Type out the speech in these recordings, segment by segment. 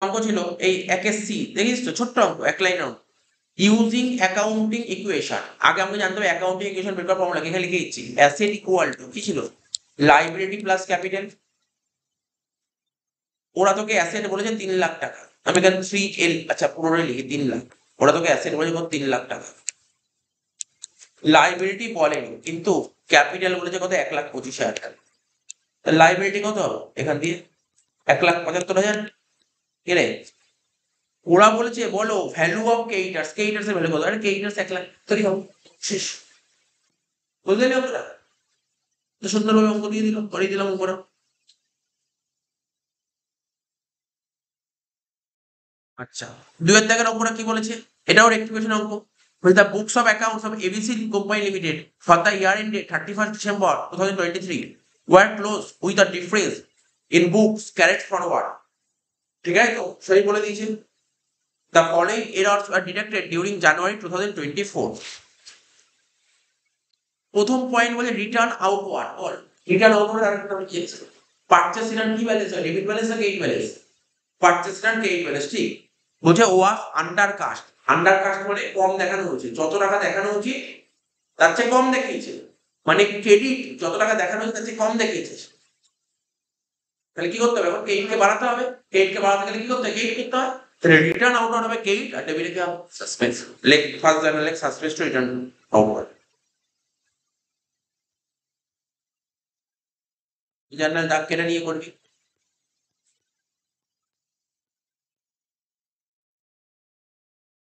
অঙ্ক ছিল এই 1 দেখিস তো, ছোট্ট অঙ্ক, 1 লাইন অঙ্ক। ইউজিং অ্যাকাউন্টিং ইকুয়েশন, আগে আমাকে জানতে হবে অ্যাকাউন্টিং ইকুয়েশন বের করার ফর্মুলা কি, এখানে লিখে দিচ্ছি অ্যাসেট ইকুয়াল টু কি ছিল, লাইবিলিটি প্লাস ক্যাপিটাল। ওরা তোকে অ্যাসেট বলেছে 3 লাখ টাকা, আমি এখানে 3L, আচ্ছা পুরোটাই লিখি 3 লাখ। ওরা তোকে অ্যাসেট বলেছে 3 লাখ টাকা, লাইবিলিটি বলেনি কিন্তু ক্যাপিটাল বলেছে কত, 1,25,000 টাকা। লাইবিলিটি কত হবে এখান দিয়ে, 1,75,000। কেরে ওরা বলেছে বলো ভ্যালু অফ ক্রেডিটার্স, ক্রেডিটার্স এর ভ্যালু কত, আরে ক্রেডিটার্স 1 লাখ, তৈরি হবে, শেষ। বুঝলে না অঙ্কটা, তো সুন্দরভাবে অঙ্ক দিয়ে দিলাম, করিয়ে দিলাম অঙ্কটা। আচ্ছা, 2 এর অঙ্কটা কি বলেছে, এটাও রেক্টিফিকেশন অঙ্ক। The books of accounts of ABC company limited for the year ended 31st December 2023 were close with the difference in books carried forward. ঠিক আছে তো, সহি বলে দিয়েছে। The following errors are detected during January 2024। প্রথম point বলে return outward, all return outward আর একটা কি আছে, পারচেজ রিটার্ন কি ব্যালেন্স হয়, ডেবিট ব্যালেন্স না credit balance, purchase return credit balance, ঠিক। বলছে ওয়াস আন্ডার কাস্ট, আন্ডার কাস্ট মানে কম দেখানো হয়েছে, যত টাকা দেখানো উচিত তার চেয়ে কম দেখিয়েছে, মানে ক্রেডিট যত টাকা দেখানো হয়েছে তার চেয়ে কম দেখিয়েছে। তাহলে কি করতে হবে, এখন ক্রেডিট কে বাড়াতে হবে, ক্রেডিট কে বাড়াতে গেলে কি করতে হবে, ক্রেডিট করতে হয়। তাহলে রিটার্ন আউটওয়ার্ড হবে ক্রেডিট, আর ডেবিট কে সাসপেন্স, লেখ ফার্স্ট জার্নাল লেখ suspense to return outward. Journal দাগ কেটে নিয়ে করবি।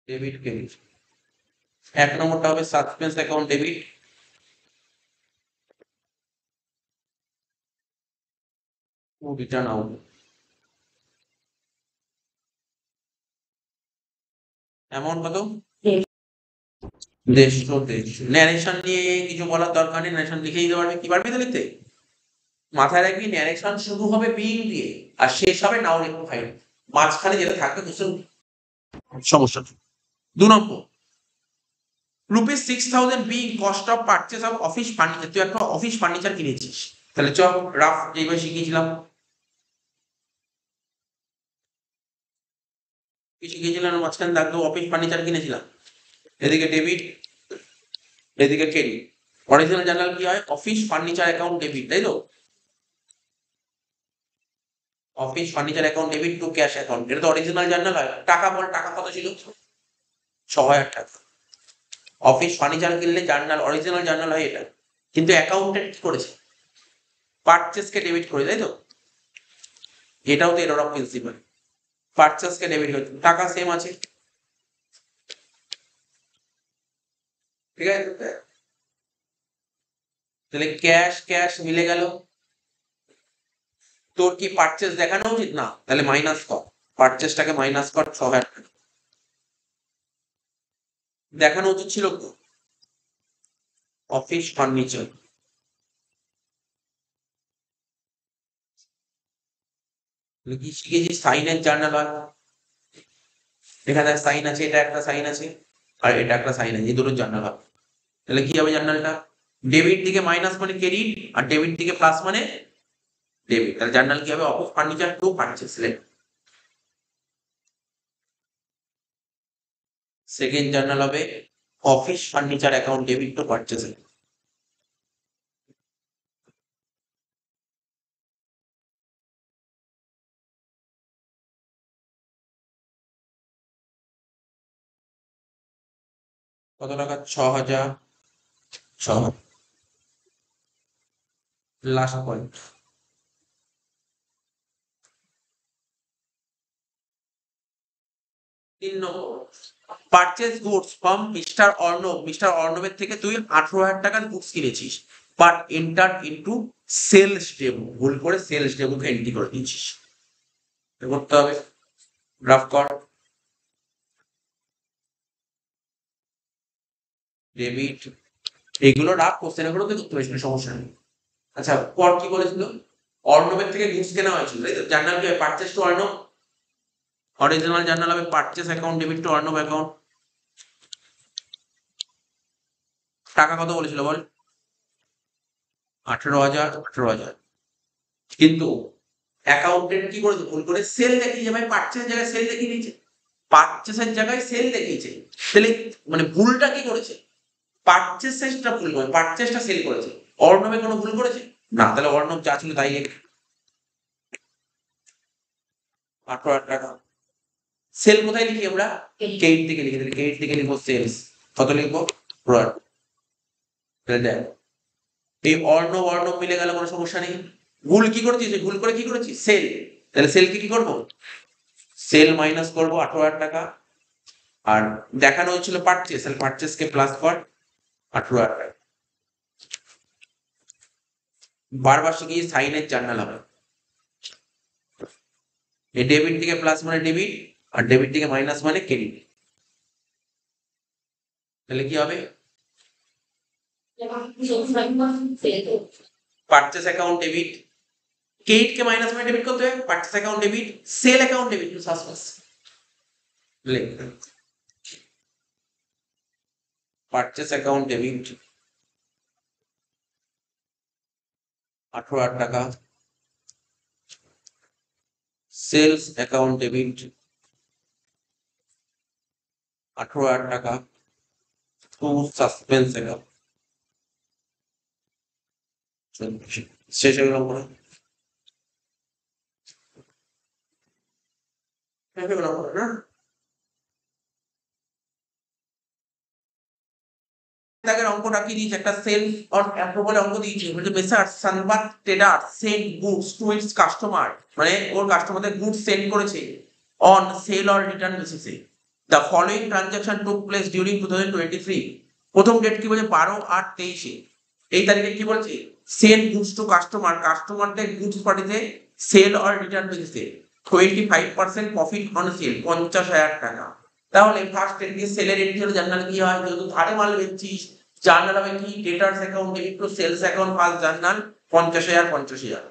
ডেবিট ক্রেডিট, 1 নম্বরটা হবে suspense account debit, to return out. Amount কত, 150। ন্যারেশন নিয়ে কিছু বলার দরকার নেই, ন্যারেশন লিখে দিতে পারবে, কি পারবি তো লিখতে, মাথায় রাখবি ন্যারেশন শুরু হবে বিইং দিয়ে আর শেষ হবে নাও রেকটিফাইড, মাঝখানে যেটা থাকবে কোশ্চেন সমস্যা। 2 নম্বর, ₹6,000 being cost of purchase of office furniture, তুই একটা অফিস ফার্নিচার কিনেছিস, তাহলে চ রাফ যেভাবে শিখিয়েছিলাম, কি শিখিয়েছিলাম মাঝখানে দাগ দেবো, অফিস ফার্নিচার কিনেছিলাম, এদিকে ডেবিট এদিকে ক্রেডিট। অরিজিনাল জার্নাল কি হয়, অফিস ফার্নিচার অ্যাকাউন্ট ডেবিট, তাই তো, office furniture account debit two cash account, এটা তো অরিজিনাল জার্নাল হয়। টাকা বল, টাকা কত ছিল, 6,000 টাকা। অফিস ফার্নিচার কিনলে জার্নাল, অরিজিনাল জার্নাল হয় এটা, কিন্তু অ্যাকাউন্টেন্ট কি করেছে, পারচেস কে ডেবিট করে, তাই তো, এটাও তো error of principal, purchase K debit করে, টাকা সেম আছে, ঠিক আছে। তাহলে ক্যাশ ক্যাশ মিলে গেল, তোর কি পারচেস দেখানো উচিত না, তাহলে মাইনাস কর, পারচেসটাকে মাইনাস কর, 6,000 টাকা দেখানো উচিত ছিল তো, অফিস ফার্নিচার। কি শিখেছি, সাইনের জার্নাল হয়, এখানে সাইন আছে, এটা একটা সাইন আছে, আর এটা একটা সাইন আছে, এই দুটো জার্নাল হবে। তাহলে কি হবে জার্নালটা, ডেবিট দিকে মাইনাস মানে ক্রেডিট, আর ডেবিট দিকে প্লাস মানে ডেবিট, তাহলে জার্নাল কি হবে, office furniture to purchase. Second journal হবে office furniture account debit to purchase. কত টাকা, 6,000, 6,000, লাস্ট পয়েন্ট। 3 নম্বর, purchase goods from mister Arnab, mister অর্ণবের থেকে তুই 18,000 টাকার গুডস কিনেছিস, but enter into sales demo, ভুল করে সেলস ডেমোকে এন্ট্রি করে দিয়েছিস, এটা করতে হবে, গ্রাফ কর, ডেবিট, এগুলো রাখ, কোশ্চেন এগুলো করতে হবে, সেটা সমস্যা নেই। আচ্ছা পর কি বলেছিল, অর্ণবের থেকে গুডস কেনা হয়েছিল, তাই তো, জার্নাল কি purchase to Arnab, original journal হবে purchase account debit to Arnab account. টাকা কত বলেছিল বল, 18,000, 18,000, কিন্তু অ্যাকাউন্টেন্ট কি করেছে ভুল করে সেল দেখিয়েছে, ভাই পারচেসের জায়গায় সেল দেখিয়ে দিয়েছে, পারচেসের জায়গায় সেল দেখিয়েছে, তাহলে মানে ভুলটা কি করেছে, পারচেসটা ভুল করে, পারচেসটা সেল করেছে, অর্ণবে কোনো ভুল করেছে না, তাহলে অর্ণব যা ছিল তাই লিখে 18,000 টাকা। সেল কোথায় লিখি আমরা, কেইট থেকে লিখি, তাহলে কেইট থেকে লিখবো সেলস, কত লিখবো 18,000, তাহলে দেখ এই অর্ণব অর্ণব মিলে গেল, কোনো সমস্যা নেই। ভুল কি করেছি, ভুল করে কি করেছি সেল, তাহলে সেলকে কি করবো, সেল মাইনাস করবো 18,000 টাকা, আর দেখানো হচ্ছিল পারচেস, তাহলে পারচেসকে প্লাস কর 18,000 টাকা। বারবার শিখি সাইনের জার্নাল হবে, এই ডেবিট থেকে প্লাস মানে ডেবিট, আর ডেবিট থেকে মাইনাস মানে ক্রেডিট, তাহলে কি হবে পারচেস অ্যাকাউন্ট ডেবিট, ক্রেডিট কে মাইনাস মানে ডেবিট করতে হবে, purchase account debit, sale account debit, suspense লিখ, পারচেস অ্যাকাউন্ট ডেবিট 18,000 টাকা, সেলস অ্যাকাউন্ট ডেবিট 18,000 টাকা, টু সাসপেন্স অ্যাকাউন্ট, শেষ হয়ে গেল মনে না, দাগের অঙ্কটা কি দিয়েছে, একটা সেল অন অ্যাপ্রুভাল অঙ্ক দিয়েছে, বলছে মেসার্স সানবাত trader send goods to its customer, মানে ওর কাস্টমারদের গুডস সেন্ড করেছে অন সেল অর রিটার্ন বেসিসে, the following transaction took place during 2023, প্রথম ডেট কি বলছে 12/8/23, এই তারিখে কি বলছে সেন্ড গুডস টু কাস্টমার, কাস্টমারদের গুডস পাঠিয়েছে সেল অর রিটার্ন বেসিসে 25% প্রফিট অন সেল 50,000 টাকা। তাহলে ফার্স্ট এন্ট্রি সেলের এন্ট্রি হলো জার্নাল কি হয়, যেহেতু ধারে মাল বেচছিস জার্নাল হবে কি debtors account debit to sales account first journal 50,000 50,000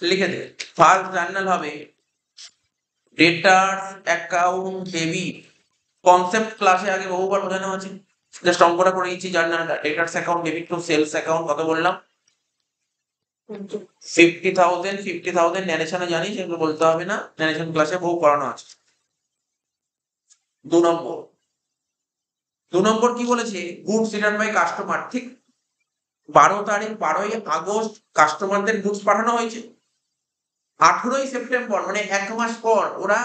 লিখে দে, ফার্স্ট জার্নাল হবে ডেটার্স অ্যাকাউন্ট ডেবিট, কনসেপ্ট ক্লাসে আগে বহুবার বোঝানো আছে, জাস্ট অঙ্কটা করে দিচ্ছি, জার্নালটা debtors account debit to sales account কত বললাম 50,000 50,000 ন্যারেশনে জানিস, এগুলো বলতে হবে না, ন্যারেশন ক্লাসে বহু পড়ানো আছে। 2 নম্বর কি বলেছে গুডস রিটার্ন বাই কাস্টমার, ঠিক 12/আগস্ট কাস্টমারদের গুডস পাঠানো হয়েছে, 18 সেপ্টেম্বর মানে 1 মাস পর ওরা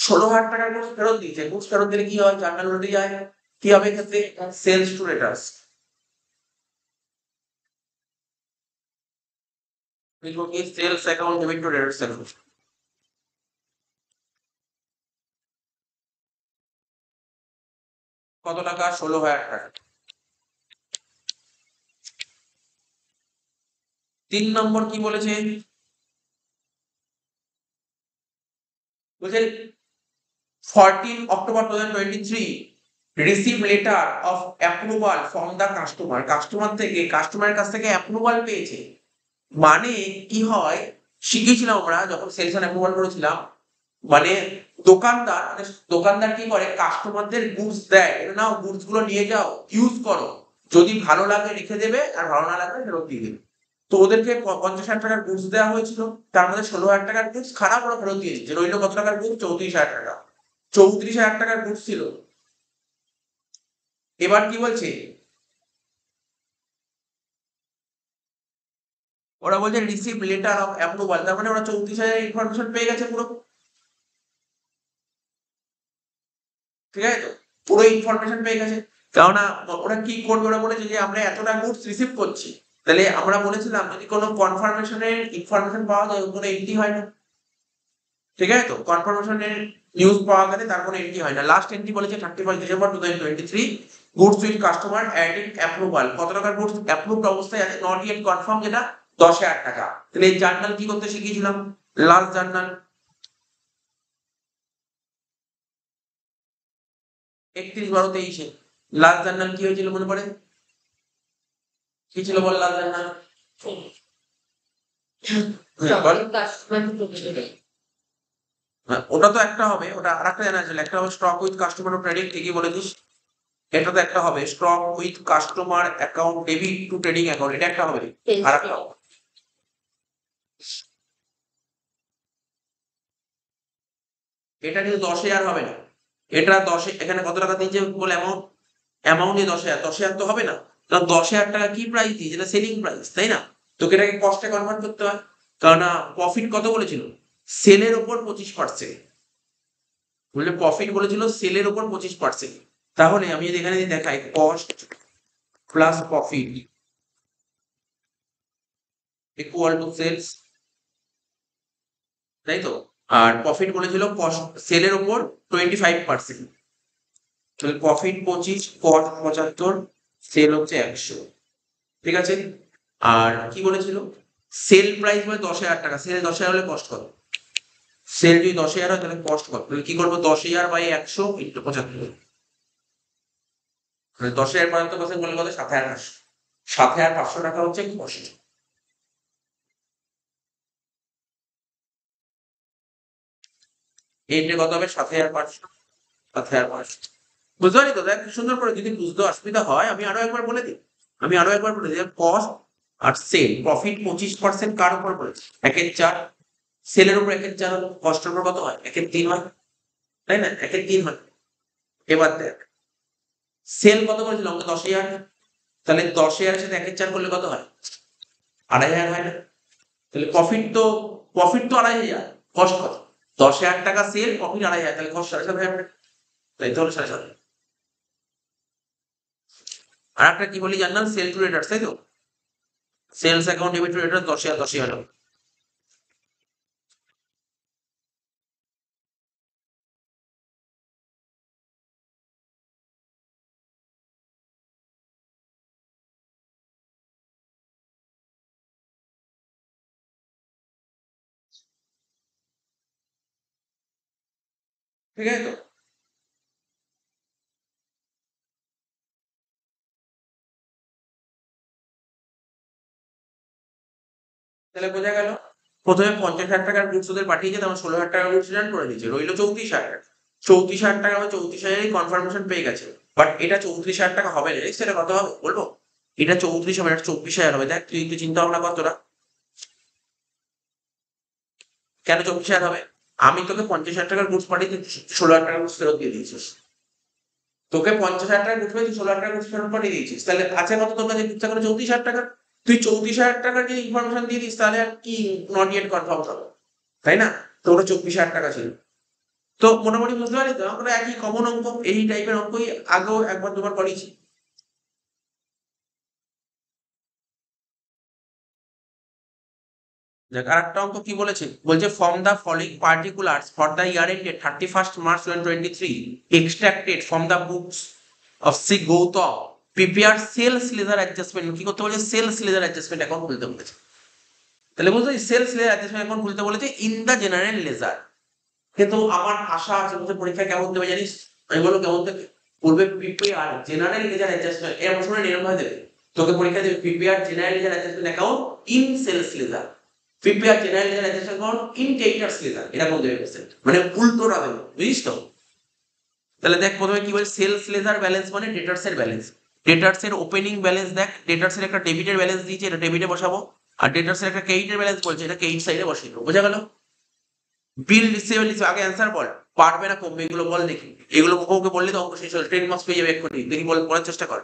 16,000 টাকার গুডস ফেরত দিয়েছে, গুডস ফেরত দিলে কি হয় জার্নাল উল্টে যায়, কি হবে ক্ষেত্রে সেলস টু রিটার্স, লিখবো কি sales account debit to returns account, কত টাকা 16,000 টাকা। 3 নম্বর কি বলেছে, বলছে 14 October 2023 receive letter of approval from the customer, customer থেকে কাস্টমারের কাছ থেকে অ্যাপ্রুভাল পেয়েছে, মানে কি হয় শিখেছিলাম আমরা যখন সেলস এন্ড অ্যাপ্রুভাল করেছিলাম, মানে দোকানদার মানে দোকানদার কি করে কাস্টমারদের গুডস দেয়, এটা নাও গুডস গুলো নিয়ে যাও ইউজ করো, যদি ভালো লাগে রেখে দেবে আর ভালো না লাগলে ফেরত দিয়ে দেবে, তো ওদেরকে 50,000 টাকার গুডস দেওয়া হয়েছিল, তার মধ্যে 16,000 টাকার গুডস খারাপ ওরা ফেরত দিয়েছে, যে রইলো কত টাকার গুডস 34,000 টাকা, 34,000 টাকার গুডস ছিল। এবার কি বলছে ওরা বলছে রিসিভ লেটার অফ অ্যাপ্রুভাল, তার মানে ওরা 34,000 ইনফরমেশন পেয়ে গেছে পুরো, ঠিক আছে তো পুরো ইনফরমেশন পেয়ে গেছে, কেননা ওরা কি করবে, ওরা বলেছে যে আমরা এতটা গুডস রিসিভ করছি, তাহলে আমরা বলেছিলাম যদি কোনো কনফার্মেশনের ইনফরমেশন পাওয়া যায় কোনো এন্ট্রি হয় না, ঠিক আছে তো কনফার্মেশনের নিউজ পাওয়া গেলে তার কোনো এন্ট্রি হয় না, লাস্ট এন্ট্রি বলেছে 31 December 2023 goods with customer adding approval, কত টাকার গুডস অ্যাপ্রুভড অবস্থায় আছে নট ইয়েট কনফার্ম, যেটা 10,000 টাকা, তাহলে এই জার্নাল কি করতে শিখিয়েছিলাম লাস্ট জার্নাল 31/12/23 লাস্ট জার্নাল কি হয়েছিল মনে পড়ে, কি ছিল বল লাস্ট জার্নাল, ওটা তো একটা হবে, ওটা আরেকটা জানা ছিল, একটা হবে স্টক উইথ কাস্টমার ট্রেডিং, ঠিকই বলেছিস, এটা তো একটা হবে stock with customer account debit two trading account, এটা একটা হবে, আর একটা এটা কিন্তু 10,000 হবে না। এটা 10 এখানে কত টাকা দিয়েছে বলে অ্যামাউন্ট, অ্যামাউন্ট দিয়ে 10,000, 10,000 তো হবে না। কারণ 10,000 টাকা কি প্রাইস দিই, যেটা সেলিং প্রাইস, তাই না? তোকে এটাকে কস্টে কনভার্ট করতে হয়। কারণ প্রফিট কত বলেছিল? সেলের উপর 25%। বুঝলে, প্রফিট বলেছিল সেলের উপর 25%। তাহলে আমি যদি এখানে দেখাই cost plus profit equal to sales, তাই তো? আর প্রফিট বলেছিল কস্ট সেলের উপর 25%। তাহলে প্রফিট 25, কস্ট 75, সেল হচ্ছে 100। ঠিক আছে? আর কি বলেছিল? সেল প্রাইস বলে 10,000 টাকা, সেল 10,000 হলে কস্ট কত? সেল যদি 10,000 হয় তাহলে কস্ট কত? তাহলে কি করবো? 10,000 বাই 100 ইন্টু 75। মানে 10,000 75% বলে কত? 7,500। 7,500 টাকা হচ্ছে কস্ট। এইটা কত হবে? 7,500। 7,500। বুঝতে পারি তো? দেখ সুন্দর করে, যদি বুঝতে অসুবিধা হয় আমি আরো একবার বলে দিই। আমি আরো একবার বলে দিই, কস্ট আর সেল, প্রফিট 25% কার উপর পড়েছে? 1/4। সেলের উপর 1/4 হলো, কস্টের উপর কত হয়? 1/3 হয়, তাই না? 1/3 হয়। এবার দেখ, সেল কত করেছিল আমাকে? 10,000। তাহলে 10,000 এর সাথে 1/4 করলে কত হয়? 2,500 হয় না? তাহলে প্রফিট তো 2,500, কস্ট কত? 10,000 টাকা সেল, প্রফিট 2,500, তাহলে কস্ট 7,500। তাই তো হলো 7,500। আর একটা কি বলি জানলাম, সেল টু রেটার্স, তাই তো? Sales account debit to returns 10,000 10,000 হলো। ঠিক আছে তো? তাহলে বোঝা গেল, প্রথমে 50,000 টাকার গুডস ওদের পাঠিয়েছে, তখন 16,000 টাকার গুডস রিটার্ন করে দিয়েছে, রইলো 34,000 টাকা। 34,000 টাকা বা 34,000 কনফার্মেশন পেয়ে গেছে। বাট এটা 34,000 টাকা হবে না, সেটা কত হবে বলবো? এটা 34 হবে, এটা 24,000 হবে। দেখ তুই একটু চিন্তা ভাবনা কর তোরা। কেন 24,000 হবে? আমি তোকে 50,000 টাকার গুডস পাঠিয়ে 16,000 টাকার গুডস ফেরত দিয়ে দিয়েছিস। তোকে 50,000 টাকার গুডস পেয়েছি, 16,000 টাকার গুডস ফেরত পাঠিয়ে দিয়েছিস, তাহলে আছে কত তোর কাছে? ইচ্ছা করে 34,000 টাকা। তুই 34,000 টাকার যে ইনফরমেশন দিয়ে দিস, তাহলে আর কি নট ইয়েট কনফার্ম হবে, তাই না? তো ওটা 24,000 টাকা ছিল। তো মোটামুটি বুঝতে পারি তো, আমরা একই কমন অঙ্ক, এই টাইপের অঙ্কই আগেও একবার দুবার করেছি। দেখ আর একটা অঙ্ক কি বলেছে, বলছে from the following particulars for the year ended 31st March 2023 extracted from the books of C Gautam, prepare sales ledger adjustment. কি করতে বলেছে? সেলস লেজার অ্যাডজাস্টমেন্ট অ্যাকাউন্ট খুলতে বলেছে। তাহলে বুঝলি, সেলস লেজার অ্যাডজাস্টমেন্ট অ্যাকাউন্ট খুলতে বলেছে ইন দ্য জেনারেল লেজার। কিন্তু আমার আশা আছে তোদের পরীক্ষা কেমন দেবে জানিস? আমি বলবো কেমন দেবে? পূর্বে প্রিপেয়ার জেনারেল লেজার অ্যাডজাস্টমেন্ট, এরকম সময় নিয়ম ভাবে দেবে। তোকে পরীক্ষা দেবে prepare general ledger adjustment account in sales ledger, prepare general ledger adjustment account in debtors ledger, এরকম দেবে কোশ্চেন। মানে উল্টোটা দেবে, বুঝিস তো? তাহলে দেখ প্রথমে কি বলে, সেলস লেজার ব্যালেন্স মানে ডেটার্স এর ব্যালেন্স। ডেটার্স এর ওপেনিং ব্যালেন্স, দেখ ডেটার্স এর একটা ডেবিটের ব্যালেন্স দিয়েছে, এটা ডেবিটে বসাবো। আর ডেটার্স এর একটা ক্রেডিটের ব্যালেন্স বলছে, এটা ক্রেডিট সাইডে বসিয়ে দেবো। বোঝা গেল? বিল রিসিভেবল, আগে অ্যান্সার বল। পারবে না কমবে, এগুলো বল দেখি। এগুলো মুখে বললে তো অঙ্ক শেষ হল, 10 মার্কস পেয়ে যাবে এক্ষুনি। দেখি বল, বলার চেষ্টা কর।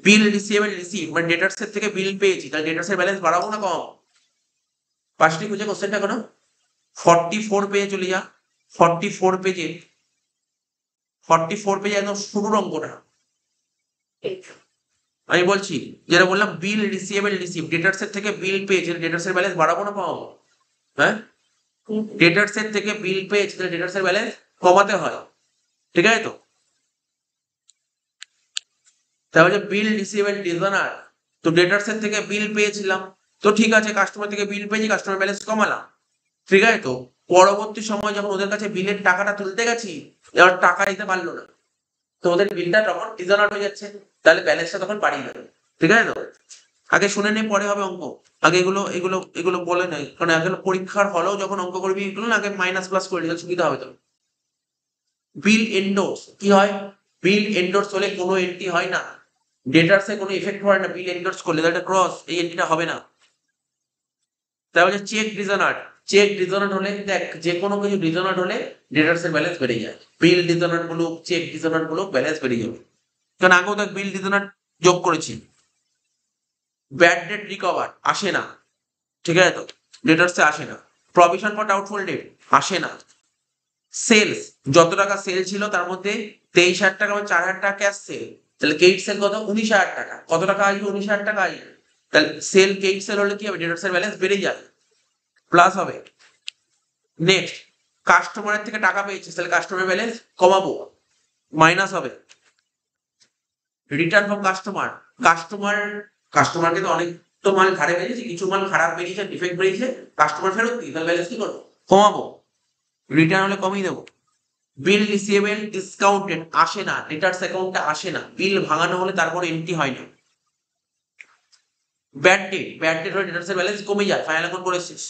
বিল রিসিভেবল রিসিভ মানে ডেটার্স এর থেকে বিল পেয়েছি, তাহলে ডেটার্স এর ব্যালেন্স বাড়াবো না কম? পাঁচটি খুঁজে কোশ্চেনটা কোনো 44 পেজে চলে যা। 44 পেজে, 44 পেজে একদম শুরুর অঙ্কটা আমি বলছি, যেটা বললাম বিল রিসিভেবল রিসিভ, ডেটার্স এর থেকে বিল পেয়েছি, ডেটার্স এর ব্যালেন্স বাড়াবো না কমাবো? হ্যাঁ, ডেটার্স এর থেকে বিল পেয়েছি, তাহলে ডেটার্স এর ব্যালেন্স কমাতে হয়। ঠিক আছে তো? তাহলে বিল রিসিভেবল ডিজানার, তো ডেটার্স এর থেকে বিল পেয়েছিলাম, তো ঠিক আছে, কাস্টমার থেকে বিল পেয়েছি, কাস্টমার ব্যালেন্স কমালাম। ঠিক আছে তো? পরবর্তী সময় যখন ওদের কাছে বিলের টাকাটা তুলতে গেছি, এবার টাকা দিতে পারলো না, তো ওদের বিলটা তখন ডিজানার হয়ে যাচ্ছে, তাহলে ব্যালেন্সটা তখন বাড়িয়ে দেবে। ঠিক আছে তো? আগে শুনে নে, পরে হবে অঙ্ক। আগে এগুলো এগুলো এগুলো বলে নাই, কারণ এগুলো পরীক্ষার হলেও যখন অঙ্ক করবি এগুলো না, আগে মাইনাস প্লাস করে নিলে সুবিধা হবে তো। বিল এন্ডোর্স কি হয়? বিল এন্ডোর্স হলে কোনো এন্ট্রি হয় না, ডেটার্সে কোনো ইফেক্ট হয় না। বিল এন্ডোর্স করলে একটা ক্রস, এই এন্ট্রিটা হবে না। তাহলে চেক ডিজনার্ড, চেক ডিজনার্ড হলে দেখ যে কোনো কিছু ডিজনার্ড হলে ডেটার্স এর ব্যালেন্স বেড়ে যায়। বিল ডিজনার্ড বলুক চেক ডিজনার্ড বলুক ব্যালেন্স বেড়ে যাবে। কারণ আগেও দেখ বিল ডিজনার্ড যোগ করেছি। ব্যাড ডেট রিকভার আসে না, ঠিক আছে তো, ডেটার্সে আসে না। প্রভিশন ফর ডাউটফুল ডেট আসে না। সেলস যত টাকা সেল ছিল তার মধ্যে 23,000 টাকা বা 4,000 টাকা ক্যাশ সেল, তাহলে কেইট সেল কত 19,000 টাকা, কত টাকা আসবে 19,000 টাকা আসবে। তাহলে সেল কেইট সেল হলে কি হবে ডেটার্স এর ব্যালেন্স বেড়ে যায়, প্লাস হবে। নেক্সট কাস্টমারের থেকে টাকা পেয়েছে তাহলে কাস্টমার ব্যালেন্স কমাবো, মাইনাস হবে। রিটার্ন ফ্রম কাস্টমার, কাস্টমার কাস্টমারকে তো অনেক তো মাল ঘাড়ে বেরিয়েছে, কিছু মাল খারাপ বেরিয়েছে ডিফেক্ট বেরিয়েছে, কাস্টমার ফেরত দিই, তাহলে ব্যালেন্স কি করবো কমাবো, রিটার্ন হলে কমিয়ে দেবো। বিল রিসিভেবল ডিসকাউন্টেড আসে না, ডেটার্স অ্যাকাউন্টে আসে না, বিল ভাঙানো হলে তারপরে এন্ট্রি হয় না। ব্যাড ডেট, ব্যাড ডেট হলে ডেটার্স এর ব্যালেন্স কমে যায়, ফাইনাল অ্যাকাউন্ট করেছিস।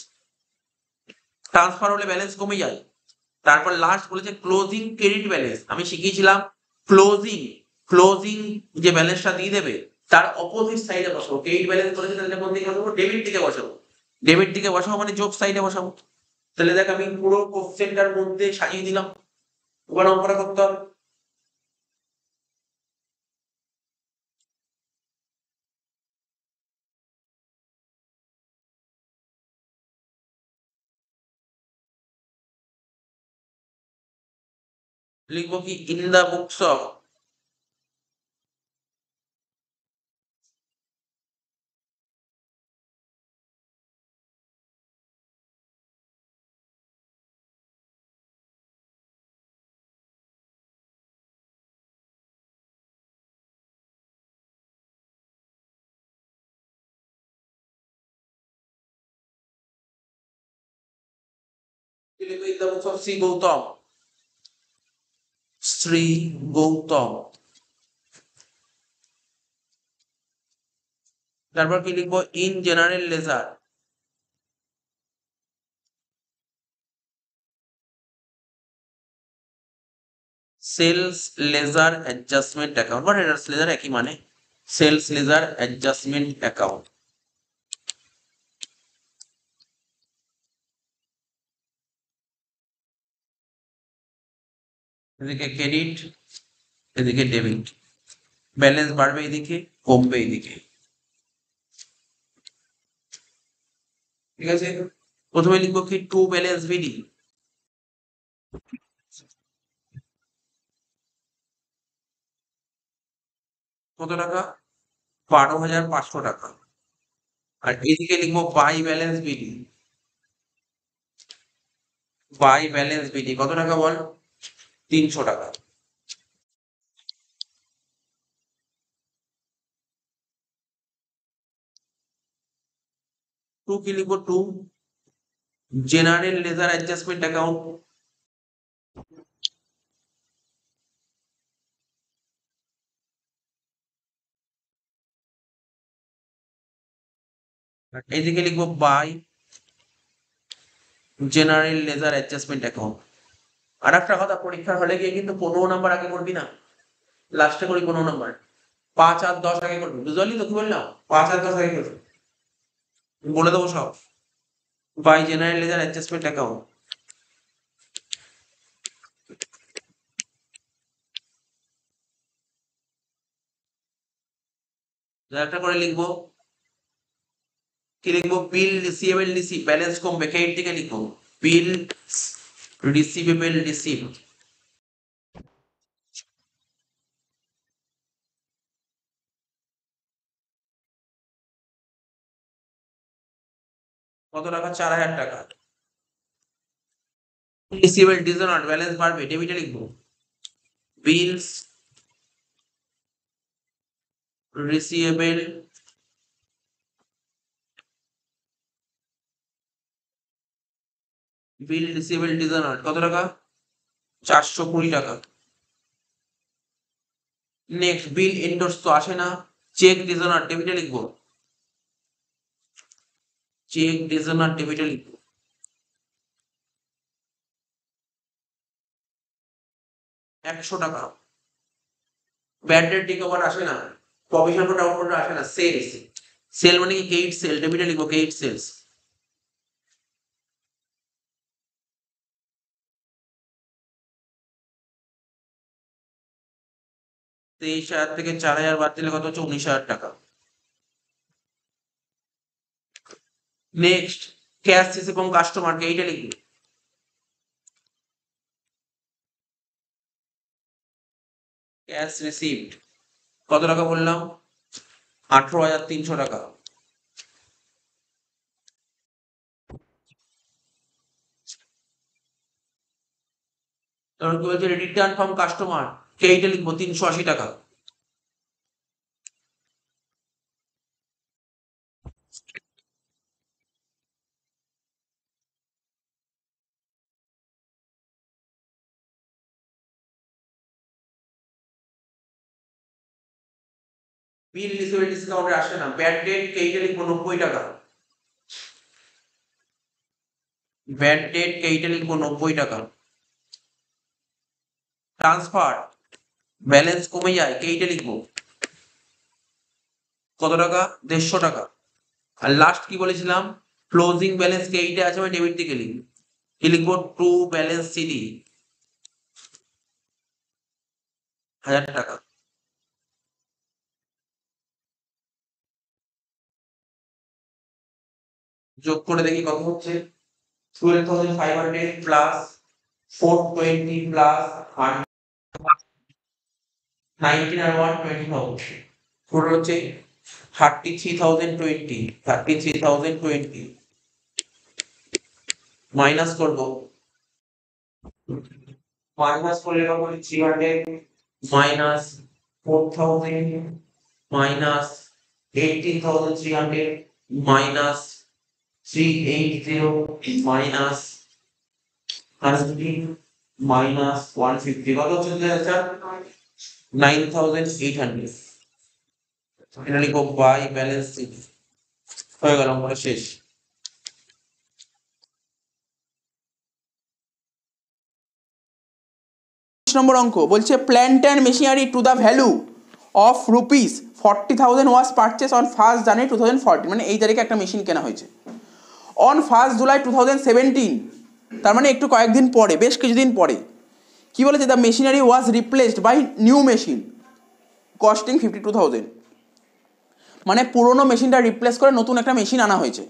ট্রান্সফার হলে ব্যালেন্স কমে যায়। তারপর লাস্ট বলেছে ক্লোজিং ক্রেডিট ব্যালেন্স, আমি শিখিয়েছিলাম ক্লোজিং, ক্লোজিং যে ব্যালেন্সটা দিয়ে দেবে তার অপোজিট সাইডে বসাবো। ক্রেডিট ব্যালেন্স করেছে তাহলে কোন দিকে বসাবো, ডেবিট দিকে বসাবো। ডেবিট দিকে বসাবো মানে যোগ সাইডে বসাবো। তাহলে দেখ আমি পুরো কোশ্চেনটার মধ্যে সাজিয়ে দিলাম, এবার অঙ্কটা করতে হবে। লিখবো কি ইন দা বুকস অফ, লিখবো in the books of Shri Gautam, Shri Gautam. তারপর কি লিখবো in general ledger, sales ledger adjustment account বা ডেটার্স লেজার একই মানে, সেলস লেজার অ্যাডজাস্টমেন্ট অ্যাকাউন্ট। এদিকে ক্রেডিট এদিকে ডেবিট, ব্যালেন্স বাড়বে এদিকে কমবে এদিকে, ঠিক আছে। প্রথমে লিখবো কি টু ব্যালেন্স বিডি, কত টাকা 12,500 টাকা। আর এদিকে লিখবো by balance BD, by balance BD কত টাকা বল 300 টাকা। টু কি লিখবো to general ledger adjustment account, এদিকে লিখবো by general ledger adjustment account. আর একটা কথা, পরীক্ষার হলে গিয়ে কিন্তু 15 নাম্বার আগে করবি না, লাস্টে করি 15 নাম্বার, 5 আর 10 আগে করবি, বুঝতে পারলি তো কি বললাম, 5 আর 10 আগে করবি, বলে দেবো সব। By general ledger adjustment account, একটা করে লিখবো, কি লিখবো বিল রিসিভেবল রিসিভ, ব্যালেন্স কমবে ক্রেডিট থেকে লিখবো বিল রিসিভেবল রিসিভ, কত টাকা 4,000 টাকা। রিসিভেবল ডিসঅনার ব্যালেন্স বাড়বে ডেবিটে লিখবো বিলস রিসিভেবল বিল রিসিভেবল ডিসঅনার কত টাকা 420 টাকা। নেক্সট বিল এন্ডোর্স তো আসে না, চেক ডিসঅনার ডেবিটে লিখবো, চেক ডিসঅনার ডেবিটে লিখবো 100 টাকা। ব্যাড ডেট রিকভার আসে না, প্রভিশন ফর ডাউটফুল আসে না, সেলস, সেল মানে কি কেইট সেল ডেবিটে লিখবো কেইট সেলস, 23,000 থেকে 4,000 বাদ দিলে কত হচ্ছে? 19,000 টাকা। নেক্সট, ক্যাশ রিসিভ এবং কাস্টমারকে এইটা লিখবি। ক্যাশ রিসিভড কত টাকা বললাম? 18,300 টাকা। তারপর কি বলছে? রিটার্ন ফ্রম কাস্টমার কে এইটা লিখবো 380 টাকা। বিল রিসিভেবল ডিসকাউন্টে আসে না। ব্যাড ডেট কে এইটা লিখবো 90 টাকা। ব্যাড ডেট কে এইটা লিখবো 90 টাকা। ট্রান্সফার ব্যালেন্স কমে যায় কে এইটা লিখবো কত টাকা? 150 টাকা। আর লাস্ট কি বলেছিলাম? ক্লোজিং ব্যালেন্স কে এইটা আছে, আমি ডেবিট দিকে লিখবো। কি লিখবো? টু ব্যালেন্স সিডি 1000 টাকা। যোগ করে দেখি কত হচ্ছে। 12,500 প্লাস 420 প্লাস 19 আর 120,000 টোটাল হচ্ছে 33,020 মাইনাস করবো। মাইনাস করলে কত? 300 minus 4,000 minus 18,300 minus 380 minus 100 minus 150 কত হচ্ছে? 9,800। এটা লিখবো বাই ব্যালেন্স শিট। হয়ে গেল, আমরা শেষ। নম্বর অঙ্ক বলছে plant and machinery to the value of rupees 40,000 was purchase on 1 জানুয়ারি 2014, মানে এই তারিখে একটা মেশিন কেনা হয়েছে। অন 1 জুলাই 2017, তার মানে একটু কয়েকদিন পরে, বেশ কিছুদিন পরে কি বলেছে? The machinery was replaced by new machine costing 52,000, মানে পুরোনো মেশিনটা রিপ্লেস করে নতুন একটা মেশিন আনা হয়েছে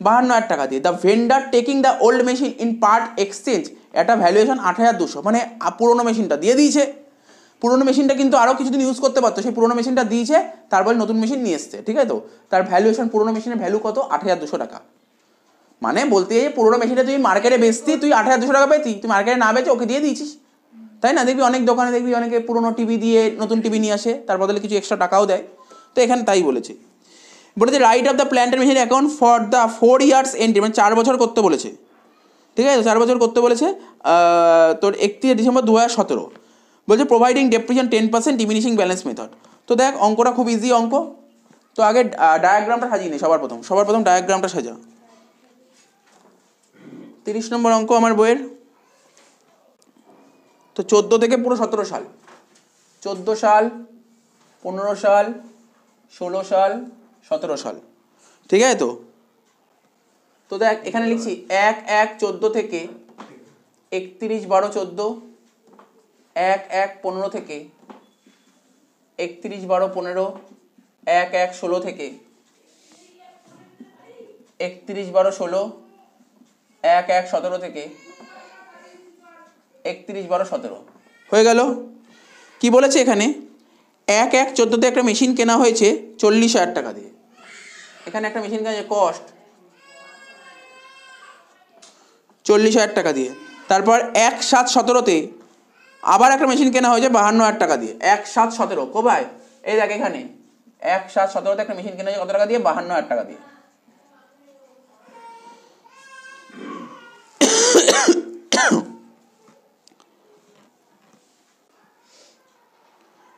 52,000 টাকা দিয়ে। The vendor taking the old machine in part exchange একটা ভ্যালুয়েশন 8,200, মানে পুরোনো মেশিনটা দিয়ে দিয়েছে। পুরোনো মেশিনটা কিন্তু আরও কিছুদিন ইউজ করতে পারতো, সেই পুরোনো মেশিনটা দিয়েছে, তারপরে নতুন মেশিন নিয়ে এসছে, ঠিক আছে? তো তার ভ্যালুয়েশন, পুরোনো মেশিনের ভ্যালু কত? 8,200 টাকা। মানে বলতে এই পুরোনো মেশিনটা তুই মার্কেটে বেচতি, তুই 8,200 টাকা পেতি, তুই মার্কেটে না বেচে ওকে দিয়ে দিয়েছিস, তাই না? দেখবি অনেক দোকানে, দেখবি অনেকে পুরোনো টিভি দিয়ে নতুন টিভি নিয়ে আসে, তার বদলে কিছু এক্সট্রা টাকাও দেয়। তো এখানে তাই বলেছে। বলেছে write off the plant and machine account for the 4 years end, মানে 4 বছর করতে বলেছে, ঠিক আছে? 4 বছর করতে বলেছে। তোর 31 ডিসেম্বর 2017 বলছে providing depreciation 10% diminishing balance method. তো দেখ অঙ্কটা খুব ইজি অঙ্ক। তো আগে ডায়াগ্রামটা সাজিয়ে নি। সবার প্রথম ডায়াগ্রামটা সাজা। 30 নম্বর অঙ্ক আমার বইয়ের। তো 14 থেকে পুরো 17 সাল, 14 সাল, 15 সাল, 16 সাল, 17 সাল, ঠিক আছে? তো দেখ এখানে লিখছি 1/1/14 থেকে 31/12/14, 1/1/15 থেকে 31/12/15, 1/1/16 থেকে 31/12/16, 1/1/17 থেকে 31/12/17 হয়ে গেল। কি বলেছে এখানে? 1/1/14 একটা মেশিন কেনা হয়েছে 40,000 টাকা দিয়ে। এখানে একটা মেশিন কেনা কস্ট 40,000 টাকা দিয়ে। তারপর 1/7/17 আবার একটা মেশিন কেনা হয়েছে 52,000 টাকা দিয়ে। 1/7/17 কোথায়? এই দেখ এখানে 1/7/17 একটা মেশিন কেনা হয়েছে কত টাকা দিয়ে? 52,000 টাকা দিয়ে।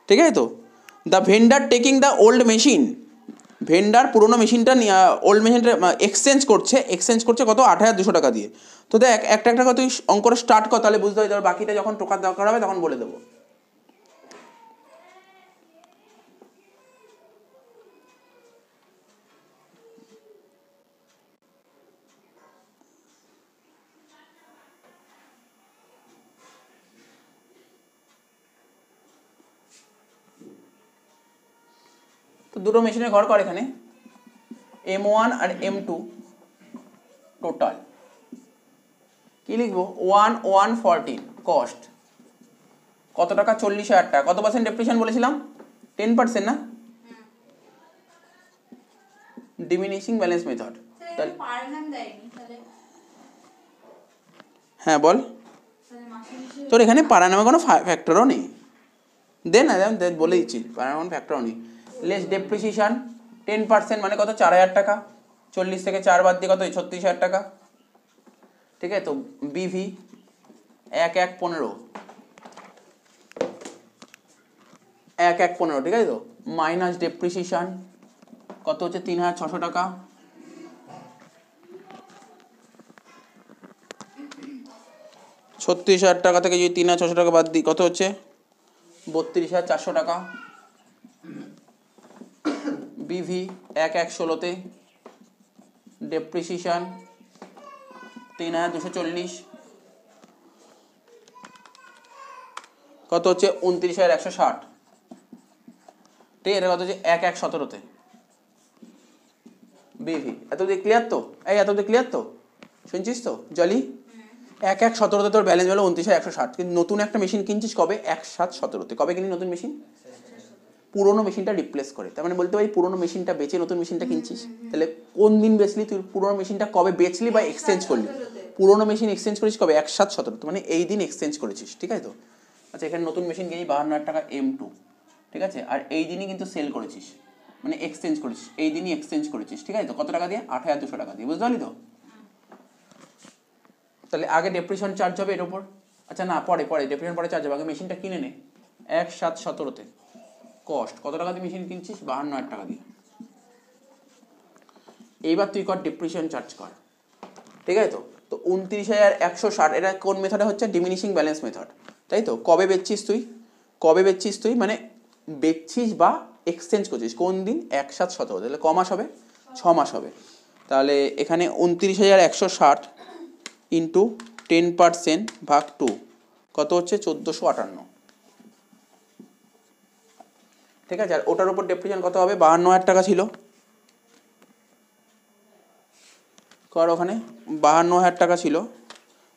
ঠিক আছে? তো the vendor taking the old machine, vendor পুরোনো মেশিনটা ওল্ড মেশিনটা এক্সচেঞ্জ করছে কত? 8,200 টাকা দিয়ে। তো দেখ একটা একটা তুই অঙ্কটা স্টার্ট কর, তাহলে বুঝতে হবে। বাকিটা যখন টোকার দরকার হবে তখন বলে দেবো। তো দুটো মেশিনের ঘর কর এখানে, M1 আর M2 টোটাল কি লিখবো, 114 কস্ট কত টাকা, 40,000 টাকা। কত পার্সেন্ট ডেপ্রিসিয়েশন বলেছিলাম, 10% না, ডিমিনিশিং ব্যালেন্স মেথড। হ্যাঁ বল, তোর এখানে পারা নামে কোনো ফ্যাক্টরও নেই, দে না বলে দিচ্ছি, পারা নামে কোনো ফ্যাক্টরও নেই। লেস ডেপ্রিসিয়েশন 10% মানে কত, 4,000 টাকা, 40 থেকে 4 বাদ দিয়ে কত, 36,000 টাকা, ঠিক আছে। তো বিভি 1,115 1,115, ঠিক আছে তো, মাইনাস ডেপ্রিসিয়েশন কত হচ্ছে 3,600 টাকা, $36,000 টাকা থেকে যদি 3,600 টাকা বাদ দিই কত হচ্ছে 32,400 টাকা। বিভি 1,116তে ডেপ্রিসিয়েশন 3,240 কত হচ্ছে 29,160, ঠিক আছে। এটা কত হচ্ছে 1,117তে বিভি। এত দিয়ে ক্লিয়ার তো, এই এত দিয়ে ক্লিয়ার তো, শুনছিস তো জলি? 1,117তে তোর ব্যালেন্স হলো 29,160, কিন্তু নতুন একটা মেশিন কিনছিস কবে, 1,717তে। কবে কিনি নতুন মেশিন? পুরোনো মেশিনটা রিপ্লেস করে। তার মানে বলতে পারি পুরোনো মেশিনটা বেচে নতুন মেশিনটা কিনছিস। তাহলে কোন দিন বেচলি তুই, পুরোনো মেশিনটা কবে বেচলি বা এক্সচেঞ্জ করলি? পুরোনো মেশিন এক্সচেঞ্জ করিস কবে, 1,717, মানে এই দিন এক্সচেঞ্জ করেছিস, ঠিক আছে তো। আচ্ছা, এখানে নতুন মেশিন কিনি 52,000 টাকা M2, ঠিক আছে, আর এই দিনই কিন্তু সেল করেছিস, মানে এক্সচেঞ্জ করেছিস, এই দিনই এক্সচেঞ্জ করেছিস, ঠিক আছে তো। কত টাকা দিয়ে, 8,200 টাকা দিয়ে, বুঝতে পারলি তো। তাহলে আগে ডেপ্রিসিয়েশন চার্জ হবে এর উপর, আচ্ছা না পরে ডেপ্রিসিয়েশন পরে চার্জ হবে, আগে মেশিনটা কিনে নে। 1,717তে কস্ট কত টাকা দিয়ে মেশিন কিনছিস, 52,000 টাকা দিয়ে। এইবার তুই কর ডেপ্রিসিয়েশন চার্জ কর, ঠিক আছে তো। তো 29,160 এটা কোন মেথডে হচ্ছে, ডিমিনিশিং ব্যালেন্স মেথড, তাই তো। কবে বেচছিস তুই, মানে বেচছিস বা এক্সচেঞ্জ করছিস কোন দিন, 1,717, তাহলে ক মাস হবে, 6 মাস হবে। তাহলে এখানে 29,160 ইন্টু 10% ভাগ 2 কত হচ্ছে 1,458, ঠিক আছে। আর ওটার উপর ডেপ্রিসিয়েশন কত হবে, 52,000 টাকা ছিল, কর ওখানে 52,000 টাকা ছিল,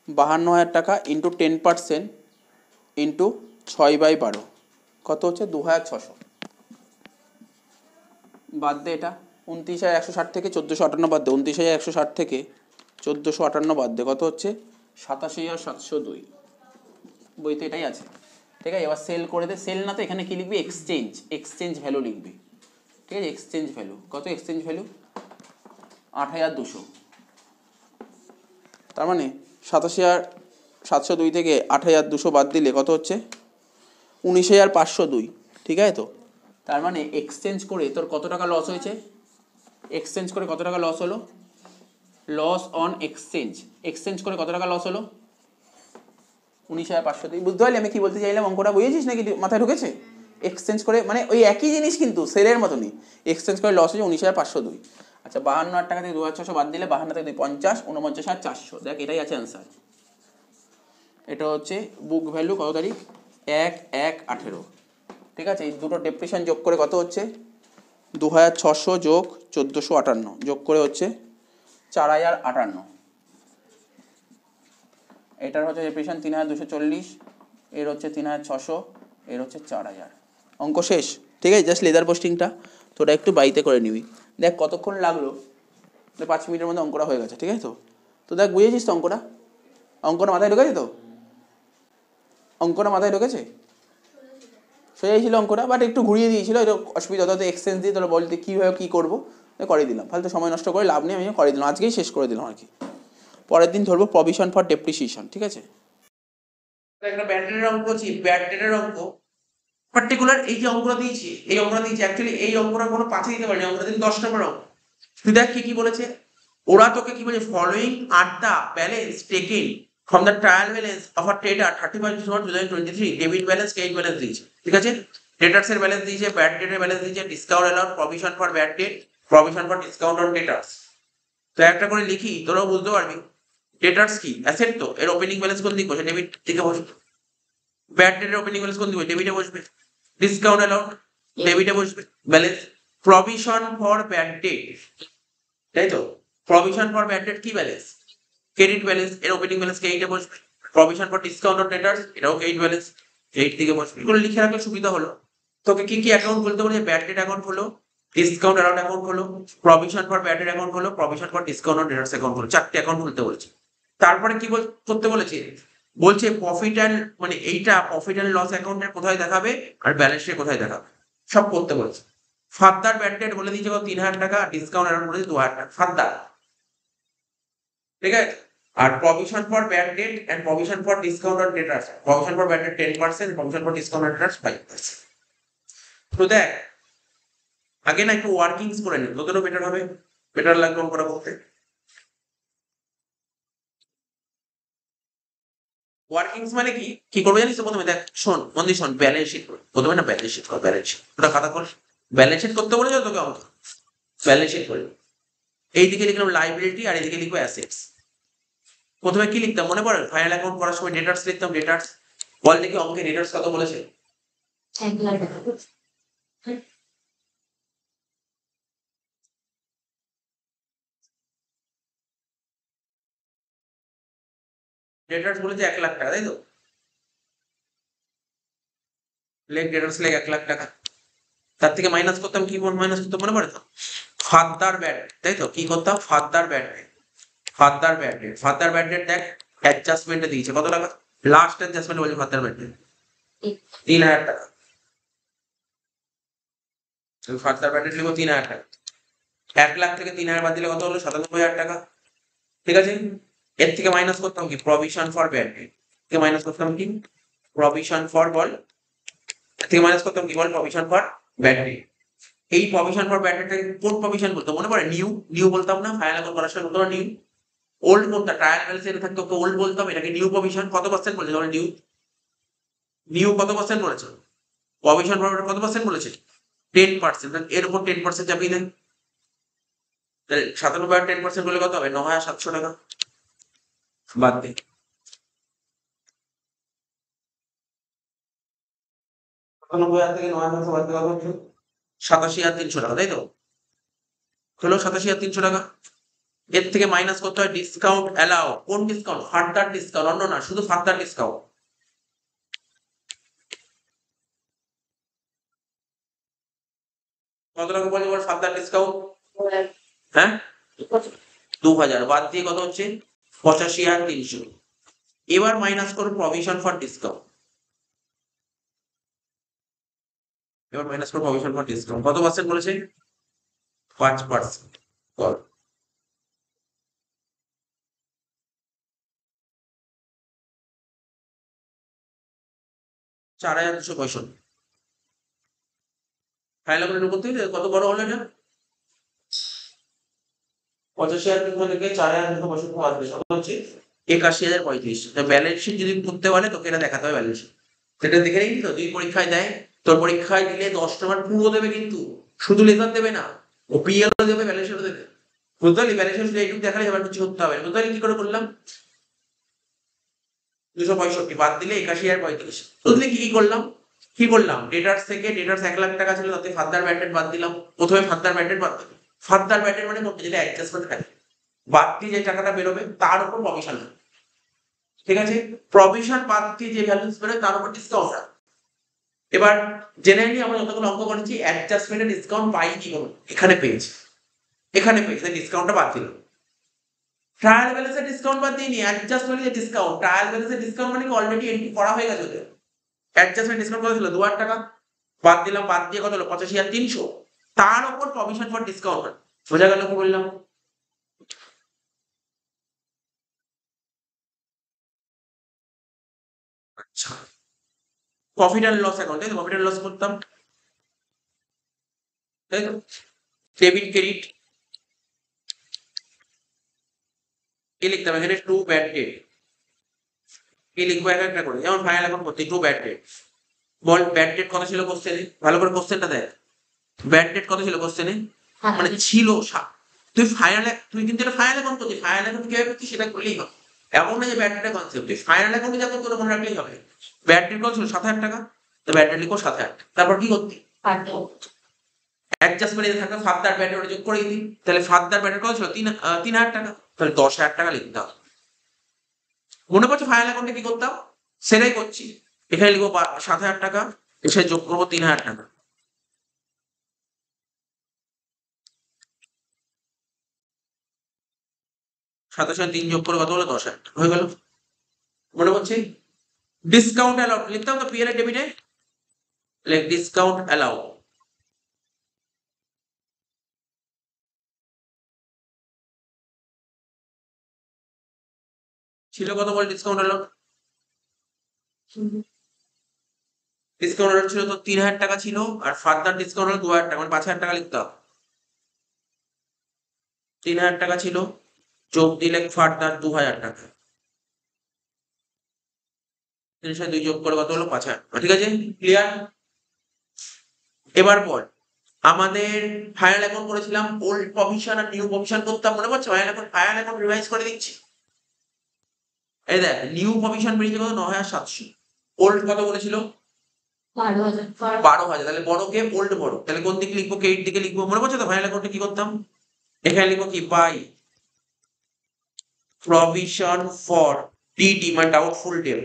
52,000 টাকা ইন্টু 10% ইন্টু 6/12 কত হচ্ছে 2,600, বাদ দে এটা 29,160 থেকে 1,458 বাদ দে, 29,160 থেকে 1,458 বাদ দে, কত হচ্ছে 87,702, বইতে এটাই আছে, ঠিক আছে। এবার সেল করে দে, সেল না তো এখানে কি লিখবি, এক্সচেঞ্জ ভ্যালু লিখবি, ঠিক আছে। এক্সচেঞ্জ ভ্যালু কত, এক্সচেঞ্জ ভ্যালু 8,200, তার মানে 87,702 থেকে 8,200 বাদ দিলে কত হচ্ছে 19,502, ঠিক আছে তো। তার মানে এক্সচেঞ্জ করে তোর কত টাকা লস হয়েছে, এক্সচেঞ্জ করে কত টাকা লস হলো, লস অন এক্সচেঞ্জ করে কত টাকা লস হলো 19,502। বুঝতে পারলি আমি কি বলতে চাইলাম, অঙ্কটা বুঝেছিস নাকি মাথায় ঢুকেছে? এক্সচেঞ্জ করে মানে ওই একই জিনিস কিন্তু সেলের মতনই, এক্সচেঞ্জ করে লস হয়েছে 19,502। আচ্ছা 52,000 টাকা থেকে 2,600 বাদ দিলে 52 থেকে 50, 49,400, দেখ এটাই আছে অ্যান্সার। এটা হচ্ছে বুক ভ্যালু কত তারিখ, 1/1/18, ঠিক আছে। এই দুটো ডেপ্রিসিয়েশন যোগ করে কত হচ্ছে 2,600 যোগ 1,458 যোগ করে হচ্ছে 4,058, এটার হচ্ছে ডেপ্রিসিয়েশন 3,240, এর হচ্ছে 3,600, এর হচ্ছে 4,000। অঙ্ক শেষ, ঠিক আছে। জাস্ট লেদার পোস্টিংটা তোরা একটু বাড়িতে করে নিবি, দেখ কতক্ষণ লাগলো, 5 মিনিটের মধ্যে অঙ্কটা হয়ে গেছে, ঠিক আছে তো। তো দেখ বুঝেছিস তো অঙ্কটা মাথায় ঢুকেছে তো, অঙ্কটা মাথায় ঢুকেছে, সোজাই ছিল অঙ্কটা, বাট একটু ঘুরিয়ে দিয়েছিল, এটা অসুবিধা হতো। এক্সচেঞ্জ দিয়ে তোরা বলতে কীভাবে কী করবো, করে দিলাম, ফালতু সময় নষ্ট করে লাভ নেই, আমি করে দিলাম, আজকেই শেষ করে দিলাম আর কি। পরের দিন ধরবো প্রভিশন ফর ডেপ্রিসিয়েশন, ঠিক আছে। একটা ব্যাটারির অঙ্ক আছে, ব্যাটারির অঙ্ক পার্টিকুলার এই যে অঙ্কটা দিয়েছি, অ্যাকচুয়ালি এই অঙ্কটা কোনো পাঁচে দিতে পারেনি, অঙ্কটা দিন 10 নম্বর অঙ্ক। তুই দেখ কি বলেছে ওরা, তোকে কি বলেছে, following are the balance taken from the trial balance of a trader 31 December 2023, debit balance, credit balance দিয়েছে, ঠিক আছে। ডেটার্স এর ব্যালেন্স দিয়েছে, ব্যাড ডেটের ব্যালেন্স দিয়েছে, discount allowed, provision for bad debt, provision for discount on debtors. তো একটা করে লিখি, তোরাও বুঝতে পারবি। ডেটার্স কি, অ্যাসেট তো, এর ওপেনিং ব্যালেন্স কোন দিকে বসে, ডেবিট দিকে বসবে। ব্যাড ডেটের ওপেনিং ব্যালেন্স কোন দিকে, ডেবিটে বসবে। ডিসকাউন্ট অ্যালাউড ডেবিটে বসবে balance, provision for bad date, তাই তো? প্রভিশন ফর ব্যাড ডেট কি ব্যালেন্স? ক্রেডিট ব্যালেন্স, এর ওপেনিং ব্যালেন্স কে এইটা বসবে। প্রভিশন ফর ডিসকাউন্ট অন ডেটার্স, এটাও ক্রেডিট ব্যালেন্স, ক্রেডিট থেকে বসবে। এগুলো লিখে রাখলে সুবিধা হলো। তোকে কি কি অ্যাকাউন্ট খুলতে বলেছে? ব্যাড ডেট অ্যাকাউন্ট হলো, ডিসকাউন্ট অ্যারাউন্ড অ্যাকাউন্ট হলো, provision for bad debt account হলো, provision for discount on debtors account হলো, 4টে অ্যাকাউন্ট খুলতে বলেছে। তারপরে কি করতে বলেছে? বলছে প্রফিট অ্যান্ড মানে এইটা প্রফিট অ্যান্ড লস অ্যাকাউন্টের কোথায় দেখাবে আর ব্যালেন্স শিটে কোথায় দেখাবে সব করতে বলেছে। ফার্দার ব্যাড ডেট বলে দিয়েছে 3,000 টাকা, ডিসকাউন্ট অ্যারাউন্ড বলেছে 2,000 টাকা ফার্দার, ঠিক আছে? আর provision for bad debt and provision for discount on debtors, provision for bad debt 10%, provision for discount on debtors 5%। তো দেখ আগে না একটু ওয়ার্কিংস করে নে, তোদেরও বেটার হবে, বেটার লাগবে অঙ্কটা করতে। ওয়ার্কিংস মানে কি কি করবে জানিস তো? প্রথমে দেখ, শোন মন দিয়ে শোন, ব্যালেন্স শিট করবে প্রথমে, না ব্যালেন্স শিট কর, ব্যালেন্স শিট ওটা খাতা কর। ব্যালেন্স শিট করতে বলেছে তোকে অঙ্ক, ব্যালেন্স শিট করবে। এইদিকে লিখলাম লাইবিলিটি আর এইদিকে লিখবো অ্যাসেটস। প্রথমে কি লিখতাম মনে পড়ে? ফাইনাল অ্যাকাউন্ট করার সময় ডেটার্স লিখতাম, ডেটার্স। বল দেখি অঙ্কে ডেটার্স কত বলেছে? 1,00,000 ডেটার্স বলেছে 1,00,000 টাকা, তাই তো? লেখ ডেটার্স লেখ 1,00,000 টাকা। তার থেকে মাইনাস করতাম, কি মাইনাস করতাম মনে পড়ে তো? ফার্দার ব্যাড, তাই তো? কি করতাম? Further bad, further bad date, further bad date দেখ অ্যাডজাস্টমেন্টে দিয়েছে কত টাকা? লাস্ট অ্যাডজাস্টমেন্ট বলছে ফার্দার ব্যাড ডেট 3,000 টাকা। ফার্দার ব্যাড ডেট লিখবো 3,000 টাকা। 1,00,000 থেকে 3,000 বাদ দিলে কত হলো? 97,000 টাকা, ঠিক আছে? এর থেকে মাইনাস করতাম কি? প্রভিশন ফর ব্যাড ডেট থেকে মাইনাস করতাম কি? প্রভিশন ফর বল এর থেকে মাইনাস করতাম কি? বল প্রভিশন ফর ব্যাড ডেট। এই প্রভিশন ফর ব্যাড ডেটটাকে কোন প্রভিশন বলতো মনে পড়ে? নিউ, নিউ বলতাম না? ফাইনাল অ্যাকাউন্ট করার সময় বলতাম নিউ। ওল্ড কোনটা? ট্রায়াল ব্যালেন্স এর থাকতো তো ওল্ড বলতাম, এটাকে নিউ প্রভিশন। কত পার্সেন্ট বলেছে তাহলে? নিউ, নিউ কত পার্সেন্ট বলেছে? প্রভিশন ফর কত পার্সেন্ট বলেছে? 10%। এর উপর 10% চাপিয়ে দেন, তাহলে 97 আর 10% বলে কত হবে? 9,700 টাকা। বাদ দে, 97,000 থেকে 9,700 বাদ দেওয়া হচ্ছে 87,300 টাকা, তাই তো? হলো 87,300 টাকা। এর থেকে মাইনাস করতে হয় ডিসকাউন্ট অ্যালাউ। কোন ডিসকাউন্ট? ফার্দার ডিসকাউন্ট, অন্য না, শুধু ফার্দার ডিসকাউন্ট। কত টাকা বলে বল ফার্দার ডিসকাউন্ট? হ্যাঁ 2,000 বাদ দিয়ে কত হচ্ছে? 85,300। এবার মাইনাস করো প্রভিশন ফর ডিসকাউন্ট, এবার মাইনাস করো প্রভিশন ফর ডিসকাউন্ট। কত পার্সেন্ট বলেছে? 5%। কর, 4,265। ফাইনাল করে করতে হলে কত বড় হলো এটা? 85,000 থেকে 4,265 বাদ দিলে কত হচ্ছে? 81,035। ব্যালেন্স শিট যদি করতে বলে তোকে এটা দেখাতে হবে ব্যালেন্স শিট। সেটা দেখে নিবি তো, তুই পরীক্ষায় দেয়, তোর পরীক্ষায় দিলে 10 নম্বর পুরো দেবে, কিন্তু শুধু লেজার দেবে না, ও পিএলও দেবে, ব্যালেন্স শিটও দেবে। বুঝতে পারলি? ব্যালেন্স শিট এইটুকু দেখালে এবার কিছু করতে হবে। বুঝতে পারলি কি করে করলাম? 265 বাদ দিলে 81,035। বুঝলি কি কি করলাম? কি করলাম? ডেটার্স থেকে, ডেটার্স 1,00,000 টাকা ছিল, তাতে ফার্দার ব্যাড ডেট বাদ দিলাম। প্রথমে ফার্দার ব্যাড ডেট বাদ দিলাম। ফার্দার ব্যাড ডেট মানে কোনটা? যেটা অ্যাডজাস্টমেন্ট থাকে, বাদ দিয়ে যে টাকাটা বেরোবে তার উপর প্রভিশন, ঠিক আছে? প্রভিশন বাদ দিয়ে যে ব্যালেন্স বেরোয় তার উপর ডিসকাউন্ট। এবার জেনারেলি আমরা যতগুলো অঙ্ক করেছি অ্যাডজাস্টমেন্টে ডিসকাউন্ট পাইনি, এখানে পেয়েছি, এখানে পেয়েছি, ডিসকাউন্টটা বাদ দিলাম। ট্রায়াল ব্যালেন্সে ডিসকাউন্ট বাদ দিইনি, অ্যাডজাস্টমেন্টে ডিসকাউন্ট। ট্রায়াল ব্যালেন্সে ডিসকাউন্ট মানে অলরেডি এন্ট্রি করা হয়ে গেছে ওদের। অ্যাডজাস্টমেন্ট ডিসকাউন্ট কত ছিল? 2,000 টাকা। বাদ দিলাম, বাদ দিয়ে কত হলো? 85,300। তার উপর প্রভিশন ফর ডিসকাউন্ট। বোঝা গেল কি বললাম? আচ্ছা, প্রফিট অ্যান্ড লস অ্যাকাউন্ট, তাই তো? প্রফিট অ্যান্ড লস করতাম, তাই তো? ডেবিট ক্রেডিট কি লিখতাম এখানে? টু ব্যাড ডেট কি লিখবো এক একটা করে, যেমন ফাইনাল অ্যাকাউন্ট করতে টু ব্যাড ডেট। বল ব্যাড ডেট কত ছিল কোশ্চেনে? ভালো করে কোশ্চেনটা দেখ। ব্যাড ডেট কত ছিল কোশ্চেনে? মানে ছিল তুই ফাইনাল, তুই কিন্তু এটা ফাইনাল অ্যাকাউন্ট করছিস, ফাইনাল অ্যাকাউন্ট কিভাবে করছিস সেটা করলেই হবে। এমন না যে ব্যাড ডেটের কনসেপ্ট, তুই ফাইনাল অ্যাকাউন্টে যখন তোর মনে রাখলেই হবে। ব্যাড ডেট কত ছিল? 7,000 টাকা। তো ব্যাড ডেট লিখো 7,000। তারপর কি করতি? অ্যাডজাস্টমেন্ট থাকবে ফার্দার ব্যাড ডেট যোগ করে দিই, তাহলে ফার্দার ব্যাড ডেট কত ছিল 3,000 টাকা, তাহলে 10,000 টাকা লিখতে হবে। মনে করছে ফাইনাল অ্যাকাউন্টে কি করতাম সেটাই করছি, এখানে লিখবো 7,000 টাকা, এসে যোগ করবো 3,000 টাকা। সাথে সাথে 3 যোগ করে কত হলো 10,000 হয়ে গেল। মনে করছে ডিসকাউন্ট অ্যালাউড লিখতাম তো পিএল এর ডেবিটে, লাইক ডিসকাউন্ট অ্যালাউ ছিল কত বলে ডিসকাউন্ট অ্যালাউড, ডিসকাউন্ট অ্যালাউড ছিল তো 3,000 টাকা ছিল, আর ফার্দার ডিসকাউন্ট হলো 2,000 টাকা, মানে 5,000 টাকা লিখতে হবে। 3,000 টাকা ছিল, যোগ দিলে ফার্দার 2,000 টাকা, 3 সাথে 2 যোগ করে কত হলো 5,000, ঠিক আছে ক্লিয়ার। এবার বল আমাদের ফাইনাল অ্যাকাউন্ট করেছিলাম ওল্ড প্রভিশন আর নিউ প্রভিশন করতাম, মনে পড়ছে? ফাইনাল অ্যাকাউন্ট রিভাইজ করে দিচ্ছি। এই দেখ নিউ প্রভিশন বেরিয়েছে কত 9,700, ওল্ড কত বলেছিল 12,000, তাহলে বড়কে ওল্ড বড়, তাহলে কোন দিকে লিখবো, ক্রেডিট দিকে লিখবো, মনে পড়ছে তো? ফাইনাল অ্যাকাউন্টে কি করতাম, এখানে লিখবো কি বাই প্রভিশন ফর ডিডি মানে ডাউটফুল ডেট,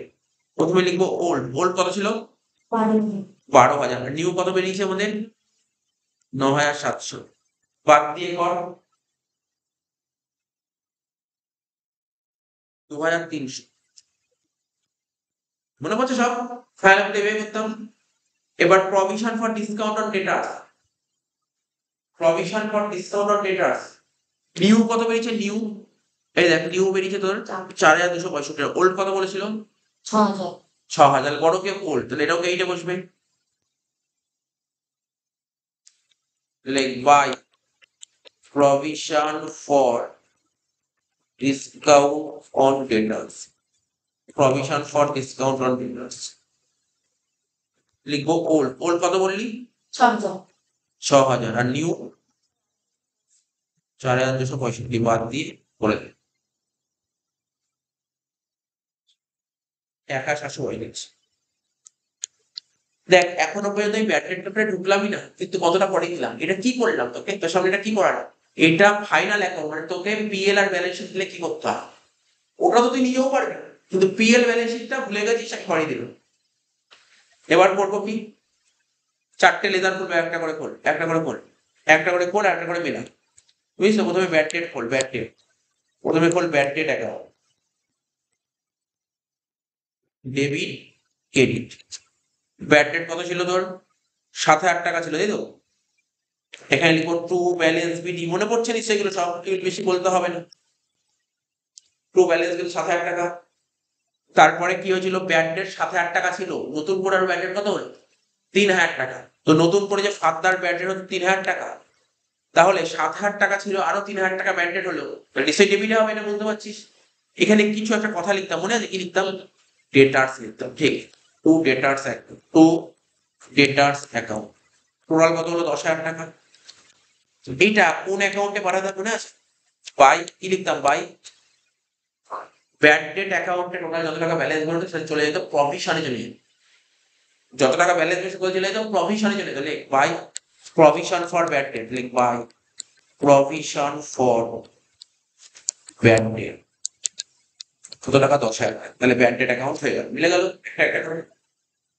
প্রথমে লিখবো ওল্ড, ওল্ড কত ছিল 12,000, নিউ কত বেরিয়েছে আমাদের 9,700, বাদ দিয়ে কর 2,300, মনে পড়ছে সব? ফাইনাল অ্যাকাউন্টে এভাবে করতাম। এবার provision for discount on debtors, provision for discount on debtors, new কত বেরিয়েছে, নিউ এই দেখ নিউ বেরিয়েছে তোর 4,265, ওল্ড কত বলেছিল 6,000, বড় কে ওল্ড, তাহলে এটাও এইটা বসবে, like by provision for discount on debtors, provision for discount on debtors লিখবো ওল্ড, ওল্ড কত বললি 6,000, আর নিউ 4,265, বাদ দিয়ে করে দে 1,700 হয়ে গেছে। দেখ এখনো পর্যন্ত আমি ব্যাটারি ট্যাপটা ঢুকলামই না, কিন্তু কতটা পরে দিলাম, এটা কি করলাম তোকে তোর সামনে, এটা কি করার, এটা ফাইনাল অ্যাকাউন্ট, মানে তোকে পিএল আর ব্যালেন্স শিট দিলে কি করতে হয় ওটা তো তুই নিজেও পারবি, কিন্তু পিএল ব্যালেন্স শিটটা ভুলে গেছিস, করিয়ে দিল। এবার করবো কি, 4টে লেজার খুলবে, একটা করে খোল, একটা করে খোল, একটা করে খোল, একটা করে মেলা, বুঝলি? প্রথমে ব্যাড ডেট খোল, ব্যাড ডেট, প্রথমে খোল bad debt account, debit credit, bad debt কত ছিল তোর 7,000 টাকা ছিল, তাই তো? এখানে লিখো ট্রু ব্যালেন্স বিডি, মনে পড়ছে নিশ্চয়ই, এগুলো সব বেশি বলতে হবে না। ট্রু ব্যালেন্স বিল 7,000 টাকা, তারপরে কি হয়েছিল, ব্যাড ডেট 7,000 টাকা ছিল, নতুন করে আর ব্যাড ডেট কত হলো 3,000 টাকা, তো নতুন করে যে ফার্দার ব্যাড ডেট হচ্ছে 3,000 টাকা, তাহলে 7,000 টাকা ছিল, আরো 3,000 টাকা ব্যাড ডেট হলো, নিশ্চয়ই ডেবিটে হবে, এটা বলতে পারছিস। এখানে কিছু একটা কথা লিখতাম, মনে আছে কি লিখতাম, ডেটার্স লিখতাম, ঠিক, to debtors account, to debtors account, total কত হলো 10,000 টাকা। এইটা কোন অ্যাকাউন্টে পাঠাতে মনে আছে, বাই কি লিখতাম, বাই ব্যাড ডেট অ্যাকাউন্টে টোটাল যত টাকা ব্যালেন্স বেরোতো সেটা চলে যেত প্রভিশনে, চলে যেত, যত টাকা ব্যালেন্স বেশি করে চলে যেত প্রভিশনে চলে যেত, লিখ by provision for bad debt, লিখ by provision for bad debt, কত টাকা 10,000, তাহলে ব্যাড ডেট অ্যাকাউন্ট হয়ে গেল, মিলে গেল।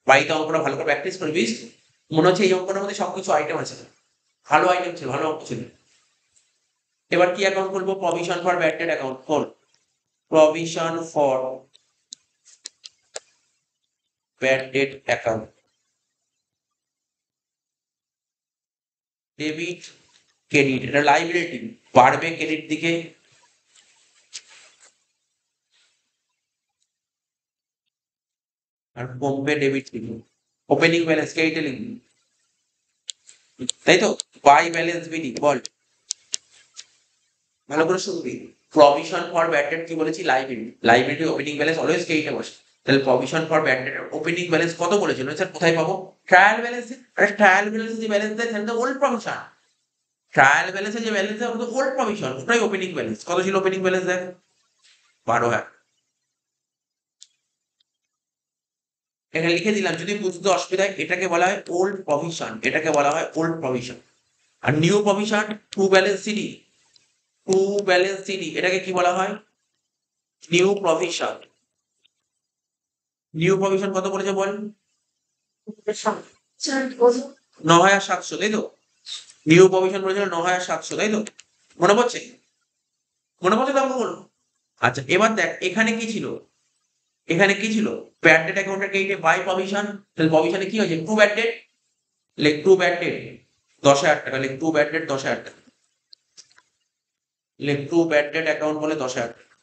বাড়িতে অঙ্কটা ভালো করে প্র্যাকটিস করবি, মনে হচ্ছে এই অঙ্কটার মধ্যে সবকিছু আইটেম আছে, ভালো আইটেম ছিল, ভালো অঙ্ক ছিল। এবার কি অ্যাকাউন্ট করবো, provision for bad debt account, খোল provision for bad debt account, debit credit, এটা লাইবিলিটি, বাড়বে ক্রেডিট দিকে, আর কমবে ডেবিট দিকে, ওপেনিং ব্যালেন্স ক্রেডিটে লিখবি, তাই তো? বাই ব্যালেন্স বিডি, বল ভালো করে শুনবি, প্রভিশন ফর ব্যাড ডেট কি বলেছি, liability, liability opening balance always ক্রেডিটে বসে, তাহলে provision for bad date opening balance কত বলেছিল স্যার, কোথায় পাবো, ট্রায়াল ব্যালেন্স, আরে ট্রায়াল ব্যালেন্সে যে ব্যালেন্স দেয় সেটা তো ওল্ড প্রভিশন, ট্রায়াল ব্যালেন্সে যে ব্যালেন্স দেয় ওটা তো ওল্ড প্রভিশন, ওটাই ওপেনিং ব্যালেন্স, কত ছিল ওপেনিং ব্যালেন্স দেখ 12,000, এখানে লিখে দিলাম, যদি বুঝতে অসুবিধা হয়, এটাকে বলা হয় ওল্ড প্রভিশন, এটাকে বলা হয় ওল্ড প্রভিশন, আর new provision to balance CD, to balance CD এটাকে কি বলা হয়? New provision. নিউ প্রভিশন কত বলেছে বল? 9,700, তাই তো? নিউ প্রভিশন বলেছিল 9,700, তাই তো? মনে পড়ছে? মনে পড়ছে তো বল। আচ্ছা এবার দেখ এখানে কি ছিল, এখানে কি ছিল? ব্যাড ডেট অ্যাকাউন্টের ক্রেডিটে বাই প্রভিশন, তাহলে প্রভিশনে কি হয়েছে? টু ব্যাড ডেট, লেখ টু ব্যাড ডেট 10,000 টাকা, লেখ টু ব্যাড ডেট 10,000 টাকা, লেখ টু ব্যাড ডেট অ্যাকাউন্ট বলে 10,000 টাকা।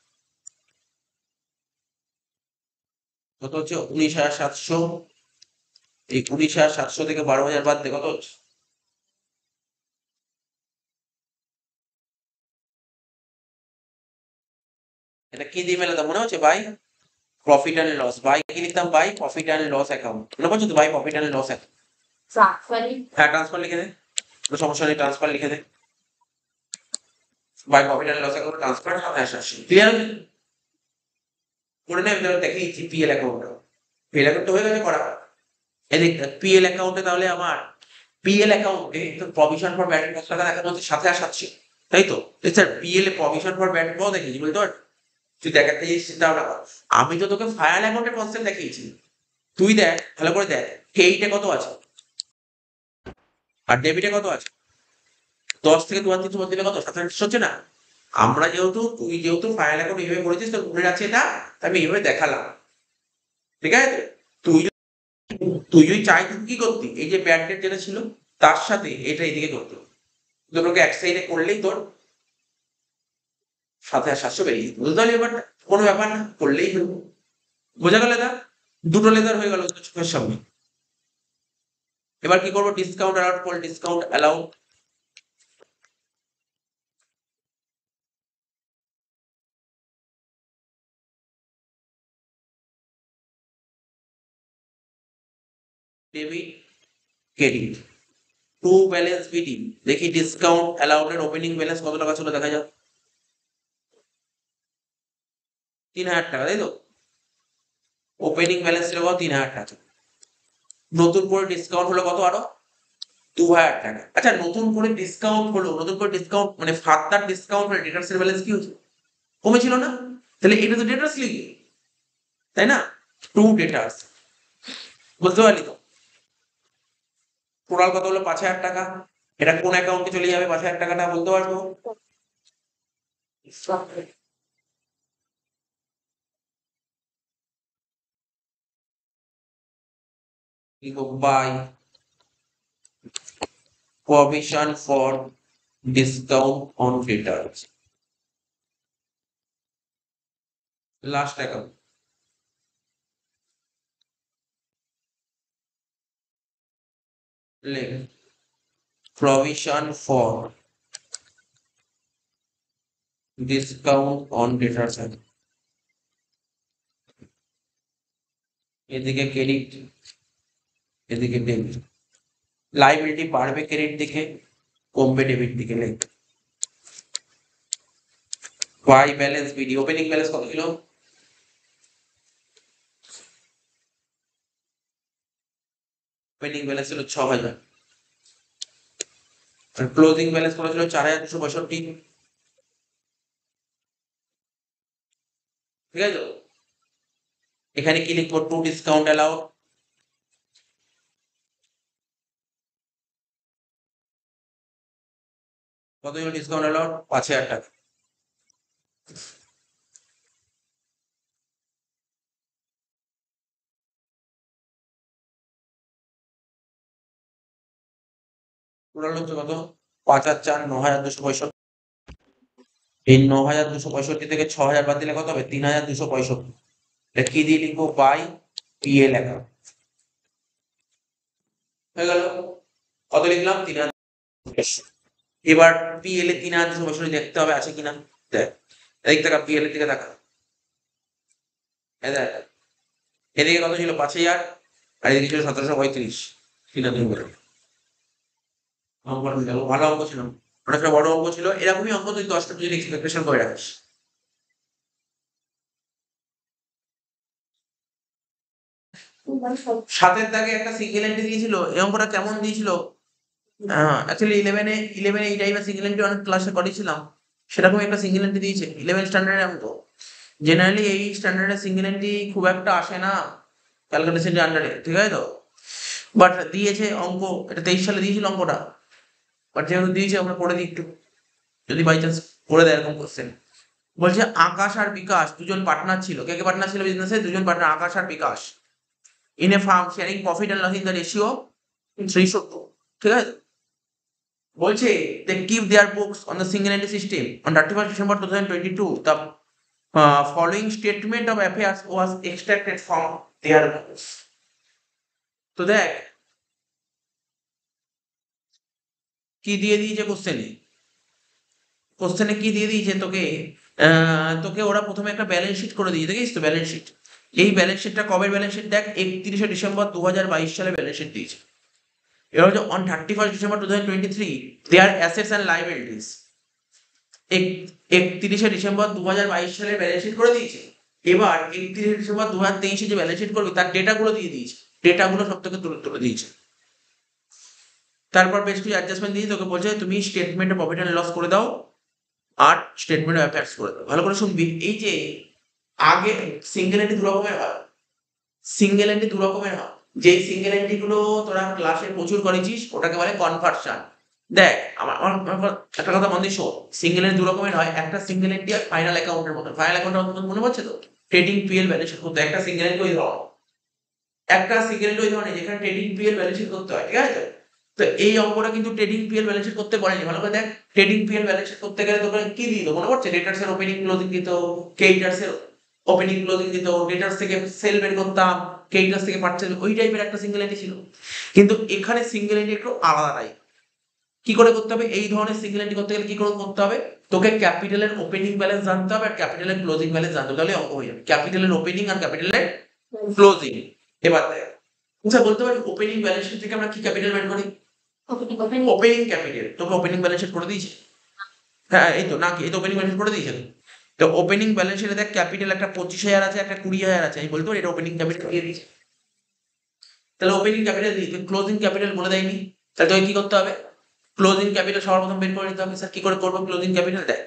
কত হচ্ছে? 19,700। এই 19,700 থেকে 12,000 বাদ দে, কত হচ্ছে? এটা কি দিয়ে মেলাতাম মনে হচ্ছে? By profit and loss, by কি লিখতাম? By profit and loss account, মনে পড়ছে তো? By profit and loss account. হ্যাঁ ট্রান্সফার লিখে দে, কোনো সমস্যা নেই, ট্রান্সফার লিখে দে। By profit and loss account transfer 27,80। Clear হচ্ছে? করে নে, আমি দেখিয়েছি পিএল অ্যাকাউন্ট। পিএল অ্যাকাউন্ট হয়ে গেছে করা। এদিক পিএল অ্যাকাউন্টে তাহলে আমার পিএল অ্যাকাউন্টে তো প্রভিশন ফর ব্যাড ডেট টাকা দেখানো হচ্ছে 27,80, তাই তো? Sir PL A provision for bad date দেখেছি বলতে পার? তুই দেখাতে চিন্তাও না কর। আমি তো তোকে ফায়ার অ্যাকাউন্টের কনসেপ্ট দেখিয়েছি, তুই দেখ ভালো করে দেখ ক্রেডিটে কত আছে আর ডেবিটে কত আছে। 10 থেকে 2,300 দিলে কত? 27,80 হচ্ছে না? আমরা যেহেতু তুই যেহেতু ফায়ার অ্যাকাউন্ট এইভাবে করেছিস তোর মনে আছে এটা, তাই আমি এইভাবে দেখালাম, ঠিক আছে? তুই তুই যদি চাই তুই কি করতি? এই যে ব্যাড ডেট যেটা ছিল তার সাথে এটা এইদিকে করতো, দুটোকে এক সাইডে করলেই তোর 7,700 বেরিয়ে যেত। বুঝতে পারলি ব্যাপারটা? কোনো ব্যাপার না, করলেই হলো। বোঝা গেল? লেদার দুটো লেদার হয়ে গেল তোর চোখের সামনে। এবার কি করবো? ডিসকাউন্ট অ্যালাউড করল, discount allowed. Debit credit to balance BD, দেখি ডিসকাউন্ট অ্যালাউড এর ওপেনিং ব্যালেন্স কত টাকা ছিল দেখা যাক। 3,000 টাকা, তাই তো? ওপেনিং ব্যালেন্স ছিল কত? 3,000 টাকা। নতুন করে ডিসকাউন্ট হলো কত? আরো 2,000 টাকা। আচ্ছা নতুন করে ডিসকাউন্ট হলো, নতুন করে ডিসকাউন্ট মানে ফার্দার ডিসকাউন্ট হলে ডেটার্স এর ব্যালেন্স কি হচ্ছে? কমেছিল না? তাহলে এটা তো ডেটার্স লিখি, তাই না? টু ডেটার্স, বুঝতে পারলি তো? টোটাল কত হলো? 5,000 টাকা। এটা কোন অ্যাকাউন্টে চলে যাবে 5,000 টাকাটা বলতে পারবো? By provision for discount on returns, last account. লেখ provision for discount on returns, এদিকে ক্রেডিট এদিকে ডেবিট, লাইবিলিটি বাড়বে ক্রেডিট দিকে, কমবে ডেবিট দিকে। লেখ by balance BD, opening balance কত ছিল? ওপেনিং ব্যালেন্স ছিল 6,000 আর ক্লোজিং ব্যালেন্স কত ছিল? 4,265। ঠিক আছে? এখানে কি লিখবো? টু ডিসকাউন্ট অ্যালাউড, কত ছিল ডিসকাউন্ট অ্যালাউড? 5,000 টাকা। টোটাল হচ্ছে কত? 5,4 9,265। এই 9,265 থেকে 6,000 বাদ দিলে কত হবে? 3,265। এটা কি দিয়ে লিখবো? By PL account. হয়ে গেল? কত লিখলাম? 3,265। এবার পিএল এ 3,265 দেখতে হবে আছে কিনা। দেখ এদিক থেকে পিএল এর দিকে দেখা, দেখ এদিকে কত ছিল? 5,000 আর এদিকে ছিল 1,735। 3,265। ভালো অঙ্ক ছিল, অনেকটা বড় অঙ্ক ছিল। এরকমই অঙ্ক তুই 10টা যদি এক্সপেকটেশন করে রাখিস। সাতের দাগে একটা সিঙ্গেল এন্ট্রি দিয়েছিল, এই অঙ্কটা কেমন দিয়েছিল? অ্যাকচুয়ালি ইলেভেনে এই টাইপের সিঙ্গেল এন্ট্রি অনেক ক্লাসে করেছিলাম, সেরকম একটা সিঙ্গেল এন্ট্রি দিয়েছে 11 স্ট্যান্ডার্ডে। আমি তো জেনারেলি এই স্ট্যান্ডার্ডের সিঙ্গেল এন্ট্রি খুব একটা আসে না ক্যালকুলেশন আন্ডারে, ঠিক আছে তো। বাট দিয়েছে অঙ্ক, এটা 23 সালে দিয়েছিল অঙ্কটা। বাট যেহেতু দিয়েছে আমরা করে দিই একটু, যদি বাই চান্স করে দেয় এরকম কোশ্চেন। বলছে আকাশ আর বিকাশ দুজন পার্টনার ছিল। কে কে পার্টনার ছিল বিজনেসে? দুজন পার্টনার, আকাশ আর Bikash. In a firm sharing profit and loss in the ratio 3:2, ঠিক আছে। বলছে they keep their books on the single entry system on 31st December 2022. The following statement of affairs was extracted from their books. তো দেখ কি দিয়ে দিয়েছে কোশ্চেনে, কোশ্চেনে কি দিয়ে দিয়েছে তোকে। তোকে ওরা প্রথমে একটা ব্যালেন্স শিট করে দিয়েছে, দেখিস তো ব্যালেন্স শিট। এই ব্যালেন্স শিটটা কবে ব্যালেন্স শিট দেখ, 31শে ডিসেম্বর 2022 সালে ব্যালেন্স শিট দিয়েছে। এবার হচ্ছে on 31st December 2023 their assets and liabilities. 31শে ডিসেম্বর 2022 সালে ব্যালেন্স শিট করে দিয়েছে। এবার 31শে ডিসেম্বর 2023 যে ব্যালেন্স শিট করবে তার ডেটাগুলো দিয়ে দিয়েছে, ডেটাগুলো সব থেকে তুলে তুলে দিয়েছে। তারপর বেশ কিছু অ্যাডজাস্টমেন্ট দিয়ে তোকে বলছে তুমি স্টেটমেন্টে প্রফিট অ্যান্ড লস করে দাও আর স্টেটমেন্ট অফ অ্যাফেয়ার্স করে দাও। ভালো করে শুনবি, এই যে আগে সিঙ্গেল এন্ট্রি দু রকমের হয়, সিঙ্গেল এন্ট্রি দু রকমের হয়। যেই সিঙ্গেল এন্ট্রি গুলো তোরা ক্লাসে প্রচুর করেছিস ওটাকে বলে কনভার্সন। দেখ আমার আমার আমার একটা কথা মন দিয়ে শোন, সিঙ্গেল এন্ট্রি দু রকমের হয়। একটা সিঙ্গেল এন্ট্রি হয় ফাইনাল অ্যাকাউন্টের মতো। ফাইনাল অ্যাকাউন্ট মনে পড়ছে তো, ট্রেডিং পিএল ব্যালেন্স শিট করতে একটা সিঙ্গেল এন্ট্রি ওই ধরনের, একটা সিঙ্গেল এন্ট্রি ওই ধরনের যেখানে ট্রেডিং পিএল ব্যালেন্স শিট করতে হয়, ঠিক আছে। তো এই অঙ্কটা কিন্তু ট্রেডিং পিএল ব্যালেন্স শিট করতে বলেনি। ভালো করে দেখ, ট্রেডিং পিএল ব্যালেন্স শিট করতে গেলে তোকে কি দিত মনে পড়ছে? ডেটার্স এর ওপেনিং ক্লোজিং দিত, ক্রেডিটার্স এর ওপেনিং ক্লোজিং দিত, ডেটার্স থেকে সেল বের করতাম, ক্রেডিটার্স থেকে পারচেজ, ওই টাইপের একটা সিঙ্গেল এন্ট্রি ছিল। কিন্তু এখানে সিঙ্গেল এন্ট্রি একটু আলাদা টাইপ। কি করে করতে হবে এই ধরনের সিঙ্গেল এন্ট্রি করতে গেলে? কি করে করতে হবে? তোকে ক্যাপিটালের ওপেনিং ব্যালেন্স জানতে হবে আর ক্যাপিটালের ক্লোজিং ব্যালেন্স জানতে হবে, তাহলে অঙ্ক হয়ে যাবে। ক্যাপিটালের ওপেনিং আর ক্যাপিটালের ক্লোজিং। এবার দেখ, আচ্ছা বলতে পারি ওপেনিং ব্যালেন্স শিট থেকে আমরা কি ক্যাপিটাল বের করি? Opening capital. তোকে ওপেনিং ব্যালেন্স শিট করে দিয়েছে? হ্যাঁ এই তো, নাকি এই তো ওপেনিং ব্যালেন্স করে দিয়েছে। তো ওপেনিং ব্যালেন্স শিটে দেখ ক্যাপিটাল একটা 25,000 আছে, একটা 20,000 আছে। আমি বলতে পারি এটা ওপেনিং ক্যাপিটাল দিয়ে দিয়েছে। তাহলে ওপেনিং ক্যাপিটাল দিয়ে ক্লোজিং ক্যাপিটাল বলে দেয়নি। তাহলে তোকে কি করতে হবে? ক্লোজিং ক্যাপিটাল সবার প্রথম বের করে নিতে হবে। স্যার কি করে করবো ক্লোজিং ক্যাপিটাল? দেখ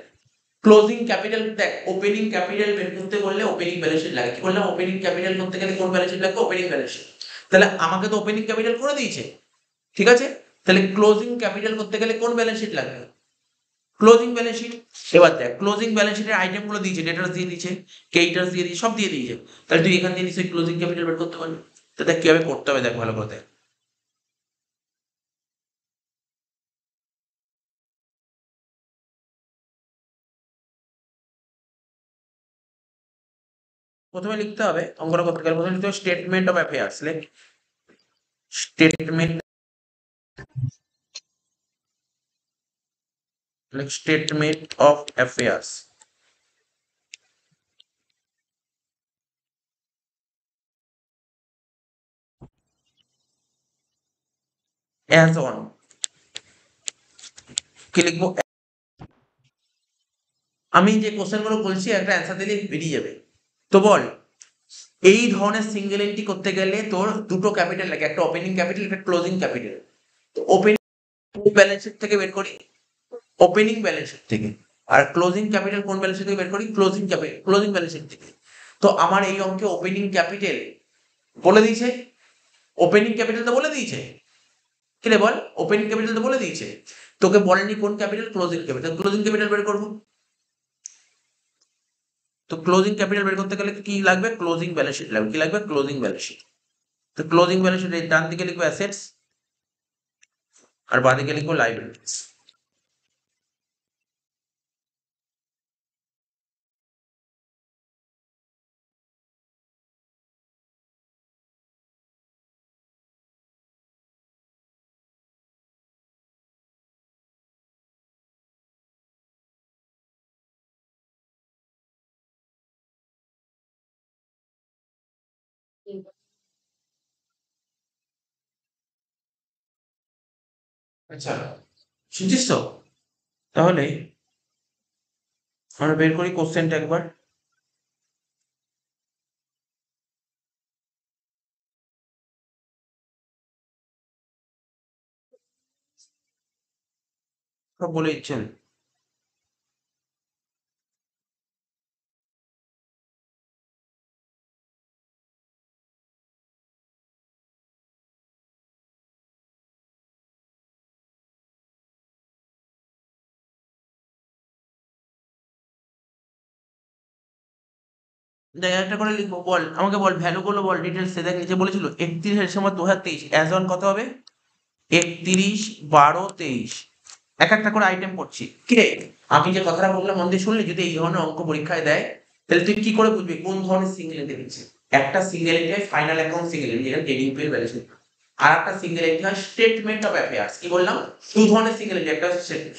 ক্লোজিং ক্যাপিটাল, দেখ ওপেনিং ক্যাপিটাল বের করতে বললে ওপেনিং ব্যালেন্স শিট লাগে। কি বললাম? ওপেনিং ক্যাপিটাল করতে গেলে কোন ব্যালেন্স শিট লাগবে? Opening balance sheet. তাহলে আমাকে তো ওপেনিং ক্যাপিটাল করে দিয়েছে, ঠিক আছে। তাহলে ক্লোজিং ক্যাপিটাল করতে গেলে কোন ব্যালেন্স শিট লাগবে? Closing balance sheet. এবার দেখ ক্লোজিং ব্যালেন্স শিটের আইটেম গুলো দিয়েছে, ডেটার্স দিয়ে দিয়েছে, ক্রেডিটার্স দিয়ে দিয়েছে, সব দিয়ে দিয়েছে। তাহলে তুই এখান দিয়ে নিশ্চয়ই ক্লোজিং ক্যাপিটাল বের করতে পারবি। তো দেখ কিভাবে করতে হবে, দেখ ভালো করে দেখ। প্রথমে লিখতে হবে অঙ্কটা করতে গেলে, প্রথমে লিখতে হবে স্টেটমেন্ট অফ অ্যাফেয়ার্স। লেখ স্টেটমেন্ট, লেখ statement of affairs as on. কি লিখবো? আমি যে কোশ্চেন গুলো বলছি একটা অ্যান্সার দিলে বেরিয়ে যাবে। তো বল এই ধরনের সিঙ্গেল এন্ট্রি করতে গেলে তোর দুটো ক্যাপিটাল লাগে, একটা ওপেনিং ক্যাপিটাল, একটা ক্লোজিং ক্যাপিটাল। তো ওপেনিং ব্যালেন্স শিট থেকে বের করি ওপেনিং ব্যালেন্স শিট থেকে, আর ক্লোজিং ক্যাপিটাল কোন ব্যালেন্স শিট থেকে বের করি? Closing capital, closing balance sheet থেকে। তো আমার এই অঙ্কে ওপেনিং ক্যাপিটাল বলে দিয়েছে, ওপেনিং ক্যাপিটাল তো বলে দিয়েছে। কি রে বল, ওপেনিং ক্যাপিটাল তো বলে দিয়েছে, তোকে বলেনি কোন capital? Closing capital. Closing capital বের করবো। তো ক্লোজিং ক্যাপিটাল বের করতে গেলে কি লাগবে? ক্লোজিং ব্যালেন্স শিট লাগবে। কি লাগবে? Closing balance sheet. তো ক্লোজিং ব্যালেন্স শিট ডান দিকে লিখবো অ্যাসেটস আর বাঁ দিকে লিখবো লাইবিলিটিস। আচ্ছা শুনছিস তো? তাহলে আমরা বের করি কোশ্চেনটা একবার। সব বলে দিচ্ছেন। দেখ একটা করে লিখবো, বল আমাকে, বল ভ্যালু গুলো বল ডিটেলস। দেখ নিচে বলেছিল 31 ডিসেম্বর 2023, অ্যাজ অন কত হবে? 31/12/23। এক একটা করে আইটেম করছি। কিরে, আমি যে কথাটা বললাম মন দিয়ে শুনলি? যদি এই ধরনের অঙ্ক পরীক্ষায় দেয় তাহলে তুই কি করে বুঝবি কোন ধরনের সিঙ্গেল এন্ট্রি দিচ্ছে? একটা সিঙ্গেল এন্ট্রি হয় ফাইনাল অ্যাকাউন্ট সিঙ্গেল এন্ট্রি, যেটা ট্রেডিং পের ব্যালেন্স শিট। আর একটা সিঙ্গেল এন্ট্রি হয় স্টেটমেন্ট অফ অ্যাফেয়ার্স। কি বললাম? দু ধরনের সিঙ্গেল এন্ট্রি, একটা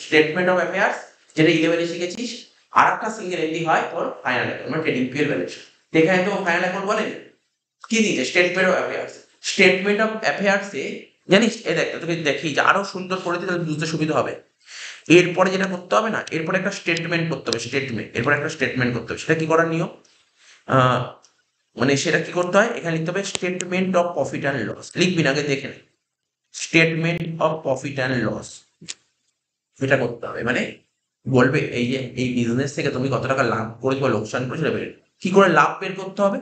স্টেটমেন্ট অফ অ্যাফেয়ার্স যেটা 11-এ শিখেছিস, আর একটা সিঙ্গেল এন্ট্রি হয় তোর ফাইনাল অ্যাকাউন্ট মানে ট্রেডিং পের ব্যালেন্স শিট। এখানে তো ফাইনাল অ্যাকাউন্ট বলেন, কি দিয়েছে? Statement of affairs. Statement of affairs এ জানিস, এই দেখ তোকে দেখি যে আরো সুন্দর করে দিলে বুঝতে সুবিধা হবে। এরপরে যেটা করতে হবে না, এরপরে একটা স্টেটমেন্ট করতে হবে, স্টেটমেন্ট, এরপরে একটা স্টেটমেন্ট করতে হবে। সেটা কি করার নিয়ম? আহ, মানে সেটা কি করতে হয়, এখানে লিখতে হবে statement of profit and loss. লিখবি না, আগে দেখে নে। Statement of profit and loss, এটা করতে হবে। মানে বলবে এই যে এই বিজনেস থেকে তুমি কত টাকা লাভ করেছো বা লোকসান করেছো সেটা বের। কি করে লাভ বের করতে হবে?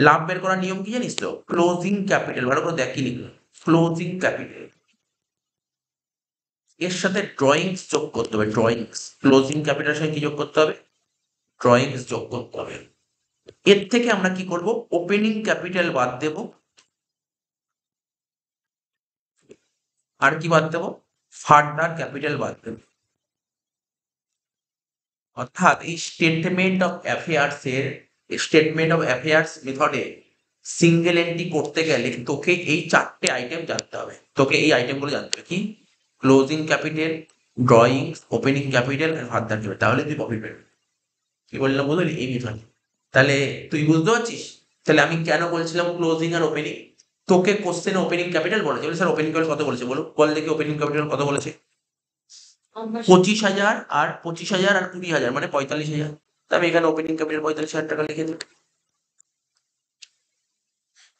লাভ বের করার নিয়ম কি জানিস তো? Closing capital. ভালো করে দেখ কি লিখলো, ক্লোজিং ক্যাপিটাল। এর সাথে ড্রয়িংস যোগ করতে হবে, ড্রয়িংস। ক্লোজিং ক্যাপিটাল সঙ্গে কি যোগ করতে হবে? ড্রয়িংস যোগ করতে হবে। এর থেকে আমরা কি করব? ওপেনিং ক্যাপিটাল বাদ দেব, আর কি বাদ দেব? ফার্দার ক্যাপিটাল বাদ দেব। অর্থাৎ এই স্টেটমেন্ট অফ অ্যাফেয়ার্স এর, স্টেটমেন্ট অফ অ্যাফেয়ার্স মেথডে সিঙ্গেল এন্ট্রি করতে গেলে তোকে এই 4টে আইটেম জানতে হবে। তোকে এই আইটেমগুলো জানতে হবে। কি? Closing capital, drawings, opening capital আর ফার্দার ক্যাপিটাল। তাহলে তুই প্রফিট পাবি। কি বললাম বুঝলি? এই মেথড। তাহলে তুই বুঝতে পারছিস তাহলে আমি কেন বলছিলাম ক্লোজিং আর ওপেনিং? তোকে কোশ্চেন ওপেনিং ক্যাপিটাল বলেছে, বলে স্যার ওপেনিং ক্যাপিটাল কত বলেছে বলো, বল দেখি ওপেনিং ক্যাপিটাল কত বলেছে? 25,000 আর 25,000 আর 20,000 মানে 45,000। আমি এখানে ওপেনিং ক্যাপিটাল 45,000 টাকা লিখে দিই।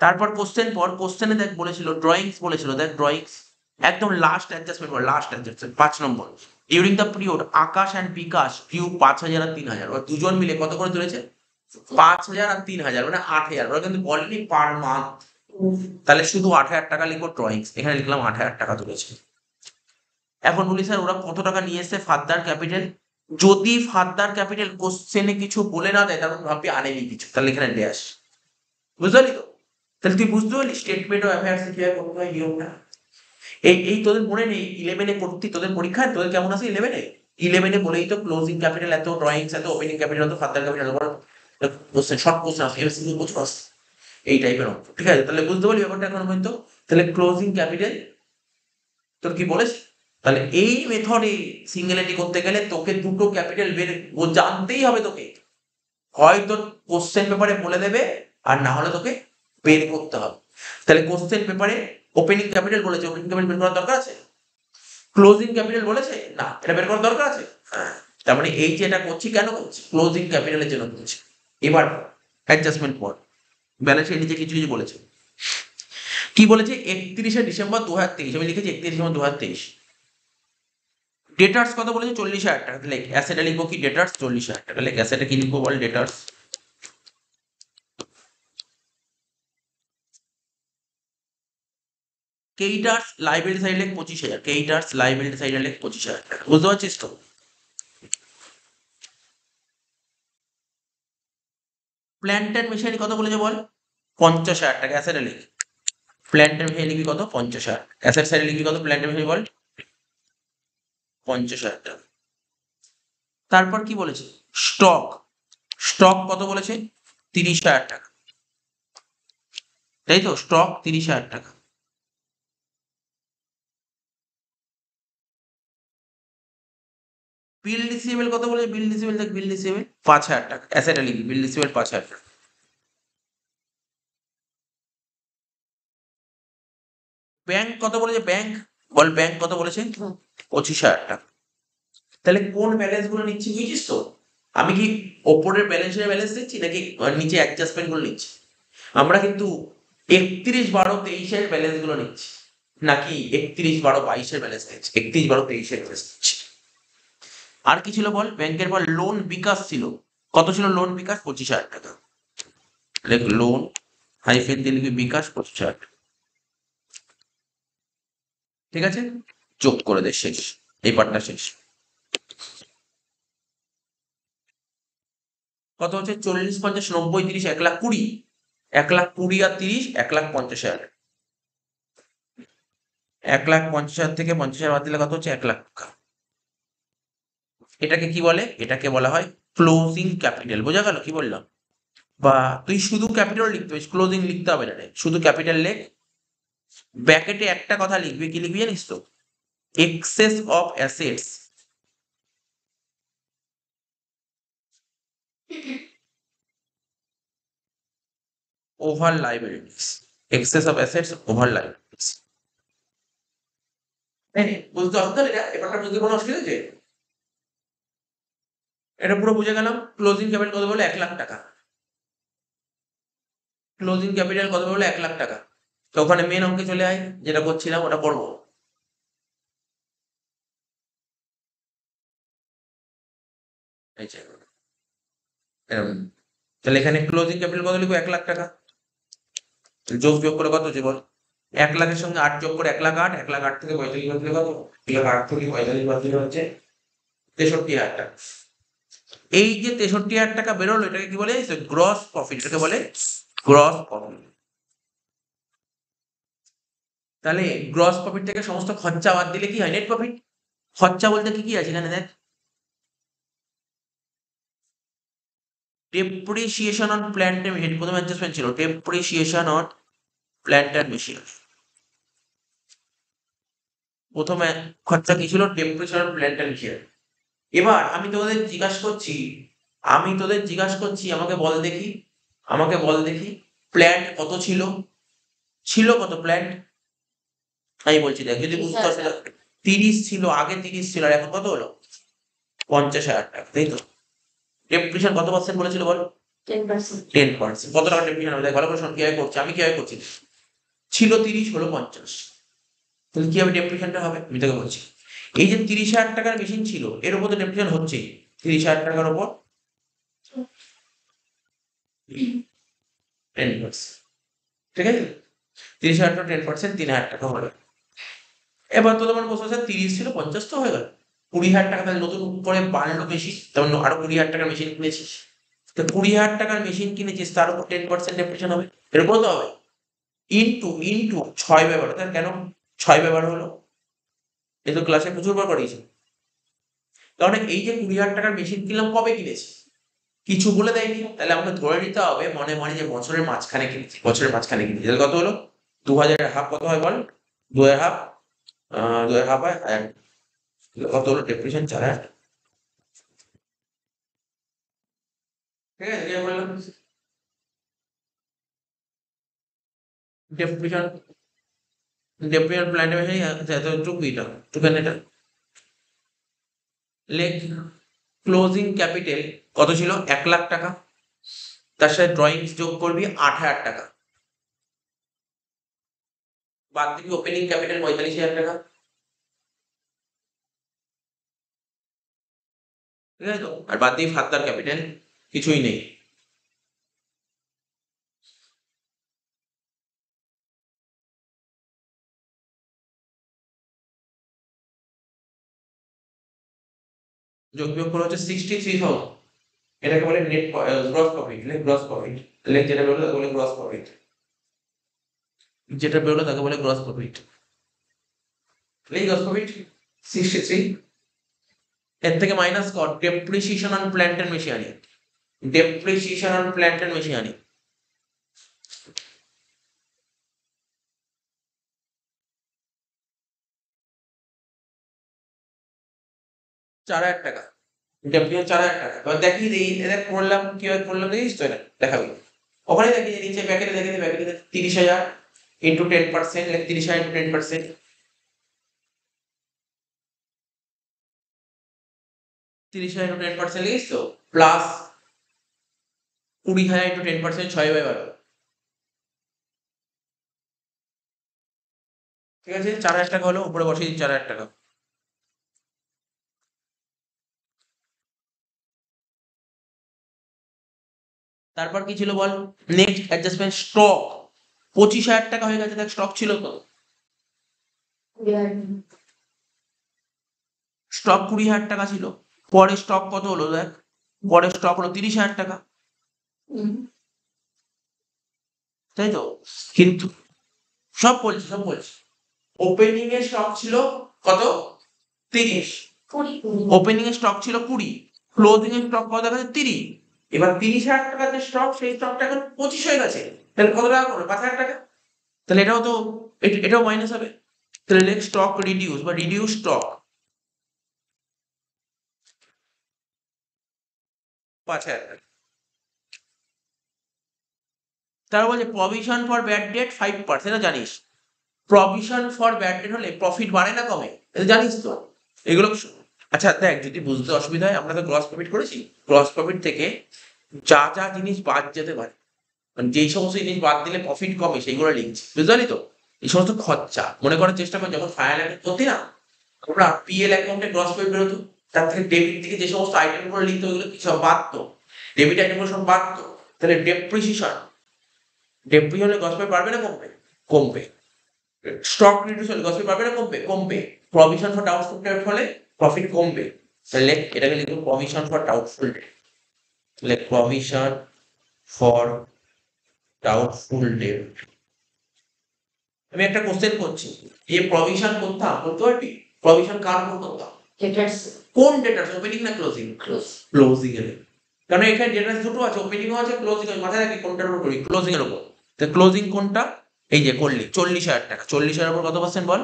তারপর কোশ্চেন পর কোশ্চেনে দেখ বলেছিল ড্রয়িংস, বলেছিল দেখ ড্রয়িংস একদম last adjustment, last adjustment 5 number. During the period Akash and Bikash due 5,000 আর 3,000। ওরা দুজন মিলে কত করে তুলেছে? 5,000 আর 3,000 মানে 8,000। ওরা কিন্তু বলেনি পার মান্থ। তাহলে শুধু 8,000 টাকা লিখবো ড্রয়িংস। এখানে লিখলাম 8,000 টাকা তুলেছে। এখন বলি স্যার ওরা কত টাকা নিয়ে এসছে ফার্দার ক্যাপিটাল? যদি ফার্দার ক্যাপিটাল কোশ্চেনে কিছু বলে না দেয় তখন ভাববি আনেনি কিছু, তাহলে এখানে ড্যাশ। বুঝতে পারলি তো? তাহলে তুই বুঝতে পারলি স্টেটমেন্ট অফ অ্যাফেয়ার্স কিভাবে করতে হয় নিয়মটা। এই তোদের মনে নেই 11-এ করতি তোদের পরীক্ষায় তোদের কেমন আছে 11-এ? 11-এ বলেই তো ক্লোজিং ক্যাপিটাল এত, ড্রয়িংস এত, ওপেনিং ক্যাপিটাল এত, ফার্দার ক্যাপিটাল বড় কোশ্চেন, শর্ট কোশ্চেন আসে, এমসিকিউ কোশ্চেন আসে, এই টাইপের অঙ্ক। ঠিক আছে, তাহলে বুঝতে পারলি ব্যাপারটা এখন পর্যন্ত? তাহলে ক্লোজিং ক্যাপিটাল তোর কি বলেছে? তাহলে এই মেথডে সিঙ্গুলারিটি করতে গেলে তোকে দুটো ক্যাপিটাল বের জানতেই হবে তোকে। হয় তোর কোশ্চেন পেপারে বলে দেবে, আর না হলে তোকে বের করতে হবে। তাহলে কোশ্চেন পেপারে ওপেনিং ক্যাপিটাল বলেছে, ওপেনিং ক্যাপিটাল বের করার দরকার আছে? ক্লোজিং ক্যাপিটাল বলেছে না, এটা বের করার দরকার আছে? হ্যাঁ। তার মানে এই যে এটা করছি কেন করছি? ক্লোজিং ক্যাপিটালের জন্য করছি। এবার অ্যাডজাস্টমেন্ট পর ব্যালেন্স শিটের নিচে কিছু কিছু বলেছে। কি বলেছে? 31 ডিসেম্বর 2023, আমি লিখেছি 31 ডিসেম্বর 2023। ডেটার্স কত বলেছে? 40,000 টাকা। তাহলে অ্যাসেটে লিখবো কি? ডেটার্স 40,000 টাকা। তাহলে অ্যাসেটে কি লিখবো বল? ডেটার্স। কেইটার্স লাইব্রেরি সাইড লেখ 25,000। কেইটার্স লাইব্রেরি সাইড লেখ 25,000 টাকা। বুঝতে পারছিস তো? প্ল্যান্ট এন্ড মেশিনারি কত বলেছে বল? 50,000 টাকা। অ্যাসেটে লিখ। প্ল্যান্ট এন্ড মেশিনারি লিখবি কত? 50,000। অ্যাসেট সাইডে লিখবি কত? প্ল্যান্ট এন্ড মেশিনারি বল? 50,000 টাকা। তারপর কি বলেছে? স্টক, স্টক কত বলেছে? 30,000 টাকা। তাই তো? স্টক 30,000 টাকা। বিল রিসিভেবল কত বলেছে? বিল রিসিভেবল দেখ, বিল রিসিভেবল 5,000 টাকা। অ্যাসেটে লিখবি বিল রিসিভেবল 5,000 টাকা। ব্যাংক কত বলেছে? ব্যাংক বল, ব্যাংক কত বলেছে? 25,000 টাকা। তাহলে কোন ব্যালেন্স গুলো নিচ্ছি বুঝছিস তো? আমি কি ওপরের ব্যালেন্সের ব্যালেন্স দিচ্ছি নাকি নিচে অ্যাডজাস্টমেন্ট গুলো নিচ্ছি? আমরা কিন্তু 31/12/23-এর ব্যালেন্স গুলো নিচ্ছি, নাকি 31/12/22-এর ব্যালেন্স নিচ্ছি? 31/12/23-এর ব্যালেন্স নিচ্ছি। আর কি ছিল বল? ব্যাংকের পর লোন বিকাশ ছিল। কত ছিল লোন বিকাশ? 25,000 টাকা। দেখ লোন হাইফেন দিয়ে লিখবি বিকাশ 25,000 টাকা। ঠিক আছে, যোগ করে দে, শেষ, এই পার্টটা শেষ। কত হচ্ছে? 40, 50, 90, 30, 1,20,000। 1,20,000 আর 30, 1,50,000। 1,50,000 থেকে 50,000 বাদ দিলে কত হচ্ছে? 1,00,000 টাকা। এটাকে কি বলে? এটাকে বলা হয় ক্লোজিং ক্যাপিটাল। বোঝা গেল কি বললাম? বা তুই শুধু ক্যাপিটাল লিখতে পারিস, ক্লোজিং লিখতে হবে না রে, শুধু ক্যাপিটাল লেখ। ব্র্যাকেটে একটা কথা লিখবি, কি লিখবি জানিস তো? Access of assets over liabilities. Access of assets over liabilities. বুঝতে অসুবিধা নেই, এবারটা বুঝতে কোনো অসুবিধা আছে? এটা পুরো বুঝে গেলাম। ক্লোজিং ক্যাপিটাল কত বলে? 1,00,000 টাকা। ক্লোজিং ক্যাপিটাল কত বলে? 1,00,000 টাকা। তো ওখানে মেন অঙ্কে চলে আয়, যেটা করছিলাম ওটা করবো। এই যে, এরকম। তাহলে এখানে ক্লোজিং ক্যাপিটাল কত লিখবো? 1,00,000 টাকা। যোগ বিয়োগ করে কত হচ্ছে বল? 1,00,000-এর সঙ্গে 8 যোগ করে 1,08,000। 1,08,000 থেকে 45 বাদ দিলে কত? 1,08,000 থেকে 45 বাদ দিলে হচ্ছে 63,000 টাকা। এই যে 63,000 টাকা বেরোলো, এটাকে কি বলে? Gross profit. এটাকে বলে গ্রস প্রফিট। তাহলে গ্রস প্রফিট থেকে সমস্ত খরচা বাদ দিলে কি হয়? Net profit. খরচা বলতে কি কি আছে এখানে দেখ? Depreciation on plant and machine, প্রথমে অ্যাডজাস্টমেন্ট ছিল depreciation on plant and machine. প্রথমে খরচা কি ছিল? Depreciation on plant and machine. এবার আমি তোদের জিজ্ঞাসা করছি, আমাকে বল দেখি, প্ল্যান্ট কত ছিল? ছিল কত প্ল্যান্ট? আমি বলছি দেখ, যদি বুঝতে অসুবিধা, 30 ছিল, আগে 30 ছিল, আর এখন কত হলো? 50,000 টাকা, তাই তো? ডেপ্রিসিয়েশন কত পার্সেন্ট বলেছিল বল? 10%। 10%। কত টাকা ডেপ্রিসিয়েশন হবে? দেখ ভালো করে শোন, কিভাবে করছি, আমি কিভাবে করছি। ছিল 30, হলো 50। তাহলে কিভাবে ডেপ্রিসিয়েশনটা হবে আমি তোকে বলছি। এই যে 30,000 টাকার মেশিন ছিল, এর উপর তো ডেপ্রিসিয়েশন হচ্ছেই। 30,000 টাকার উপর 10%। ঠিক আছে, 30,000 টাকা 10%, 3,000 টাকা হলো। এবার তো তোমার প্রশ্ন আছে, 30 ছিল 50 তো হয়ে গেল, 20,000 টাকা তাহলে নতুন করে বাড়লো বেশি, তেমন আরো 20,000 টাকার মেশিন কিনেছিস। তো 20,000 টাকার মেশিন কিনেছিস, তার উপর 10% ডেপ্রিসিয়েশন হবে, এর উপর তো হবে। ইন্টু 6/12। তাহলে কেন 6/12 হলো? এ তো ক্লাসে প্রচুর বার করিয়েছি। কারণ এই যে 20,000 টাকার মেশিন কিনলাম, কবে কিনেছি? কিছু বলে দেয়নি, তাহলে আমাকে ধরে নিতে হবে মনে মনে যে বছরের মাঝখানে কিনেছি, তাহলে কত হলো? 2,000 হাফ কত হয় বল? 2,000 হাফ, 2,000 হাফ হয় 1,000। কত হলো ডেপ্রিসিয়েশন? 4,000। ঠিক আছে, কি বললাম? ডেপ্রিসিয়েশন ডেপ্রিসিয়েশন প্ল্যান্ট মেশিন এতটুকু, এটা লেখ। ক্লোজিং ক্যাপিটাল কত ছিল? 1,00,000 টাকা। তার সাথে ড্রয়িংস যোগ করবি 8,000 টাকা, বাদ দিবি ওপেনিং ক্যাপিটাল 45,000 টাকা। ঠিক আছে তো? আর বাদ দিবি ফার্দার ক্যাপিটাল, কিছুই নেই। যোগ বিয়োগ করে হচ্ছে 63,000। এটাকে বলে net gross profit. Gross profit যেটা বেরোলো তাকে বলে গ্রস প্রফিট। Gross profit 63। এর থেকে মাইনাস কর depreciation on plant and machinery. Depreciation on plant and machinery 4,000 টাকা। ডেপ্রিসিয়েশন 4,000 টাকা। এবার দেখি এটা করলাম, কিভাবে করলাম দেখিস তো? এটা দেখাবি ওখানে, দেখি নিচে প্যাকেটে, দেখে 30,000 ইন্টু 10%, 30,000 ইন্টু 10%। 30,000 ইন্টু 10% লিখিস তো, প্লাস 20,000 ইন্টু 10%, 6/12। ঠিক আছে, 4,000 টাকা হলো, উপরে বসিয়ে দিন 4,000 টাকা। তারপর কি ছিল বল, নেক্সট অ্যাডজাস্টমেন্ট স্টক 25,000 টাকা হয়ে গেছে, দেখ স্টক ছিল তো, স্টক 20,000 টাকা ছিল, পরে স্টক কত হলো দেখ, পরে স্টক হলো 30,000 টাকা, তাই তো? কিন্তু সব বলছি ওপেনিং এর স্টক ছিল কত, 30, ওপেনিং এর স্টক ছিল 20, ক্লোজিং এর স্টক কত দেখাচ্ছে 30, এবার 30,000 টাকার যে স্টক সেই স্টকটা এখন 25 হয়ে গেছে, তাহলে কত টাকা করবে, 5,000 টাকা, তাহলে এটাও তো এটাও মাইনাস হবে, তাহলে লেখ স্টক রিডিউস বা রিডিউস স্টক 5,000 টাকা। তারপর বলছে প্রভিশন ফর ব্যাড ডেট 5%, জানিস প্রভিশন ফর ব্যাড ডেট হলে প্রফিট বাড়ে না কমে, এটা জানিস তো এগুলো। আচ্ছা দেখ, যদি বুঝতে অসুবিধা হয়, আমরা তো গ্রস প্রফিট করেছি, গ্রস প্রফিট থেকে যা যা জিনিস বাদ যেতে পারে, মানে যেই সমস্ত জিনিস বাদ দিলে প্রফিট কমে সেইগুলো লিখছি, বুঝতে পারলি তো? এই সমস্ত খরচা মনে করার চেষ্টা কর, যখন ফাইনাল অ্যাকাউন্ট করতি না, আমরা পিএল অ্যাকাউন্টে গ্রস প্রফিট বেরোতো, তার থেকে ডেবিট থেকে যে সমস্ত আইটেম গুলো লিখতো ওগুলো কি সব বাদতো, ডেবিট আইটেম গুলো সব বাদতো, তাহলে ডেপ্রিসিয়েশন, ডেপ্রি হলে গ্রস প্রফিট বাড়বে না কমবে, কমবে, স্টক রিডিউস হলে গ্রস প্রফিট বাড়বে না কমবে, কমবে, প্রভিশন ফর ডাউটফুল ডেট হলে প্রফিট কমবে, তাহলে এটাকে লিখবো প্রভিশন ফর ডাউটফুল ডেট, তাহলে প্রভিশন ফর ডাউটফুল ডেট। আমি একটা কোশ্চেন করছি, এই প্রভিশন করতাম, করতে পারবি? প্রভিশন কার উপর করতাম? ডেটার্স কোন ডেটার্স, ওপেনিং না ক্লোজিং? ক্লোজ ক্লোজিং এর, কারণ এখানে ডেটার্স দুটো আছে, ওপেনিংও আছে ক্লোজিং আছে, মাথায় রাখি কোনটার উপর করি, ক্লোজিং এর উপর। তো ক্লোজিং কোনটা, এই যে করলি 40,000 টাকা, 40,000 উপর কত পার্সেন্ট বল,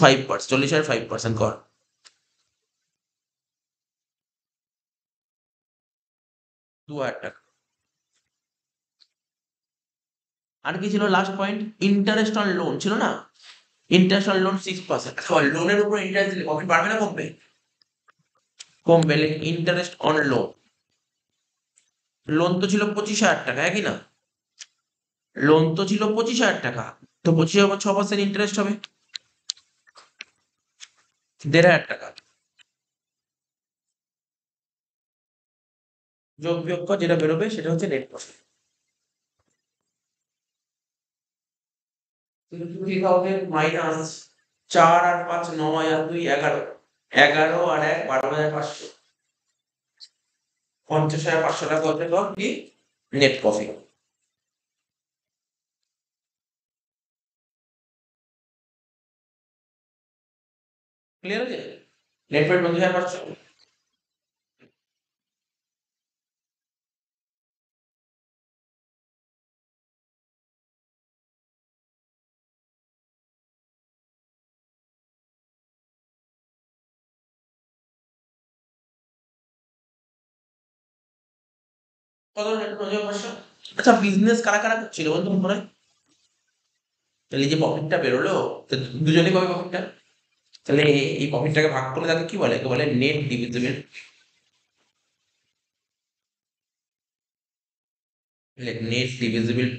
5%, 40,000 5% কর, 2,000 টাকা। আর কি ছিল last point, interest on loan ছিল না, ইন্টারেস্ট অন লোন 6%, লোনের উপর ইন্টারেস্ট দিলে প্রফিট বাড়বে না কমবে, কমবে, ইন্টারেস্ট অন লোন, লোন তো ছিল 25,000 টাকা, একই না, লোন তো ছিল 25,000 টাকা, তো 25,000 উপর 6% ইন্টারেস্ট হবে 1,500 টাকা, যোগ বিয়োগ কর, যেটা বেরোবে সেটা হচ্ছে নেট প্রফিট। 3,000 মাইনাস 4 আর 5 9 আর 2 11, 11 আর 1 12,500, 50,500 টাকা হচ্ছে তোর কি নেট প্রফিট। ক্লিয়ার আছে, নেট প্রফিট 50,500। কত নেট প্রফিট 500? আচ্ছা বিজনেস কারা কারা ছিল বলতো মনে হয়, তাহলে এই যে প্রফিটটা বেরোলো, তো দুজনেই পাবে প্রফিটটা, তাহলে এই প্রফিটটাকে ভাগ করে তাকে কি বলে, একে বলে নেট ডিভিজিবল, নেট ডিভিজিবল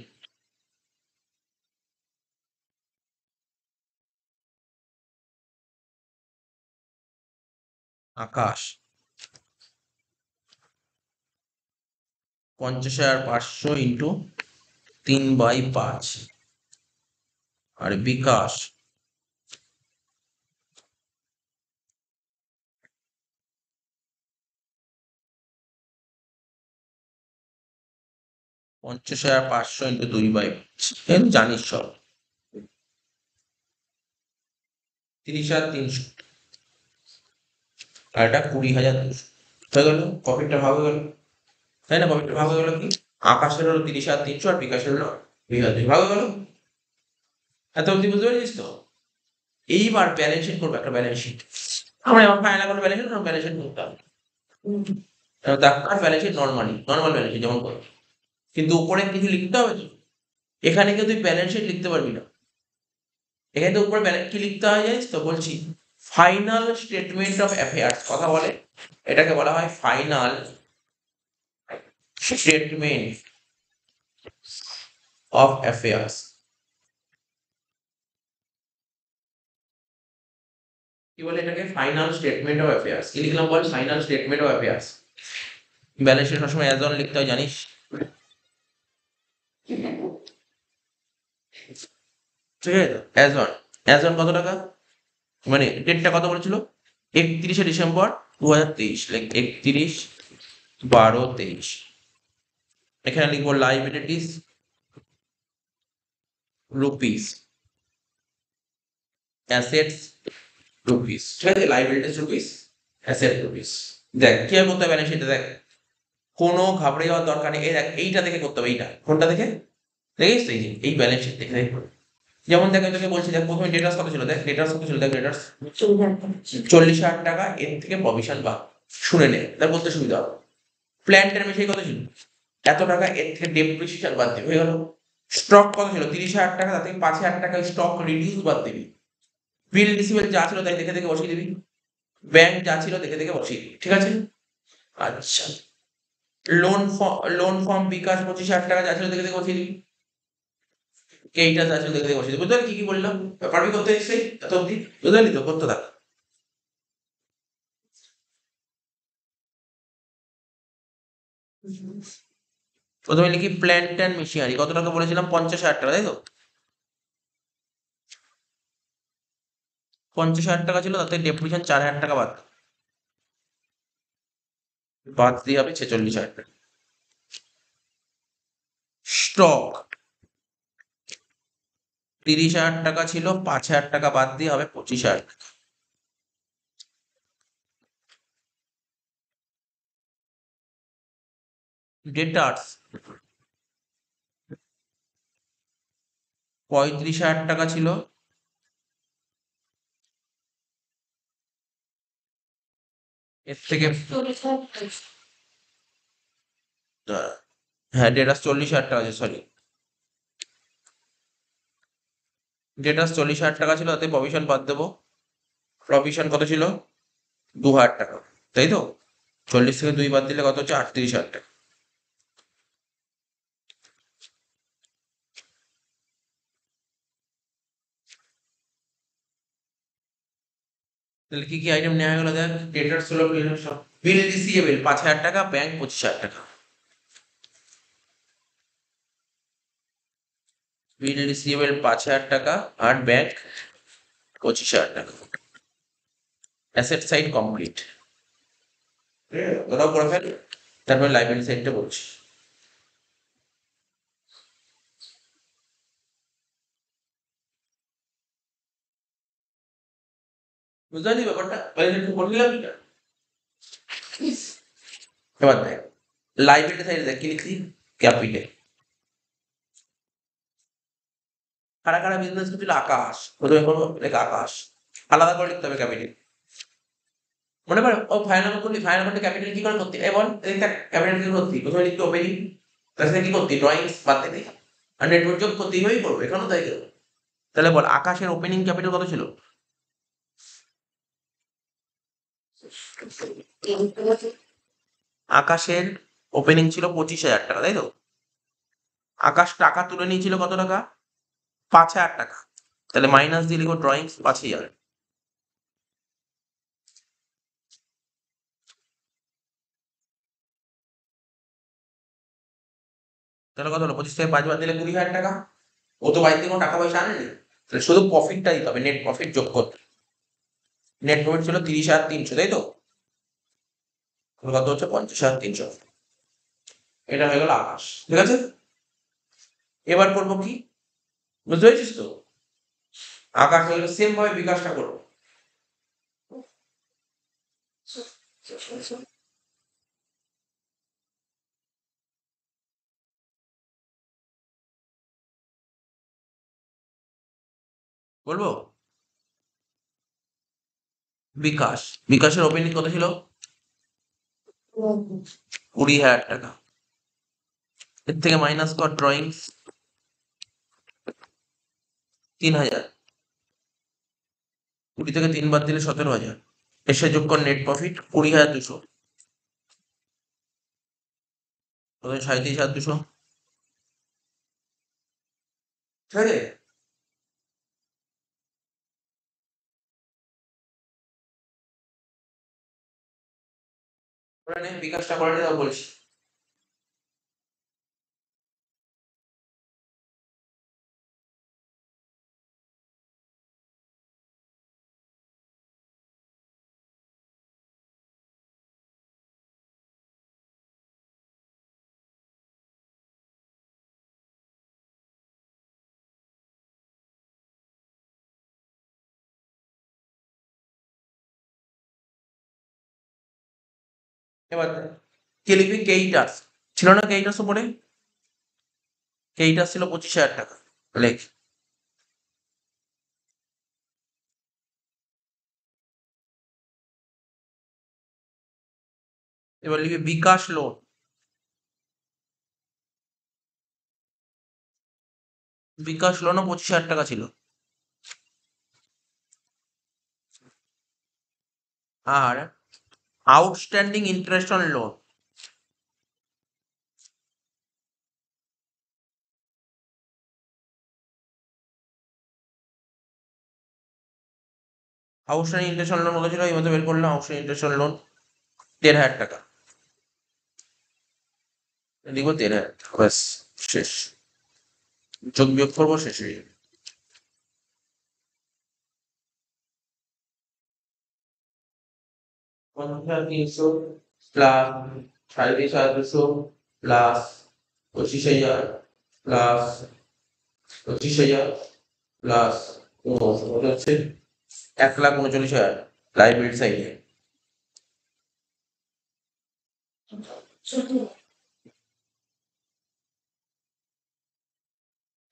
আকাশ 50,500 ইন্টু 3/5, আর বিকাশ 50,500 ইন্টু 2/5, জানিস সব 30,300, আর এটা 20,200 হয়ে গেল, প্রফিটটা ভাগ হয়ে গেল, তাই না? প্রফিটটা ভাগ হয়ে গেল, কি আকাশের হলো 30,300 আর বিকাশের হলো 20,200, ভাগ হয়ে গেল, এত অবধি বুঝতে পারছিস তো? এইবার ব্যালেন্স শিট করবো, একটা ব্যালেন্স শিট, আমরা এবার ফাইনাল করে ব্যালেন্স শিট, ব্যালেন্স শিট করতে হবে, balance sheet normal balance sheet যেমন করো, কিন্তু উপরে কিছু লিখতে হবে তো, এখানে কিন্তু তুই ব্যালেন্স শিট লিখতে পারবি না, এখানে তো উপরে ব্যালেন্স কি লিখতে হয় জানিস তো, বলছি ফাইনাল স্টেটমেন্ট অফ অ্যাফেয়ার্স, কথা বলে এটাকে বলা হয় ফাইনাল স্টেটমেন্ট অফ অ্যাফেয়ার্স, কি বলে এটাকে, ফাইনাল স্টেটমেন্ট অফ অ্যাফেয়ার্স, কি লিখলাম বল, final statement of affairs, balance sheet সবসময় অ্যাজ অন লিখতে হয় জানিস। ঠিক আছে তো, অ্যাজ অন কত টাকা, মানে ডেটটা কত বলেছিল, 31শে ডিসেম্বর 2023, লাইক 31/12/23। এখানে লিখবো লাইবিলিটিস রুপিস, অ্যাসেটস রুপিস। ঠিক আছে, লাইবিলিটিস রুপিস, অ্যাসেট রুপিস। দেখ কি আর করতে হবে ব্যালেন্স শিটে, দেখ কোনো ঘাবড়ে যাওয়ার দরকার নেই। এই দেখ এইটা দেখে করতে হবে, এইটা কোনটা দেখে, দেখিস তো, এই যে এই ব্যালেন্স শিট দেখে দেখ। যেমন দেখ আমি তোকে বলছি, দেখ প্রথমে ডেটাস কত ছিল, দেখ ডেটাস কত ছিল, দেখ ডেটাস 40,000 টাকা, এর থেকে প্রভিশন বা শুনে নে, তার বলতে সুবিধা হবে। প্ল্যান্ট এর মেশিন কত ছিল, এত টাকা, এর থেকে ডেপ্রিসিয়েশন বাদ দিবি, হয়ে গেল। স্টক কত ছিল, 30,000 টাকা, তার থেকে 5,000 টাকা স্টক রিডিউস বাদ দিবি। বিল রিসিভেল যা ছিল তাই দেখে দেখে বসিয়ে দিবি, ব্যাংক যা ছিল দেখে দেখে বসিয়ে দিবি। ঠিক আছে, আচ্ছা। লোন ফর্ম বিকাশ 25,000 টাকা যা ছিল দেখে দেখে বসিয়ে দিবি। এইটা যা ছিল দেখে দেখে বসিয়ে দিবি। বুঝতে পারলি কি কি বললাম, পারবি করতে নিশ্চয়ই এত অব্দি, বুঝতে পারলি তো, করতে থাক। প্রথমে লিখি প্ল্যান্ট অ্যান্ড মেশিনারি, কত টাকা বলেছিলাম, 50,000 টাকা, তাই তো। 50,000 টাকা ছিল, তাতে ডেপ্রিসিয়েশন 4,000 টাকা বাদ, বাদ দিয়ে হবে 46,000 টাকা। স্টক 30,000 টাকা ছিল, 5,000 টাকা বাদ দিয়ে হবে 25,000 টাকা। ডেটার্স 35,000 টাকা ছিল, এর থেকে হ্যাঁ ডেটার্স 40,000 টাকা আছে, সরি, ডেটার্স 40,000 টাকা ছিল, তাতে প্রভিশন বাদ দেবো। প্রভিশন কত ছিল, 2,000 টাকা, তাই তো। 40 থেকে 2 বাদ দিলে কত হচ্ছে, 38,000 টাকা। তাহলে কি কি আইটেম নেওয়া গেল, দেখ ডেটার্স হলো বিল রিসিভেবল 5,000 টাকা, ব্যাংক 25,000 টাকা। বিল রিসিভেবল 5,000 টাকা আর ব্যাংক 25,000 টাকা। অ্যাসেট সাইড কমপ্লিট, ওরাও করে ফেল, তারপরে লাইবিলিটি সাইডটা বলছি। বুঝতে পারলি ব্যাপারটা, একটু করে নিলাম এটা। এবার দেখ লাইবিলিটি সাইড দেখ কি লিখছি, ক্যাপিটাল। কারা কারা বিজনেস করছিল, আকাশ, প্রথমে করবো লেখা আকাশ, আলাদা করে লিখতে হবে ক্যাপিটাল। মনে পড়ে ও ফাইল নাম্বার করলি, ফাইল নাম্বারটা ক্যাপিটাল কি করে করতে, বল ক্যাপিটাল কি করতে, প্রথমে লিখতে ওপেনিং, তার সাথে কি করতে, ড্রয়িংস বাদ দিতে, আর নেটওয়ার্ক যোগ করতে, এইভাবেই করবো, এখানেও তাই করবো। তাহলে বল আকাশের ওপেনিং ক্যাপিটাল কত ছিল, আকাশের ওপেনিং ছিল 25,000 টাকা, তাই তো। আকাশ টাকা তুলে নিয়েছিল কত টাকা, 5,000 টাকা, তাহলে মাইনাস দিয়ে লিখবো ড্রয়িংস 5,000। তাহলে কত হলো, 25 থেকে 5 বাদ দিলে 20,000 টাকা। ও তো বাড়িতে কোনো টাকা পয়সা আনেনি, তাহলে শুধু প্রফিটটা দিতে হবে, নেট প্রফিট যোগ করতে। নেট প্রফিট ছিল 30,300, তাই তো, কত হচ্ছে 50,300। এটা হয়ে গেল আকাশ, ঠিক আছে। এবার করবো কি, বুঝতে পেরেছিস তো, আকাশ হয়ে গেল, সেম ভাবে বিকাশটা করবো। বলবো, বিকাশ, বিকাশের ওপেনিং কত ছিল, 20,000 টাকা, এর থেকে মাইনাস কর ড্রয়িংস 3,000, 20 থেকে 3 বাদ দিলে 17,000, এসে যোগ কর নেট প্রফিট 20,200, 37,200, ঠিক আছে। বিকাশটা করে নিয়ে বলছি। এবার কে লিখবি? কেইটাস ছিল না? কেইটাস উপরে কেইটাস ছিল 25,000 টাকা। লেখ। এবার লিখবি বিকাশ লোন। বিকাশ লোনও 25,000 টাকা ছিল। আর outstanding interest on loan, outstanding interest on loan কত ছিল? এই মতো বের করলাম। আউটস্ট্যান্ডিং ইন্টারেস্ট অন লোন 1,500 টাকা। লিখবো 1,500, ব্যাস শেষ। যোগ বিয়োগ করবো, শেষ হয়ে যাবে। তিনশো প্লাস 3,500 প্লাস 25,000 প্লাস 25,000 প্লাস হচ্ছে 1,39,000 লাইব্রেরি সাইডে।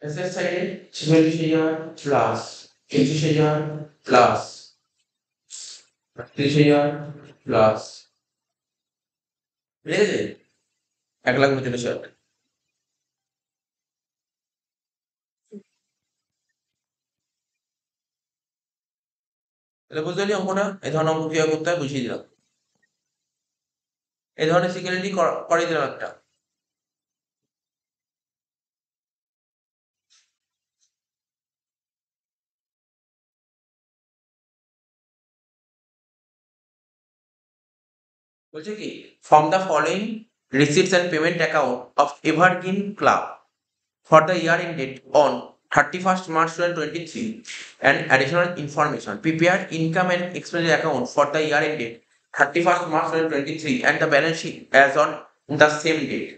অ্যাসেট সাইডে 46,000 প্লাস 25,000 প্লাস 30,000 প্লাস, ঠিক আছে, 1,39,000। তাহলে বুঝতে পারলি অঙ্কটা? এই ধরনের অঙ্ক কিভাবে করতে হয় বুঝিয়ে দিলাম। এই ধরনের সিকিউরিটি করিয়ে দিলাম একটা। বলছে কি, from the following receipts and payment account of Evergreen club for the year ended on 31st March 2023 and additional information. Prepare income and expenditure account for the year ended 31st March 2023 and the balance sheet as on the same date.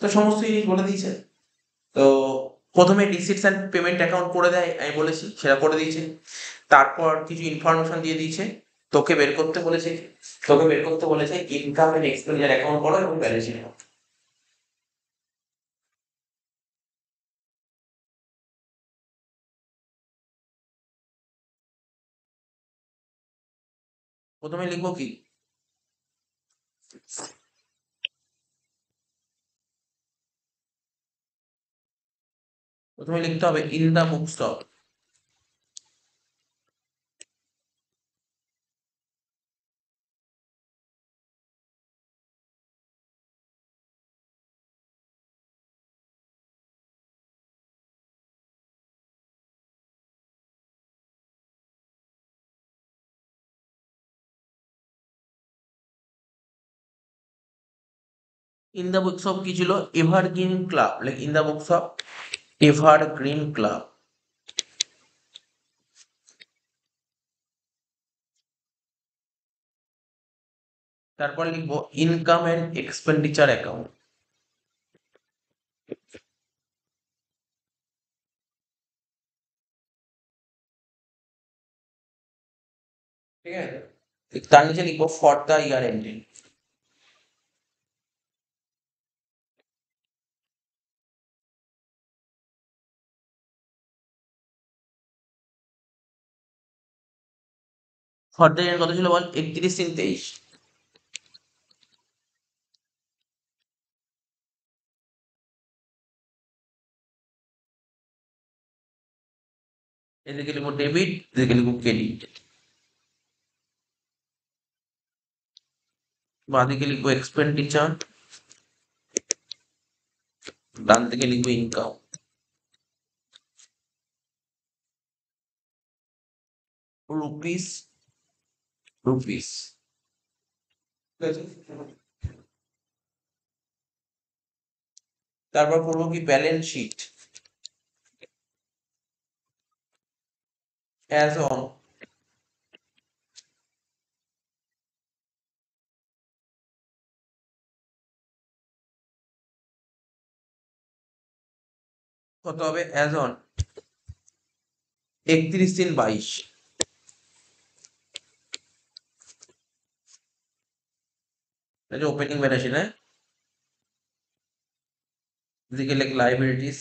তো সমস্ত জিনিস বলে দিয়েছে। তো প্রথমে রিসিটস and payment account করে দেয়, আমি বলেছি সেটা করে দিয়েছে। তারপর কিছু ইনফরমেশন দিয়ে দিয়েছে। তোকে বের করতে বলেছে ইনকাম এন্ড এক্সপেন্ডিচার অ্যাকাউন্ট করো এবং ব্যালেন্স শিট। প্রথমে লিখবো কি, প্রথমে লিখতে হবে in the book stock. In the books of কি ছিল? Evergreen Club. Like in the books of Evergreen Club. তারপর লিখবো ইনকাম এন্ড এক্সপেন্ডিচার অ্যাকাউন্ট। ঠিক আছে, তার নিচে লিখবো for the year ending. For the ইয়ার কত ছিল বল? 31/3/23। এদিকে লিখবো ডেবিট, এদিকে লিখবো ক্রেডিট। বাঁদিকে লিখবো এক্সপেন্ডিচার, ডান দিকে লিখবো ইনকাম। Rupees rupees. তারপর করবো কি, ব্যালেন্স শিট অ্যাজ অন কত হবে? As on 31/3/22। এটা ওপেনিং ব্যালেন্স শিট, হ্যাঁ। এদিকে লেখ লাইবিলিটিস,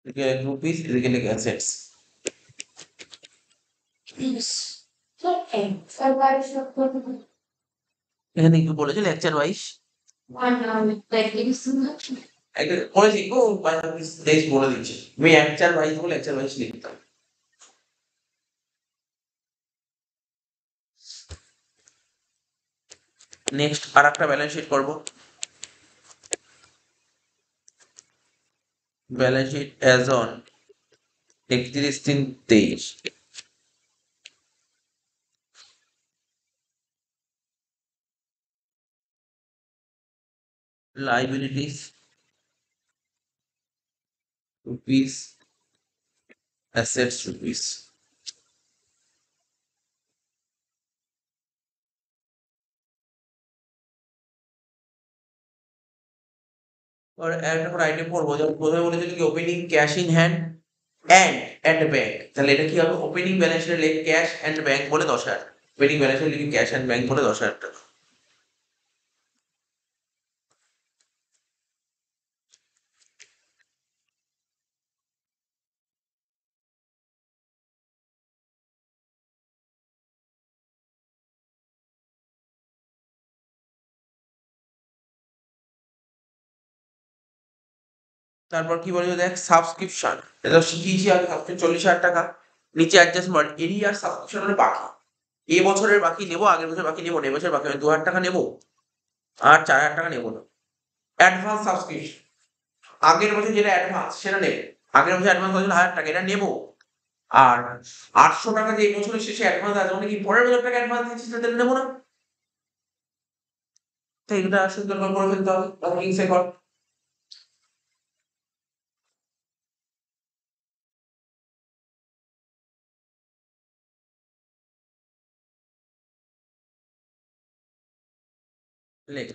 এদিকে লেখ রুপিস, এদিকে লেখ অ্যাসেটস। এখানে কি বলেছে লেকচার ওয়াইজ? একটা বলেছি ও দেশ বলে দিচ্ছে, আমি লেকচার ওয়াইজ বলে লেকচার ওয়াইজ লিখতাম। নেক্সট আর একটা ব্যালেন্স শিট করবো, balance sheet as on 31/3/23। Liabilities rupees, assets rupees. और একটা করে আইটেম করবো, যেমন প্রথমে বলেছিল কি opening cash in hand and bank, তাহলে এটা কি হবে? ওপেনিং ব্যালেন্স শিটে লিখ ক্যাশ অ্যান্ড ব্যাংক বলে 10,000, ওপেনিং ব্যালেন্স শিটে লিখি ক্যাশ অ্যান্ড ব্যাংক বলে 10,000 টাকা। তারপর কি বলেছে দেখ, সাবস্ক্রিপশন, এটা শিখিয়েছি আগে, সাবস্ক্রিপশন 40,000 টাকা। নিচে অ্যাডজাস্টমেন্ট এরিয়ার সাবস্ক্রিপশন মানে বাকি, এ বছরের বাকি নেবো, আগের বছর বাকি নেবো না, এবছর বাকি আমি 2,000 টাকা নেবো আর 4,000 টাকা নেবো না। অ্যাডভান্স সাবস্ক্রিপশন, আগের বছর যেটা অ্যাডভান্স সেটা নেবো, আগের বছর অ্যাডভান্স হয়েছিল 1,000 টাকা, এটা নেবো। আর 800 টাকা যে এই বছরের শেষে অ্যাডভান্স আছে, মানে কি পরের বছর টাকা অ্যাডভান্স দিচ্ছি, সেটা নেবো না। তো এগুলো সুন্দর করে ফেলতে হবে, কিংসে কর। লেখ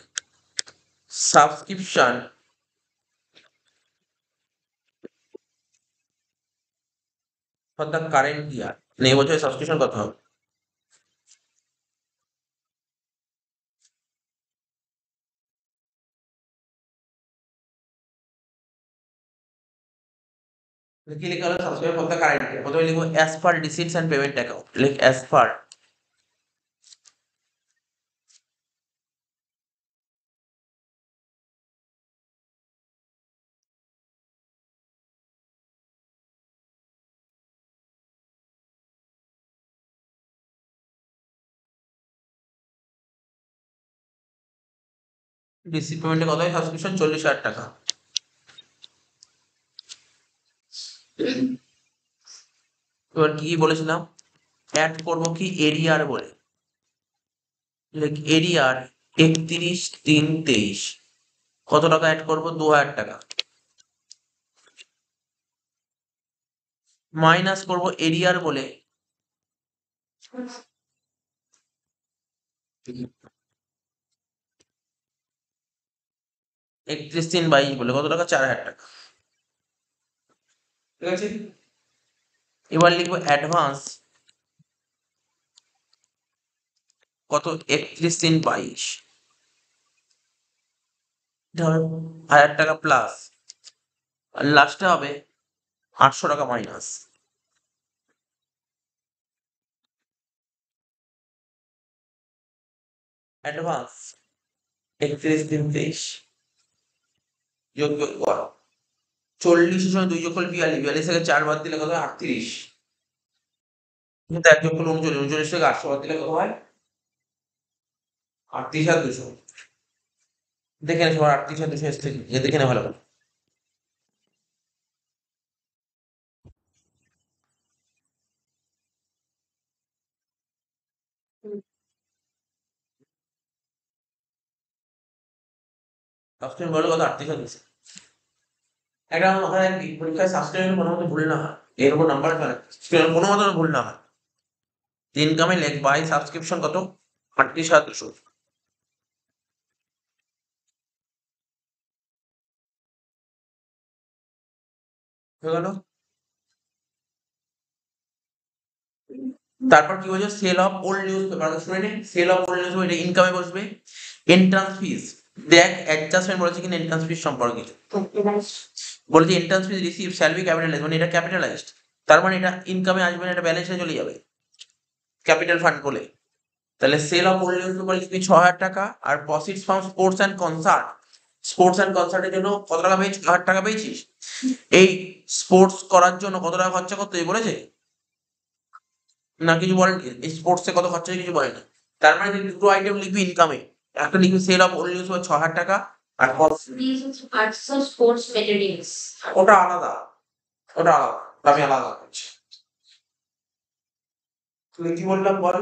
subscription for the current year, এই বছরের সাবস্ক্রিপশন কত হবে? কি লেখা হলো? Subscription for the current year, প্রথমে লিখবো as per receipts and payment account, লিখ অ্যাজ পার রিসিট পেমেন্টে কত হয়? সাবস্ক্রিপশন 40,000 টাকা। এবার কি বলেছিলাম, অ্যাড করবো কি এরিয়ার বলে, লাইক এরিয়ার 31/3/23, কত টাকা অ্যাড করবো? 2,000 টাকা। মাইনাস করবো এরিয়ার বলে 31/3/22 বলে কত টাকা? 4,000 টাকা। ঠিক আছে, এবার লিখবো অ্যাডভান্স কত? 31/3/22, এটা হবে 1,000 টাকা প্লাস, আর লাস্টে হবে 800 টাকা মাইনাস। অ্যাডভান্স 31/3/23 যোগ যোগ করো, 40-এর সঙ্গে 2 যোগ করলে 42, 42 থেকে 4 বাদ দিলে কত হয়? 38। কিন্তু 1 যোগ করলে 39, 39 থেকে 800 বাদ দিলে কত হয়? 38,200। দেখে নে সবার 38,200 এসছে কি? এ দেখে নে ভালো করে। সাবস্টেন্স বলে কত? 38,200। একটা আমার মাথায় রাখবি, পরীক্ষায় সাবস্টেন্স কোনো মতে ভুল না হয়, এর উপর নাম্বার ফেলে কোনো মতে ভুল না হয়। ইনকামে লেখ বাই সাবস্ক্রিপশন কত? 38,200 হয়ে গেল। তারপর কি বলছো, sale of old newspaper, শুনে sale of old newspaper, এটা ইনকামে বসবে। এন্ট্রান্স ফিস, দেখ অ্যাডজাস্টমেন্ট বলেছে কিনা এন্ট্রান্স ফিস সম্পর্কে, বলেছে entrance fees receive shall be capitalized, মানে এটা ক্যাপিটালাইজড, তার মানে এটা ইনকামে আসবে না, এটা ব্যালেন্সে চলে যাবে ক্যাপিটাল ফান্ড বলে। তাহলে sale of old newspaper লিখবি 6,000 টাকা, আর proceeds from sports and concert, sports and কনসার্টের জন্য কত টাকা পেয়েছিস, 6,000 টাকা পেয়েছিস। এই স্পোর্টস করার জন্য কত টাকা খরচা করতে হবে বলেছে না, কিছু বলেনি, এই স্পোর্টসে কত খরচা হয়েছে কিছু বলেনি। তার মানে তুই দুটো আইটেম লিখবি ইনকামে, একটা লিখবি sale of old newspaper 6,000 টাকা, আর These are parts of sports materials. ওটা আলাদা, ওটা আলাদা, আমি আলাদা করছি। তুমি কি বললাম বল,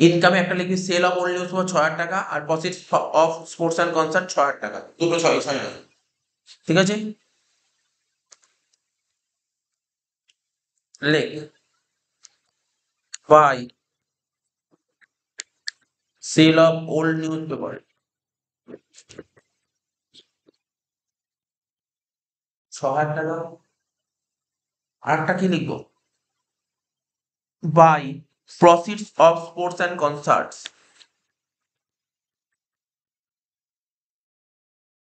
ইনকামে একটা লিখবি sale of old newspaper 6,000 টাকা, আর proceeds of sports and concert 6,000 টাকা, দুটো 6,000, ঠিক আছে। লেখ by sale of old newspaper 6,000 টাকা, আর একটা কি লিখবো, by proceeds of sports and concerts,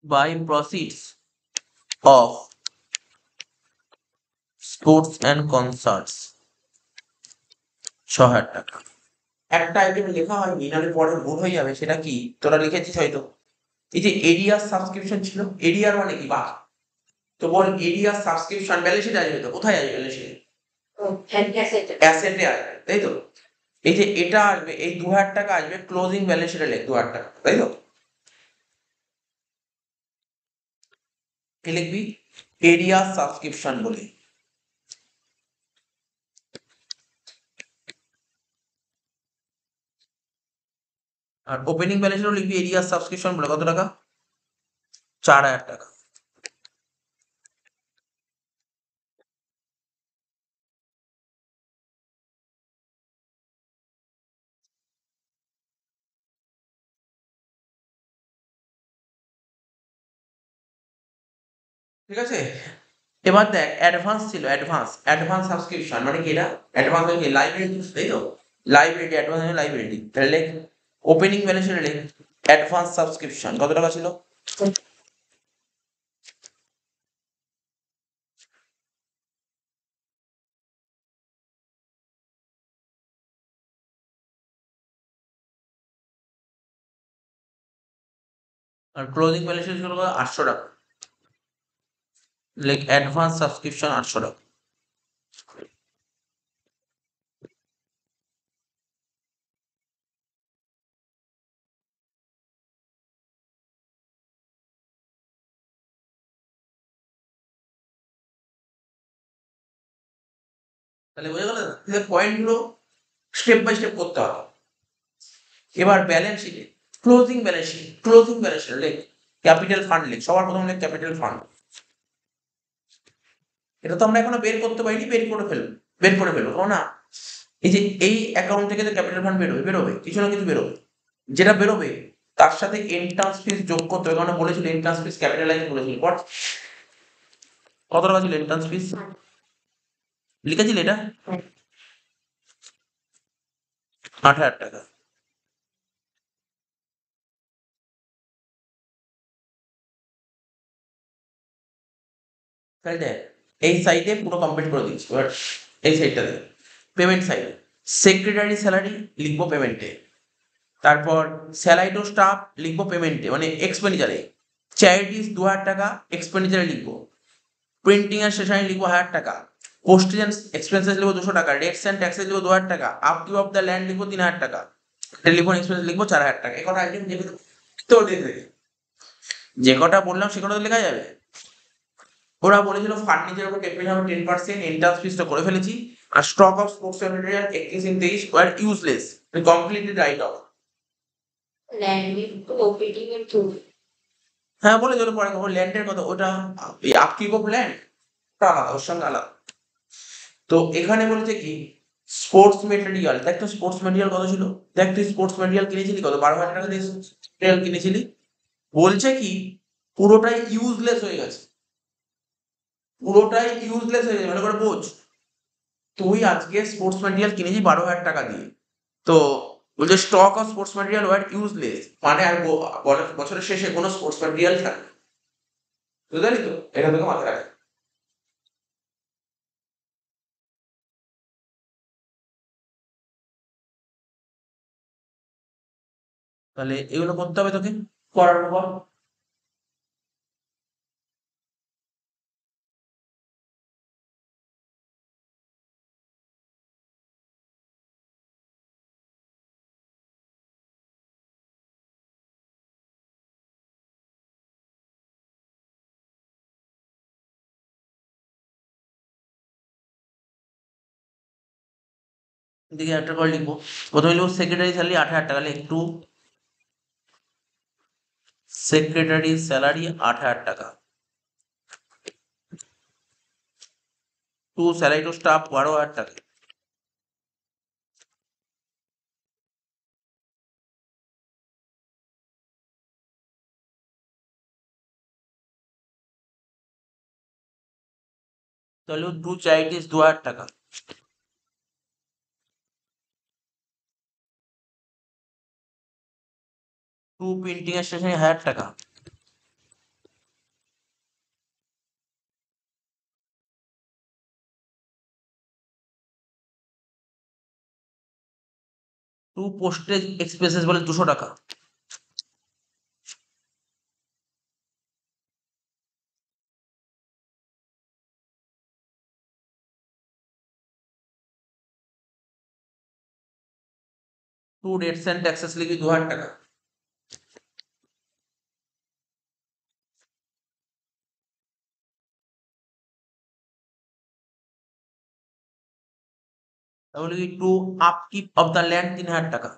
by proceeds of sports and concerts 6,000 টাকা। একটা আইটেম লেখা হয়নি, নাহলে পরে ভুল হয়ে যাবে, সেটা কি তোরা লিখেছিস হয়তো, এই যে এরিয়ার সাবস্ক্রিপশন ছিল, এরিয়ার মানে কি বা, তো বল এরিয়ার সাবস্ক্রিপশন ব্যালেন্স শিটে আসবে, তো কোথায় আসবে ব্যালেন্স শিটে, Oh, and asset. অ্যাসেটে আসবে, তাই তো। এই যে এটা আসবে, এই 2,000 টাকা আসবে ক্লোজিং ব্যালেন্স শিটে, লেখ 2,000 টাকা, তাই তো। কি লিখবি, এরিয়া সাবস্ক্রিপশন বলে, আর ওপেনিং ব্যালেন্সেও লিখবি এরিয়া সাবস্ক্রিপশন বলে, কত টাকা, 4,000 টাকা। ঠিক আছে, এবার দেখ অ্যাডভান্স ছিল, অ্যাডভান্স অ্যাডভান্স সাবস্ক্রিপশন মানে কি, এটা অ্যাডভান্স মানে কি, লাইব্রেরি, তাই তো, লাইব্রেরি অ্যাডভান্স মানে লাইব্রেরি, তাহলে লেখ ওপেনিং ব্যালেন্স লেখ অ্যাডভান্স সাবস্ক্রিপশন কত টাকা ছিল, আর ক্লোজিং ব্যালেন্স ছিল কত, 800 টাকা, লেখ অ্যাডভান্স সাবস্ক্রিপশন 800 টাকা। তাহলে বোঝা গেল, পয়েন্ট গুলো স্টেপ বাই স্টেপ করতে হবে। এবার ব্যালেন্স শিটে closing balance sheet, closing balance sheet লেখ ক্যাপিটাল ফান্ড, লেখ সবার প্রথম লেখ ক্যাপিটাল ফান্ড। এটা তো আমরা এখনো বের করতে পারিনি, বের করে ফেলবো, বের করে ফেলবো, কারণ না এই যে এই অ্যাকাউন্ট থেকে যে ক্যাপিটাল ফান্ড বেরোবে, বেরোবে কিছু না কিছু বেরোবে, যেটা বেরোবে তার সাথে এন্ট্রান্স ফিস যোগ করতে হবে, কারণ বলেছিল এন্ট্রান্স ফিস ক্যাপিটালাইজ বলেছিল, কত টাকা ছিল এন্ট্রান্স ফিস, লিখেছিল এটা 8,000 টাকা। তাই দেখ এই সাইডে পুরো কমপ্লিট করে দিচ্ছি, এবার এই সাইডটা দেখ পেমেন্ট সাইডে সেক্রেটারি স্যালারি লিখবো পেমেন্টে, তারপর স্যালারি টু স্টাফ লিখবো পেমেন্টে মানে এক্সপেন্ডিচারে, চ্যারিটিস 2,000 টাকা এক্সপেন্ডিচারে লিখবো, প্রিন্টিং এর স্টেশনারি লিখবো 1,000 টাকা, পোস্টেজ এন্ড এক্সপেন্সেস লিখবো 200 টাকা, রেটস এন্ড ট্যাক্সেস লিখবো 2,000 টাকা, আপকিপ অফ দ্য ল্যান্ড লিখবো 3,000 টাকা, টেলিফোন এক্সপেন্স লিখবো 4,000 টাকা। এই কটা আইটেম যেগুলো তো দেখে যে কটা বললাম সে কটা তো লেখা যাবে। ওরা বলেছিল ফার্নিচার উপর টেম্পারেচার হবে 10%, এন্ট্রান্স ফিসটা করে ফেলেছি, আর stock of sports material 31 were useless, completely write off. Land with operating and through. হ্যাঁ বলে দিল পরে খবর, ল্যান্ডের কথা ওটা আপকিপ অফ ল্যান্ড ওটা আলাদা, ওর সঙ্গে আলাদা। তো এখানে বলেছে কি স্পোর্টস মেটেরিয়াল, দেখ তো স্পোর্টস মেটেরিয়াল কত ছিল, দেখ তুই স্পোর্টস মেটেরিয়াল কিনেছিলি কত, 12,000 টাকা দিয়ে মেটেরিয়াল কিনেছিলি, বলছে কি পুরোটাই ইউজলেস হয়ে গেছে, পুরোটাই ইউজলেস হয়ে গেছে, ভালো করে বোঝ, তুই আজকে স্পোর্টস ম্যাটেরিয়াল কিনেছি 12,000 টাকা দিয়ে, তো বলছে stock of sports material were useless, মানে আর বছরের শেষে কোনো স্পোর্টস ম্যাটেরিয়াল থাকে, বুঝতে পারলি তো? এটা তোকে মাথায় রাখ। তাহলে এগুলো করতে হবে তোকে, করার পর দিকে একটা করে লিখবো। প্রথমে লিখবো সেক্রেটারি স্যালারি 8,000 টাকা, লিখ টু সেক্রেটারি স্যালারি 8,000 টাকা, টু স্যালারি টু স্টাফ 12,000 টাকা, তাহলে টু চ্যারিটিস 2,000 টাকা, টু প্রিন্টিং এর স্টেশনে 1,000 টাকা, টু পোস্টেজ এক্সপেন্সেস বলে 200 টাকা, টু রেটস এন্ড ট্যাক্সেস লিখবি 2,000 টাকা, তাহলে কি টু আপকিপ অফ দ্য ল্যান্ড 3,000 টাকা,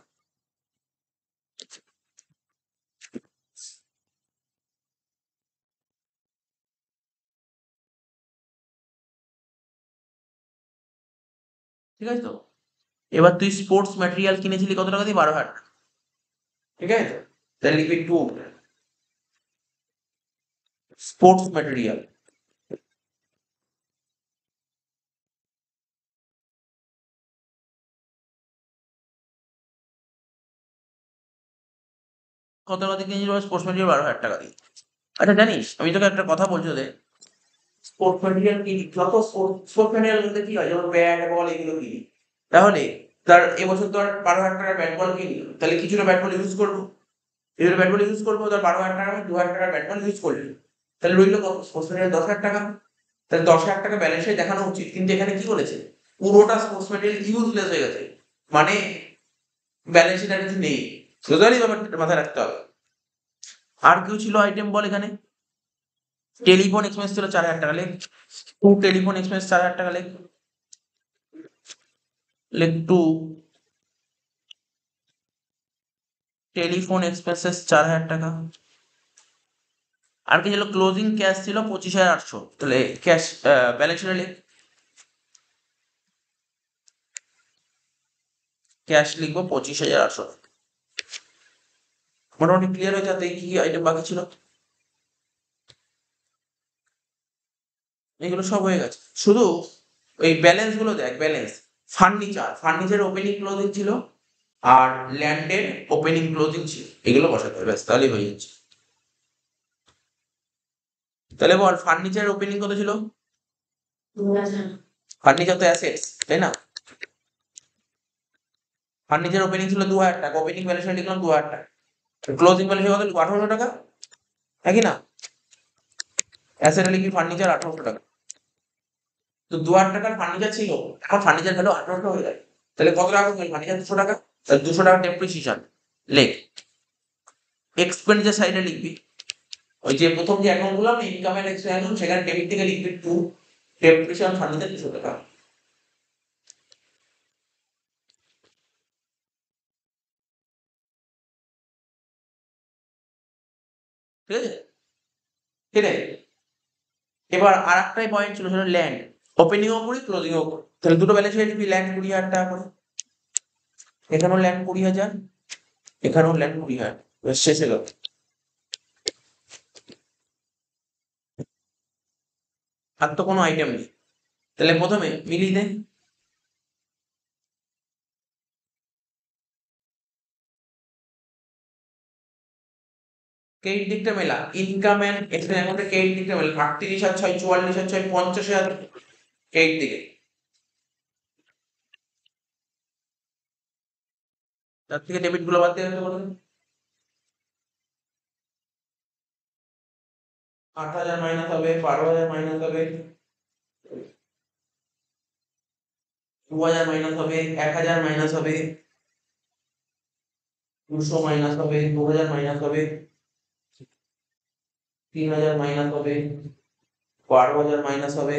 ঠিক আছে তো? এবার তুই স্পোর্টস ম্যাটেরিয়াল কিনেছিলি কত টাকা দিয়ে? 12,000 টাকা, ঠিক আছে তো? তাহলে লিখবি টু স্পোর্টস ম্যাটেরিয়াল কত টাকা দিয়ে কিনেছিলি? স্পোর্টস ম্যাটেরিয়াল 12,000 টাকা দিয়ে। আচ্ছা জানিস, আমি তোকে একটা কথা বলছি তোদের, স্পোর্টস ম্যাটেরিয়াল কিনি, যত স্পোর্টস ম্যাটেরিয়াল বলতে কি হয়, যেমন ব্যাট বল এগুলো কিনি, তাহলে তার এবছর তো আর 12,000 টাকার ব্যাট বল কিনি, তাহলে কিছুটা ব্যাট বল ইউজ করবো, কিছুটা ব্যাট বল ইউজ করবো, তার 12,000 টাকা আমি 2,000 টাকার ব্যাট বল ইউজ করলি, তাহলে রইলো কত? স্পোর্টস ম্যাটেরিয়াল 10,000 টাকা, তাহলে 10,000 টাকা ব্যালেন্সে দেখানো উচিত, কিন্তু এখানে কি করেছে, পুরোটা স্পোর্টস ম্যাটেরিয়াল ইউজলেস হয়ে গেছে, মানে ব্যালেন্স শিট আর কিছু নেই, সোজালি ব্যাপারটা মাথায় রাখতে হবে। আর কেউ ছিল আইটেম বল এখানে? টেলিফোন এক্সপেন্স ছিল 4,000 টাকা, লেখ টু টেলিফোন এক্সপেন্স 4,000 টাকা, লেখ লেখ টু টেলিফোন এক্সপেন্সেস 4,000 টাকা। আর কি ছিল? ক্লোজিং ক্যাশ ছিল 25,800, তাহলে ক্যাশ ব্যালেন্স শিটে লেখ, ক্যাশ লিখবো 25,800। মোটামুটি ক্লিয়ার হয়ে যাতে কি আইটেম বাকি ছিল, এগুলো সব হয়ে গেছে, শুধু ওই ব্যালেন্স গুলো দেখ। ব্যালেন্স ফার্নিচার ওপেনিং ক্লোজিং ছিল, আর ল্যান্ডের ওপেনিং ক্লোজিং ছিল, এগুলো বসাতে হবে, ব্যাস তাহলেই হয়ে যাচ্ছে। তাহলে বল ফার্নিচার ওপেনিং কত ছিল? ফার্নিচার তো অ্যাসেটস, তাই না? ফার্নিচার ওপেনিং ছিল 2,000 টাকা, ওপেনিং ব্যালেন্স লিখলাম 2,000 টাকা, ক্লোজিং ব্যালেন্স কত লিখবো? 1,800 টাকা, একই না? অ্যাসেট লিখবি ফার্নিচার 1,800 টাকা, তো 2,000 টাকার ফার্নিচার ছিল, এখন ফার্নিচার ভ্যালু 1,800 হয়ে যায়, তাহলে কত টাকা কমবে? ফার্নিচার 200 টাকা, তাহলে 200 টাকা ডেপ্রিসিয়েশন লেখ। এক্সপেন্ডিচার সাইডে লিখবি ওই যে প্রথম যে অ্যাকাউন্ট গুলো আমি ইনকাম এন্ড এক্সপেন্স অ্যাকাউন্ট, সেখানে ডেবিট থেকে লিখবি টু ডেপ্রিসিয়েশন ফার্নিচার 200 টাকা, ঠিক আছে? ঠিক আছে, এবার আর একটাই পয়েন্ট ছিল, সেটা ল্যান্ড ওপেনিং ও করি ক্লোজিং ও করি, তাহলে দুটো ব্যালেন্স শিটে লিখবি ল্যান্ড 20,000 টাকা করে, এখানেও ল্যান্ড 20,000, এখানেও ল্যান্ড 20,000, শেষ হয়ে গেল। আর তো কোনো আইটেম নেই, তাহলে প্রথমে মিলিয়ে দে, ক্রেডিট দিকটা মেলা, ইনকাম এন্ড এক্সপেন্স মধ্যে ক্রেডিট দিকটা মেলা, 38 আর 6 44 আর 6 50,000 ক্রেডিট দিকে। তার থেকে ডেবিট গুলো বাদ দিয়ে দিতে বলুন। 8,000 মাইনাস হবে, 12,000 মাইনাস হবে, 2,000 মাইনাস হবে, 1,000 মাইনাস হবে, 200 মাইনাস হবে, 2,000 মাইনাস হবে, 3,000 মাইনাস হবে, 12,000 মাইনাস হবে,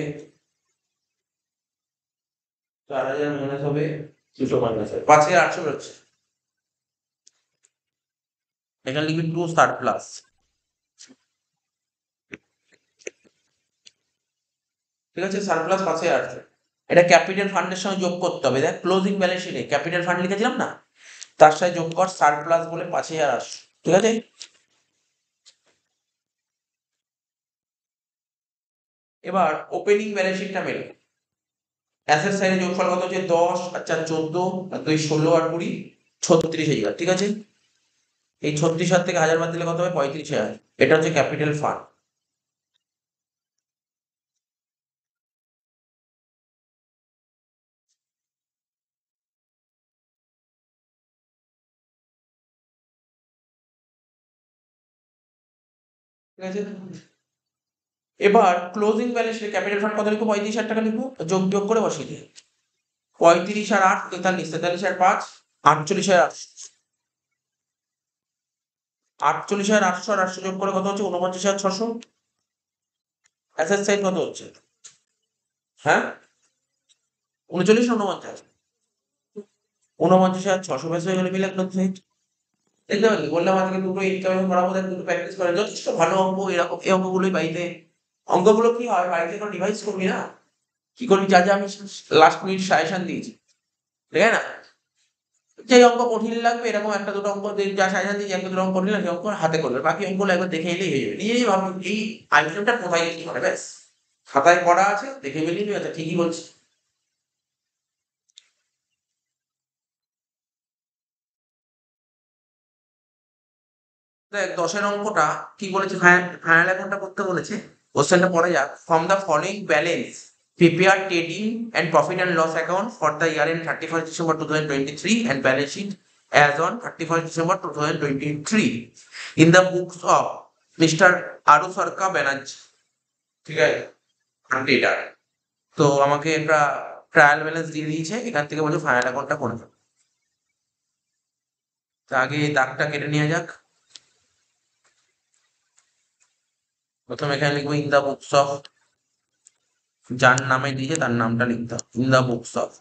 4,000 মাইনাস হবে, 200 মাইনাস হবে, 5,800 বেরোচ্ছে। এখানে লিখবি টু সারপ্লাস। ঠিক আছে, সারপ্লাস 5,800। এটা ক্যাপিটাল ফান্ডের সঙ্গে যোগ করতে হবে। দেখ ক্লোজিং ব্যালেন্স শিটে ক্যাপিটাল ফান্ড লিখেছিলাম না, তার সাথে যোগ কর সারপ্লাস বলে 5,800। ঠিক আছে, এবার ওপেনিং ব্যালেন্স শিটটা মেলে। অ্যাসেট সাইডে যোগফল কত হচ্ছে 10 আর 4 14 আর 2 16 আর 20 36,000। ঠিক আছে, এই 36,000 থেকে 1,000 বাদ দিলে কত হবে 35,000। এটা হচ্ছে ক্যাপিটাল ফান্ড। ঠিক আছে, এবার ক্লোজিং ব্যালেন্স শিটে ক্যাপিটাল ফান্ড কত লিখবো 35,000 টাকা লিখবো, যোগ বিয়োগ করে বসিয়ে দিই। 35 আর 8 43, 43 আর 5 48,800, 48,800 আর 800 যোগ করে কত হচ্ছে 49,600। অ্যাসেট সাইড কত হচ্ছে, হ্যাঁ 39 না 49? 49,600 ব্যাস হয়ে গেলে মিলে একদম সাইড। দেখতে পারলি, বললাম আজকে দুটো ইনকাম করাবো, দুটো প্র্যাকটিস করে যথেষ্ট ভালো অঙ্ক। এরকম এই অঙ্কগুলোই বাড়িতে, অঙ্কগুলো কি হয় বাড়িতে এখন রিভাইজ করবি না, কি করবি, যা যা আমি লাস্ট মিনিট সাজেশন দিয়েছি, ঠিক আছে না, যে অঙ্ক কঠিন লাগবে এরকম একটা দুটো অঙ্ক যা সাজেশন দিয়েছি, একটা দুটো অঙ্ক কঠিন লাগবে অঙ্ক হাতে করবে, বাকি অঙ্কগুলো একবার দেখে এলেই হয়ে যাবে। নিজেই ভাবুন এই আইটেমটা কোথায় কি হবে, ব্যাস খাতায় পড়া আছে দেখে বেরিয়ে নিয়ে, আচ্ছা ঠিকই বলছি। দেখ 10-এর অঙ্কটা কি বলেছে, ফাইনাল অ্যাকাউন্টটা করতে বলেছে। কোশ্চেনটা পড়ে যাক। From the following balance prepare trading and profit and loss account for the year end 31st December 2023 and balance sheet as on 31st December 2023 in the books of Mr. Arusarka Banerjee। ঠিক আছে, tedder. তো আমাকে একটা trial balance দিয়ে দিয়েছে, এখান থেকে বলছে ফাইনাল অ্যাকাউন্টটা করে দাও। তা আগে এই দাগটা কেটে নেওয়া যাক। প্রথমে এখানে লিখবো ইন দা বুকস অফ, যার নামে দিয়েছে তার নামটা লিখতে হবে, in the books of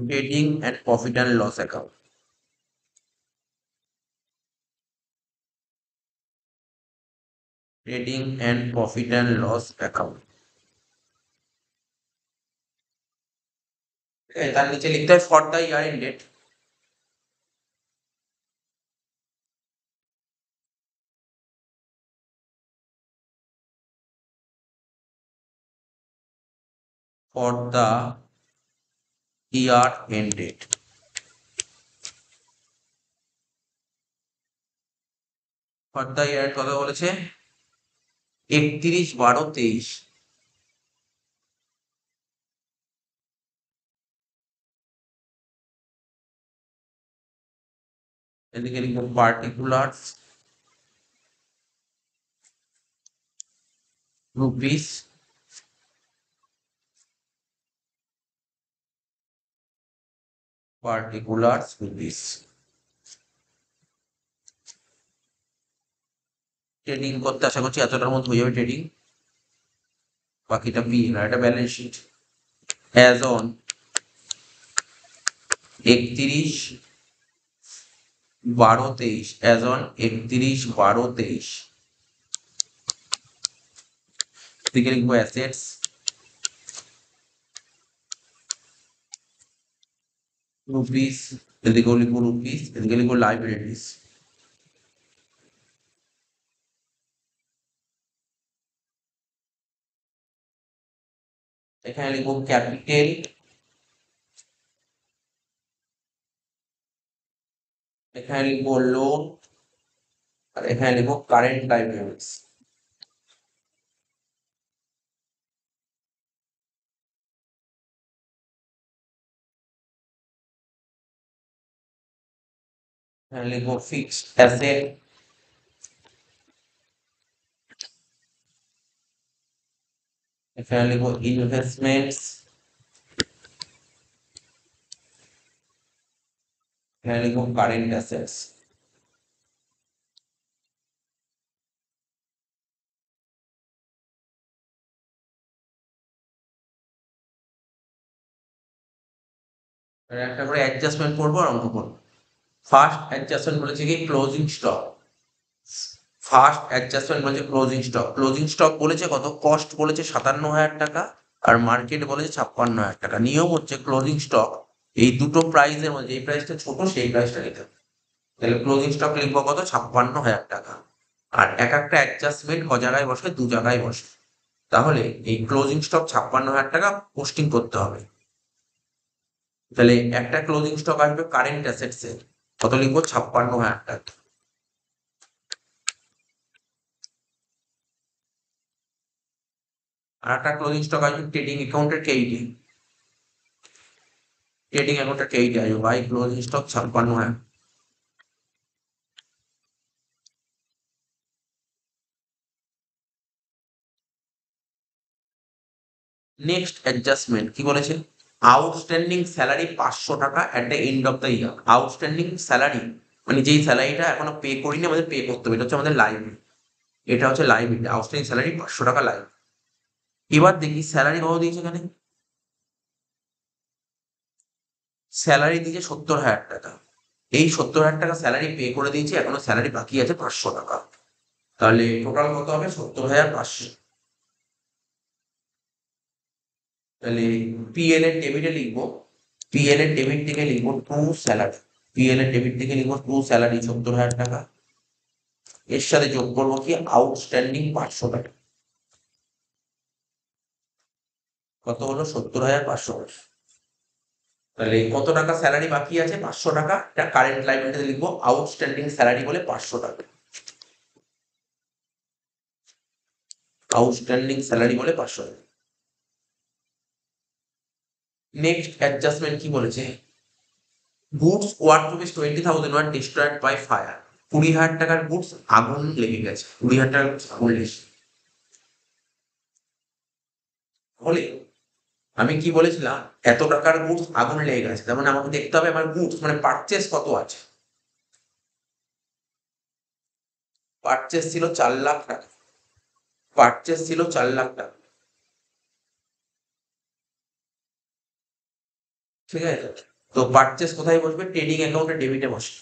trading and profit and loss account. Trading and profit and loss account, ঠিক আছে, তার নিচে লিখতে হয় for the year ended for the year ended. For the year কথা বলেছে 31/12/23। এদিকে লিখবো particulars rupees, particulars rupees. Trading করতে আশা করছি এতটার মধ্যে হয়ে যাবে ট্রেডিং, বাকিটা পি না, এটা balance sheet as on 31/12/23, as on 31/12/23। এদিকে লিখবো অ্যাসেটস রুপিস, এদিকেও লিখবো রুপিস, এদিকে লিখবো লাইব্রেরিজ। এখানে লিখবো ক্যাপিটাল এখানে লিখবো লোন, আর এখানে লিখবো কারেন্ট লাইবিলিটিস। এখানে লিখবো ফিক্সড অ্যাসেট, এখানে লিখবো ইনভেস্টমেন্টস, এখানে লিখবো কারেন্ট অ্যাসেটস। একটা করে অ্যাডজাস্টমেন্ট করবো আর অঙ্ক করবো। ফার্স্ট অ্যাডজাস্টমেন্ট বলেছে কি ক্লোজিং স্টক। ফার্স্ট অ্যাডজাস্টমেন্ট বলেছে ক্লোজিং স্টক। ক্লোজিং স্টক বলেছে কত, কস্ট বলেছে 57,000 টাকা আর মার্কেট বলেছে 56,000 টাকা। নিয়ম হচ্ছে ক্লোজিং স্টক এই দুটো প্রাইসের মধ্যে এই প্রাইসটা ছোট সেই প্রাইসটা নিতে হবে। তাহলে ক্লোজিং স্টক লিখবো কত, 56,000 টাকা। আর এক একটা অ্যাডজাস্টমেন্ট ক জায়গায় বসে, দু জায়গায় বসে। তাহলে এই ক্লোজিং স্টক 56,000 টাকা পোস্টিং করতে হবে। তাহলে একটা ক্লোজিং স্টক আসবে কারেন্ট অ্যাসেটস এর, কত লিখবো, 56,000 টাকা। আর একটা ক্লোজিং স্টক আসবে ট্রেডিং অ্যাকাউন্টের কেইডি, ট্রেডিং অ্যাকাউন্টের কেইডি আসবে by closing stock 56,000। Next adjustment কি বলেছে, আউটস্ট্যান্ডিং স্যালারি 500 টাকা at the end of the year. Outstanding salary মানে যেই স্যালারিটা এখনো পে করিনি আমাদের পে করতে হবে, এটা হচ্ছে আমাদের লাইবিলিটি। এটা হচ্ছে লাইবিলিটি, আউটস্ট্যান্ডিং স্যালারি 500 টাকা লাইবিলিটি। এবার দেখি স্যালারি কত দিয়েছে এখানে, স্যালারি দিয়েছে 70,000 টাকা। এই 70,000 টাকা স্যালারি পে করে দিয়েছি, এখনো স্যালারি বাকি আছে 500 টাকা। তাহলে টোটাল কত হবে, 70,500। তাহলে পিএল এর ডেবিটে লিখবো, পিএল এর ডেবিট থেকে লিখবো টু স্যালারি, পিএল এর ডেবিট থেকে লিখবো টু স্যালারি 70,000 টাকা। এর সাথে যোগ করবো কি আউটস্ট্যান্ডিং 500 টাকা, কত হলো 70,500। তাহলে কত টাকা স্যালারি বাকি আছে, 500 টাকা। এটা কারেন্ট লাইবিলিটিতে লিখবো আউটস্ট্যান্ডিং স্যালারি বলে 500 টাকা, আউটস্ট্যান্ডিং স্যালারি বলে 500 টাকা। নেক্সট অ্যাডজাস্টমেন্ট কি বলেছে, goods worth rupees 20,000 were destroyed by fire. 20,000 টাকার গুডস আগুন লেগে গেছে, 20,000 টাকার গুডস আগুন লেগেছে। বলে আমি কি বলেছিলাম, এত টাকার গুডস আগুন লেগে গেছে, তার মানে আমাকে দেখতে হবে আমার গুডস মানে পারচেস কত আছে। পারচেস ছিল 4 লাখ টাকা, পারচেস ছিল 4 লাখ টাকা। ঠিক আছে, তো পারচেস কোথায় বসবে, ট্রেডিং অ্যাকাউন্টে ডেবিটে বসে।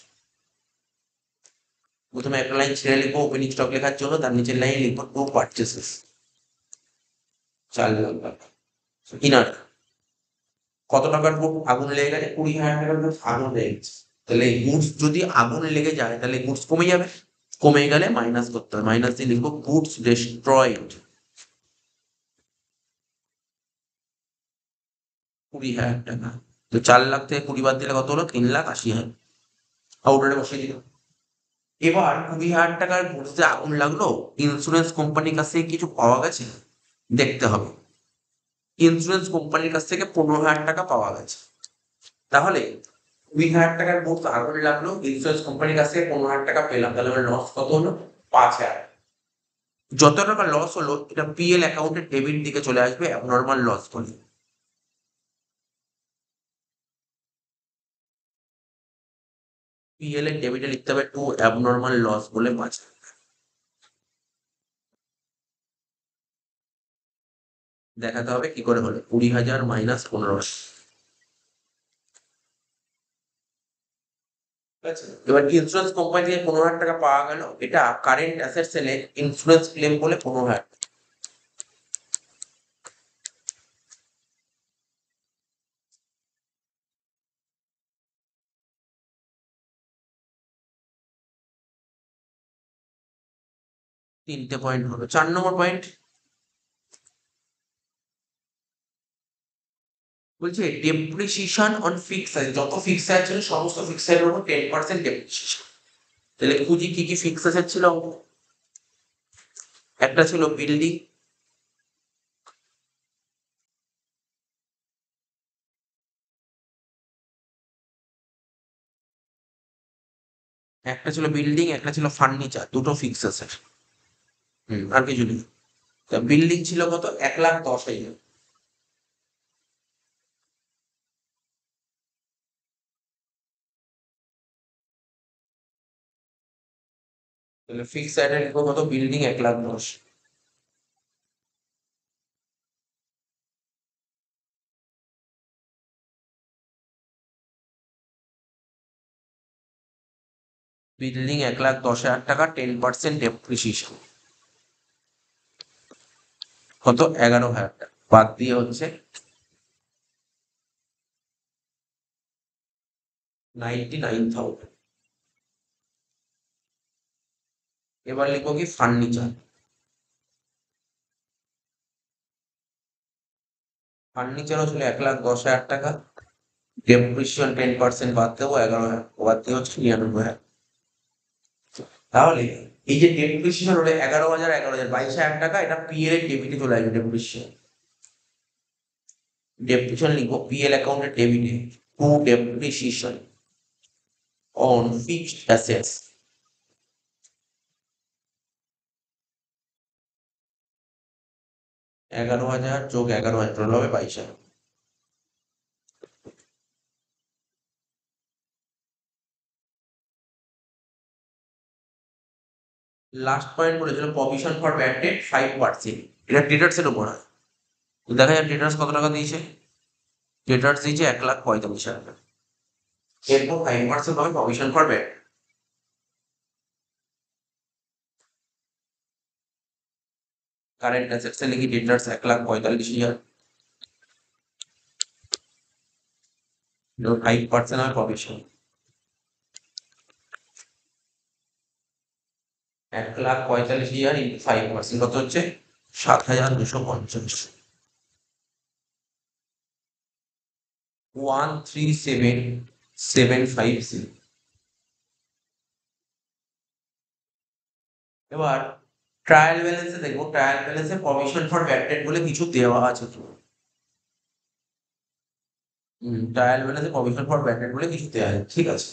প্রথমে একটা লাইন ছেড়ে লিখবো ওপেনিং স্টক লেখার জন্য, তার নিচের লাইন লিখবো টু পারচেসেস, 4 লাখ টাকা। কিনার কত টাকার গুড আগুন লেগে গেছে, 20,000 টাকার গুডস আগুন লেগে গেছে। তাহলে গুডস যদি আগুন লেগে যায় তাহলে গুডস কমে যাবে, কমে গেলে মাইনাস করতে হবে, মাইনাস দিয়ে লিখবো গুডস ডিস্ট্রয়েড 20,000 টাকা। তো 4 লাখ থেকে 20 বাদ দিলে কত হলো, 3,80,000। আউটারে বসিয়ে দিল। এবার 20,000 টাকার গুডসে আগুন লাগলো, ইন্স্যুরেন্স কোম্পানির কাছ থেকে কিছু পাওয়া গেছে, দেখতে হবে। ইন্স্যুরেন্স কোম্পানির কাছ থেকে 15,000 টাকা পাওয়া গেছে। তাহলে 20,000 টাকার গুডস আগুন লাগলো, ইন্স্যুরেন্স কোম্পানির কাছ থেকে 15,000 টাকা পেলাম, তাহলে আমার লস কত হলো, 5,000। যত টাকা লস হলো এটা পিএল অ্যাকাউন্টের ডেবিট দিকে চলে আসবে অ্যাবনর্মাল লস বলে। পিএল এর ডেবিটে লিখতে হবে টু অ্যাবনর্মাল লস বলে 5,000। দেখাতে হবে কি করে হলো, 20,000 মাইনাস 15,000। ঠিক আছে, এবার ইন্স্যুরেন্স কোম্পানি থেকে 15,000 টাকা পাওয়া গেল, এটা কারেন্ট অ্যাসেট সেলে ইন্স্যুরেন্স ক্লেম বলে 15,000। 3টে পয়েন্ট হলো। 4 নম্বর পয়েন্ট, বলছে ডেপ্রিসিয়েশন অন ফিক্সড অ্যাসেট, যত ফিক্সড অ্যাসেট ছিল সমস্ত ফিক্সড অ্যাসেটের উপর 10% ডেপ্রিসিয়েশন। তাহলে খুঁজি কি কি ফিক্সড অ্যাসেট ছিল। একটা ছিল বিল্ডিং, একটা ছিল ফার্নিচার, দুটো ফিক্সড অ্যাসেট। আর কিছু নেই। তা বিল্ডিং ছিল কত, 1,10,000। তাহলে ফিক্সড অ্যাসেট লিখবো কত, বিল্ডিং 1,10,000। বিল্ডিং 1,10,000 টাকা, 10% ডেপ্রিসিয়েশন কত, 11,000 টাকা। বাদ দিয়ে হচ্ছে 99,000। এবার লিখবো কি ফার্নিচার। ফার্নিচারও ছিল 1,10,000 টাকা, ডেপ্রিসিয়েশন 10% বাদ দেবো 11,000, বাদ দিয়ে হচ্ছে 99,000। তাহলে এই যে ডেপ্রিসিয়েশন হলো 11,000, 11,000, 22,000 টাকা, এটা পিএল এর ডেবিটে চলে আসবে ডেপ্রিসিয়েশন। ডেপ্রিসিয়েশন লিখবো পিএল অ্যাকাউন্টের ডেবিটে, to depreciation on fixed assets 11,000 যোগ 11,000 টোটাল হবে 22,000। লাস্ট পয়েন্ট বলেছিল প্রভিশন ফর ব্যাড ডেট 5%, এটা ডেটার্স এর উপর হয়। তো দেখা যায় ডেটার্স কত টাকা দিয়েছে, ডেটার্স দিয়েছে 1,45,000 টাকা। এরপর 5% হবে provision for bad. Current assets এ লিখি ডেটার্স 1,45,000, 5% হবে প্রভিশন। 1,45,000 ইন্টু 5% কত হচ্ছে, 7,250। 137,750। এবার ট্রায়াল ব্যালেন্সে দেখবো, ট্রায়াল ব্যালেন্সে প্রভিশন ফর ব্যাড ডেট বলে কিছু দেওয়া আছে তো। ট্রায়াল ব্যালেন্সে প্রভিশন ফর ব্যাড ডেট বলে কিছু দেওয়া আছে, ঠিক আছে।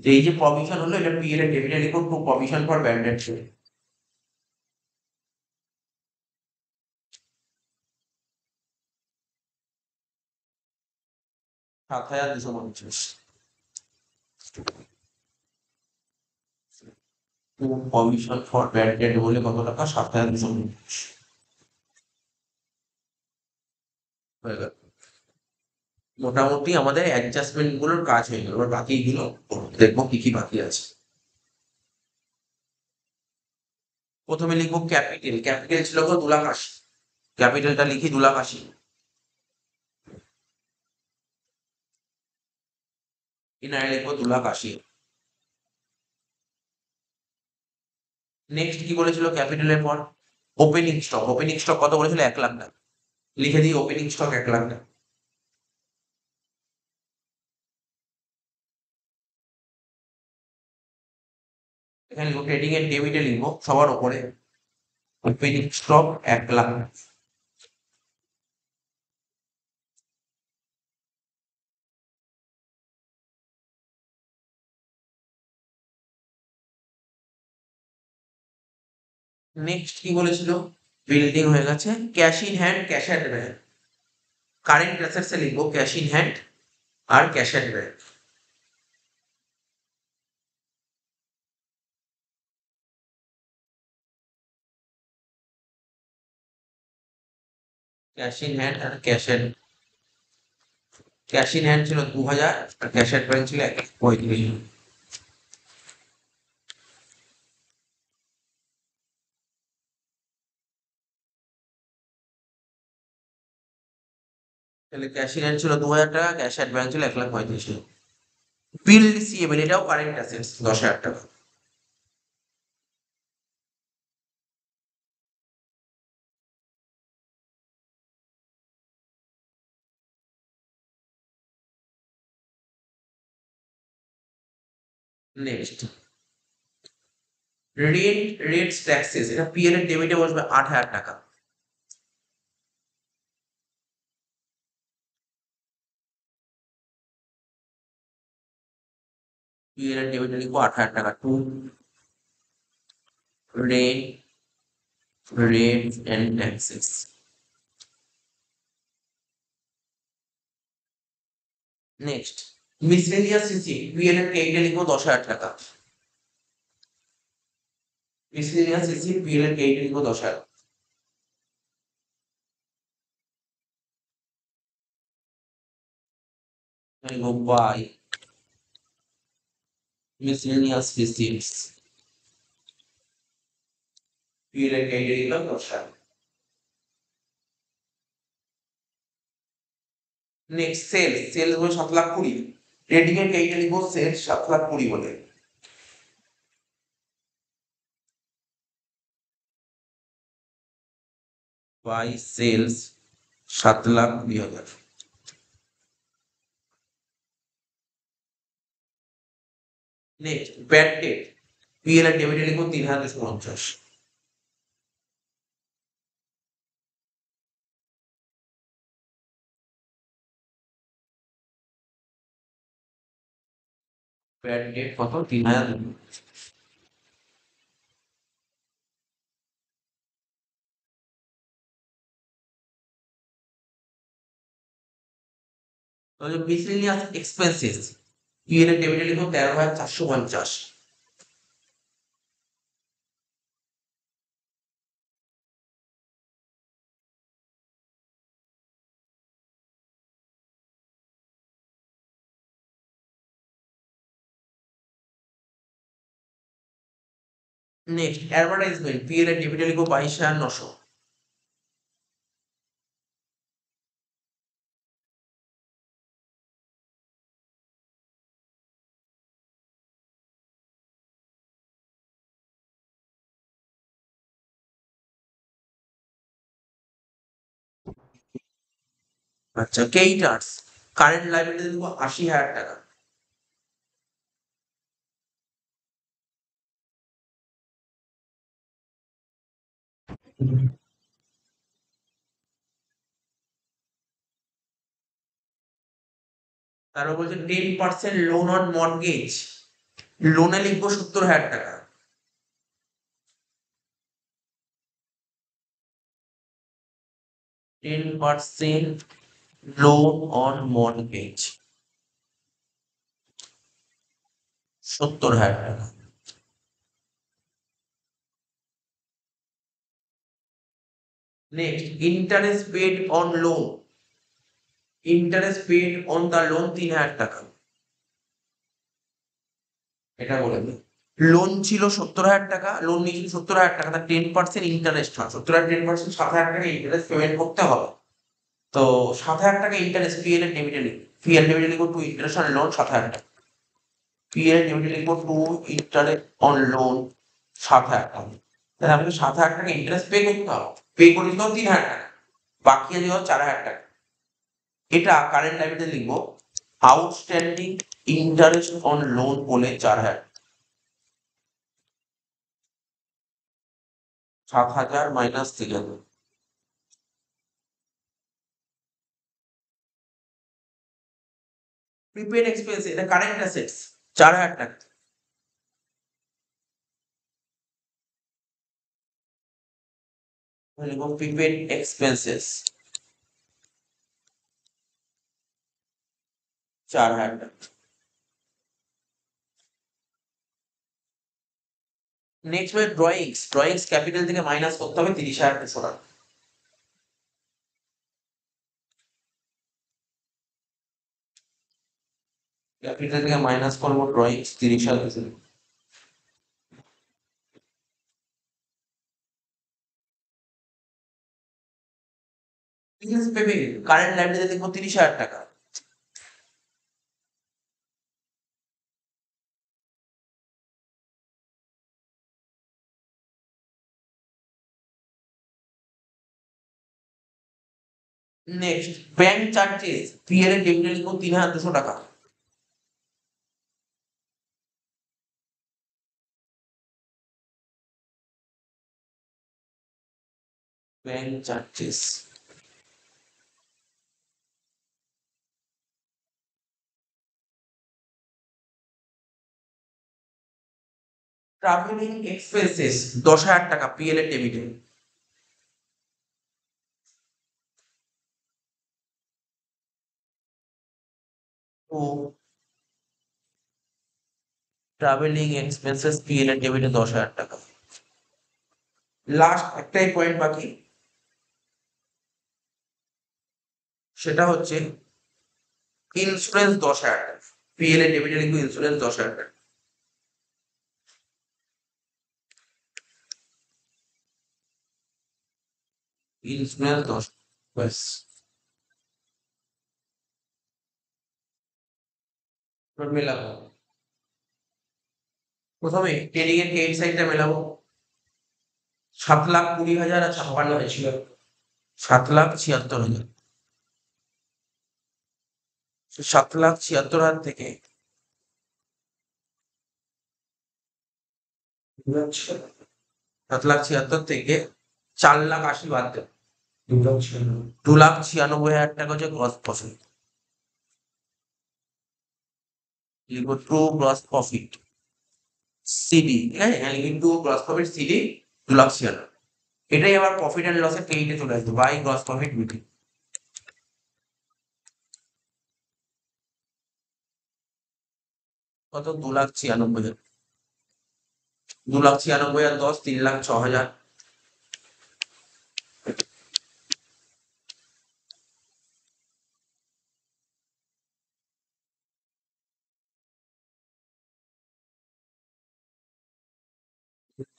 যে এই যে প্রভিশন হলো, এটা পিএল এর ডেবিটে লিখো, to provision for bad debt. 7,250। To provision for bad debt বলে কত টাকা, 7,250 হয়ে গেল। মোটামুটি আমাদের অ্যাডজাস্টমেন্ট গুলোর কাজ হয়ে গেল। এবার বাকিগুলো দেখবো কি কি বাকি আছে। প্রথমে লিখবো ক্যাপিটাল, ক্যাপিটাল ছিল কত, 2,80,000। ক্যাপিটালটা লিখি 2,80,000, এখানে লিখবো 2,80,000। নেক্সট কি বলেছিল ক্যাপিটালের পর, ওপেনিং স্টক, ওপেনিং স্টক কত বলেছিল, 1,00,000 টাকা। লিখে দিই ওপেনিং স্টক 1,00,000 টাকা। এখানে লিখবো ট্রেডিং এর ডেবিটে লিখবো সবার উপরে ওপেনিং স্টক 1,00,000 টাকা। নেক্সট কি বলেছিল, বিল্ডিং হয়ে গেছে, cash in hand, cash at bank. Current assets এ লিখবো ক্যাশ ইন হ্যান্ড আর cash at bank. Cash in hand আর cash at, cash in hand ছিল 2,000 আর ক্যাশ অ্যাট ব্যাংক ছিল 1,35,000। তাহলে ক্যাশ ইন হ্যান্ড ছিল 2,000 টাকা, ক্যাশ অ্যাট ব্যাংক ছিল 1,35,000। বিল রিসিভেবল, এটাও কারেন্ট অ্যাসেটস 10,000 টাকা। নেক্সট রেন্ট ট্যাক্সেস, এটা পিএল এর ডেবিটে বসবে 8,000 টাকা। পিএল এর ডেবিটে লিখবো 8,000 টাকা to rent and taxes. Next miscellaneous সিসি, পিএল এর ক্রেডিটে লিখবো 10,000 টাকা। মিসলেনিয়াস সিসি পিএল এর ক্রেডিটে লিখবো 10,000। লিখবো বাই miscellaneous receipts, পিএল এর ক্রেডিটে লিখলাম 10,000। নেক্সট সেলস বলে 7,20,000, ট্রেডিং এর ক্রেডিটে লিখবো সেলস 7,20,000 বলে। By sales 7,20,000। Next bad debt, PL এর ডেবিটে লিখবো 3,250। ব্যাড ডেট কত? 3,000। তাহলে মিসেলিনিয়াস এক্সপেন্সেস, পিএল এর ডেবিটে লিখবো 13,450। নেক্সট অ্যাডভার্টাইজমেন্ট, পিএল এর ডেবিটে লিখবো 22,900। আচ্ছা কেইটার্স, কারেন্ট লাইবিলিটি লিখবো 80,000 টাকা। তারপর বলছে 10% লোন অন মর্টগেজ, লোনে লিখবো 70,000 টাকা। Ten percent loan on mortgage 70,000 টাকা। Next interest paid on loan, interest paid on the loan 3,000 টাকা। এটা বলে দিই, লোন ছিল 70,000 টাকা, লোন নিয়েছিল 70,000 টাকা, তার 10% ইন্টারেস্ট হয় 70,000, 10% 7,000 টাকা ইন্টারেস্ট পেমেন্ট করতে হবে। তো 7,000 টাকা ইন্টারেস্ট পিএল এর ডেবিটে লিখবো, পিএল ডেবিটে লিখবো টু ইন্টারেস্ট অন লোন 7,000 টাকা। পিএল ডেবিটে লিখবো টু ইন্টারেস্ট অন লোন 7,000 টাকা। তাহলে আমাকে 7,000 টাকা ইন্টারেস্ট পে করতে হবে, পে করে দিতে হবে 3,000 টাকা, বাকি আছে 4,000 টাকা। এটা কারেন্ট লাইবিলিটি লিখবো আউটস্ট্যান্ডিং ইন্টারেস্ট অন লোন বলে 4,000। 7,000 মাইনাস 3,000। প্রিপেড এক্সপেন্স, এটা কারেন্ট অ্যাসেটস 4,000 টাকা। লিখবো প্রিপেড এক্সপেন্সেস 4,000 টাকা। নেক্সট হবে ড্রয়িংস ক্যাপিটাল থেকে মাইনাস করতে হবে 30,200 টাকা। ক্যাপিটাল থেকে মাইনাস করবো ড্রয়িংস 30,200। কারেন্ট লাইবিলিটি লিখবো 30,000 টাকা। নেক্সট ব্যাংক চার্জেস, পিএল এর ডেবিটে লিখবো 3,200 টাকা। ব্যাংক চার্জেস, ট্রাভেলিং এক্সপেন্সেস 10,000 টাকা পিএল এর ডেবিটে। ও ট্রাভেলিং এক্সপেন্সেস পিএল এর ডেবিটে 10,000 টাকা। লাস্ট একটাই পয়েন্ট বাকি, সেটা হচ্ছে ইন্স্যুরেন্স 10,000 টাকা। পিএল এর ডেবিটে লিখবো ইন্স্যুরেন্স 10,000 টাকা। ইন্স্যুরেন্স 10, ব্যাস। এবার মেলাবো, প্রথমে ট্রেডিং এর ক্রেডিট সাইডটা মেলাবো। 7,20,000 আর 56,000 ছিল, 7,76,000। 7,76,000 থেকে 7,76,000 থেকে 4,80,000 বাদ দেব, 2,96,000 টাকা হচ্ছে গ্রস প্রফিট। লিখবো ট্রু গ্রস প্রফিট সিডি, ঠিক আছে? এখানে লিখবি ট্রু গ্রস প্রফিট সিডি 2,96,000। এটাই আবার প্রফিট এন্ড লসের ক্রেডিটে চলে আসবে বাই গ্রস প্রফিট বিটি। কত? 2,96,000। 2,96,000 10, 3,06,000।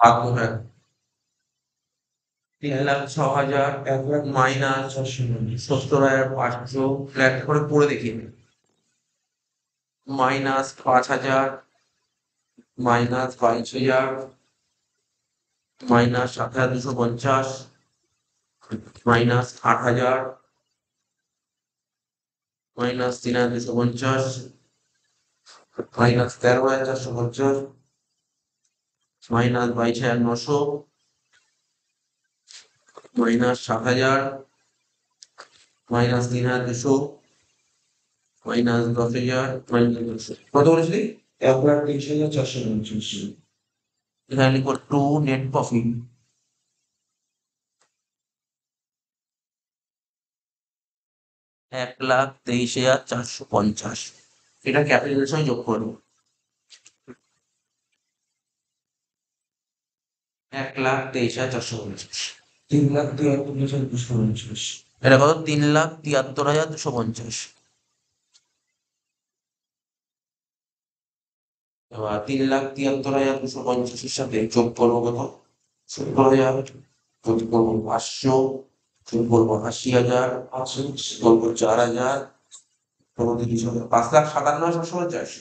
ভাগ 3,06,000 মাইনাস 70,500, একটা করে পড়ে দেখি। Minus 5,000 minus 22,000 minus 7,250 minus 8,000 minus 3,250 minus 13,450 minus 22,900 minus 7,000 minus 3,200 minus 10,000 minus 200। কত বলেছিলি? 1,23,450। এখানে লিখবো টু নেট প্রফিট 1,23,450। এটা ক্যাপিটালের সঙ্গে যোগ করবো, 1,23,450। 3,73,250। এটা কত? 3,73,250। এবার 3,73,250 সাথে যোগ করবো কত? 17,000, যোগ করবো 500, যোগ করবো 80,000, যোগ করবো 4,000, 5,57,450।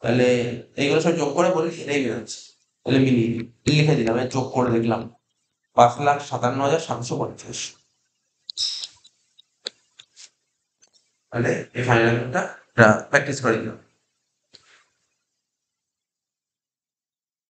তাহলে এইগুলো সব যোগ করে বলি এটাই বেরোচ্ছে। তাহলে মিলিয়ে লিখে দিলাম, যোগ করে দেখলাম 5,57,750। তাহলে এই ফাইনালটা প্র্যাকটিস করে দিলাম।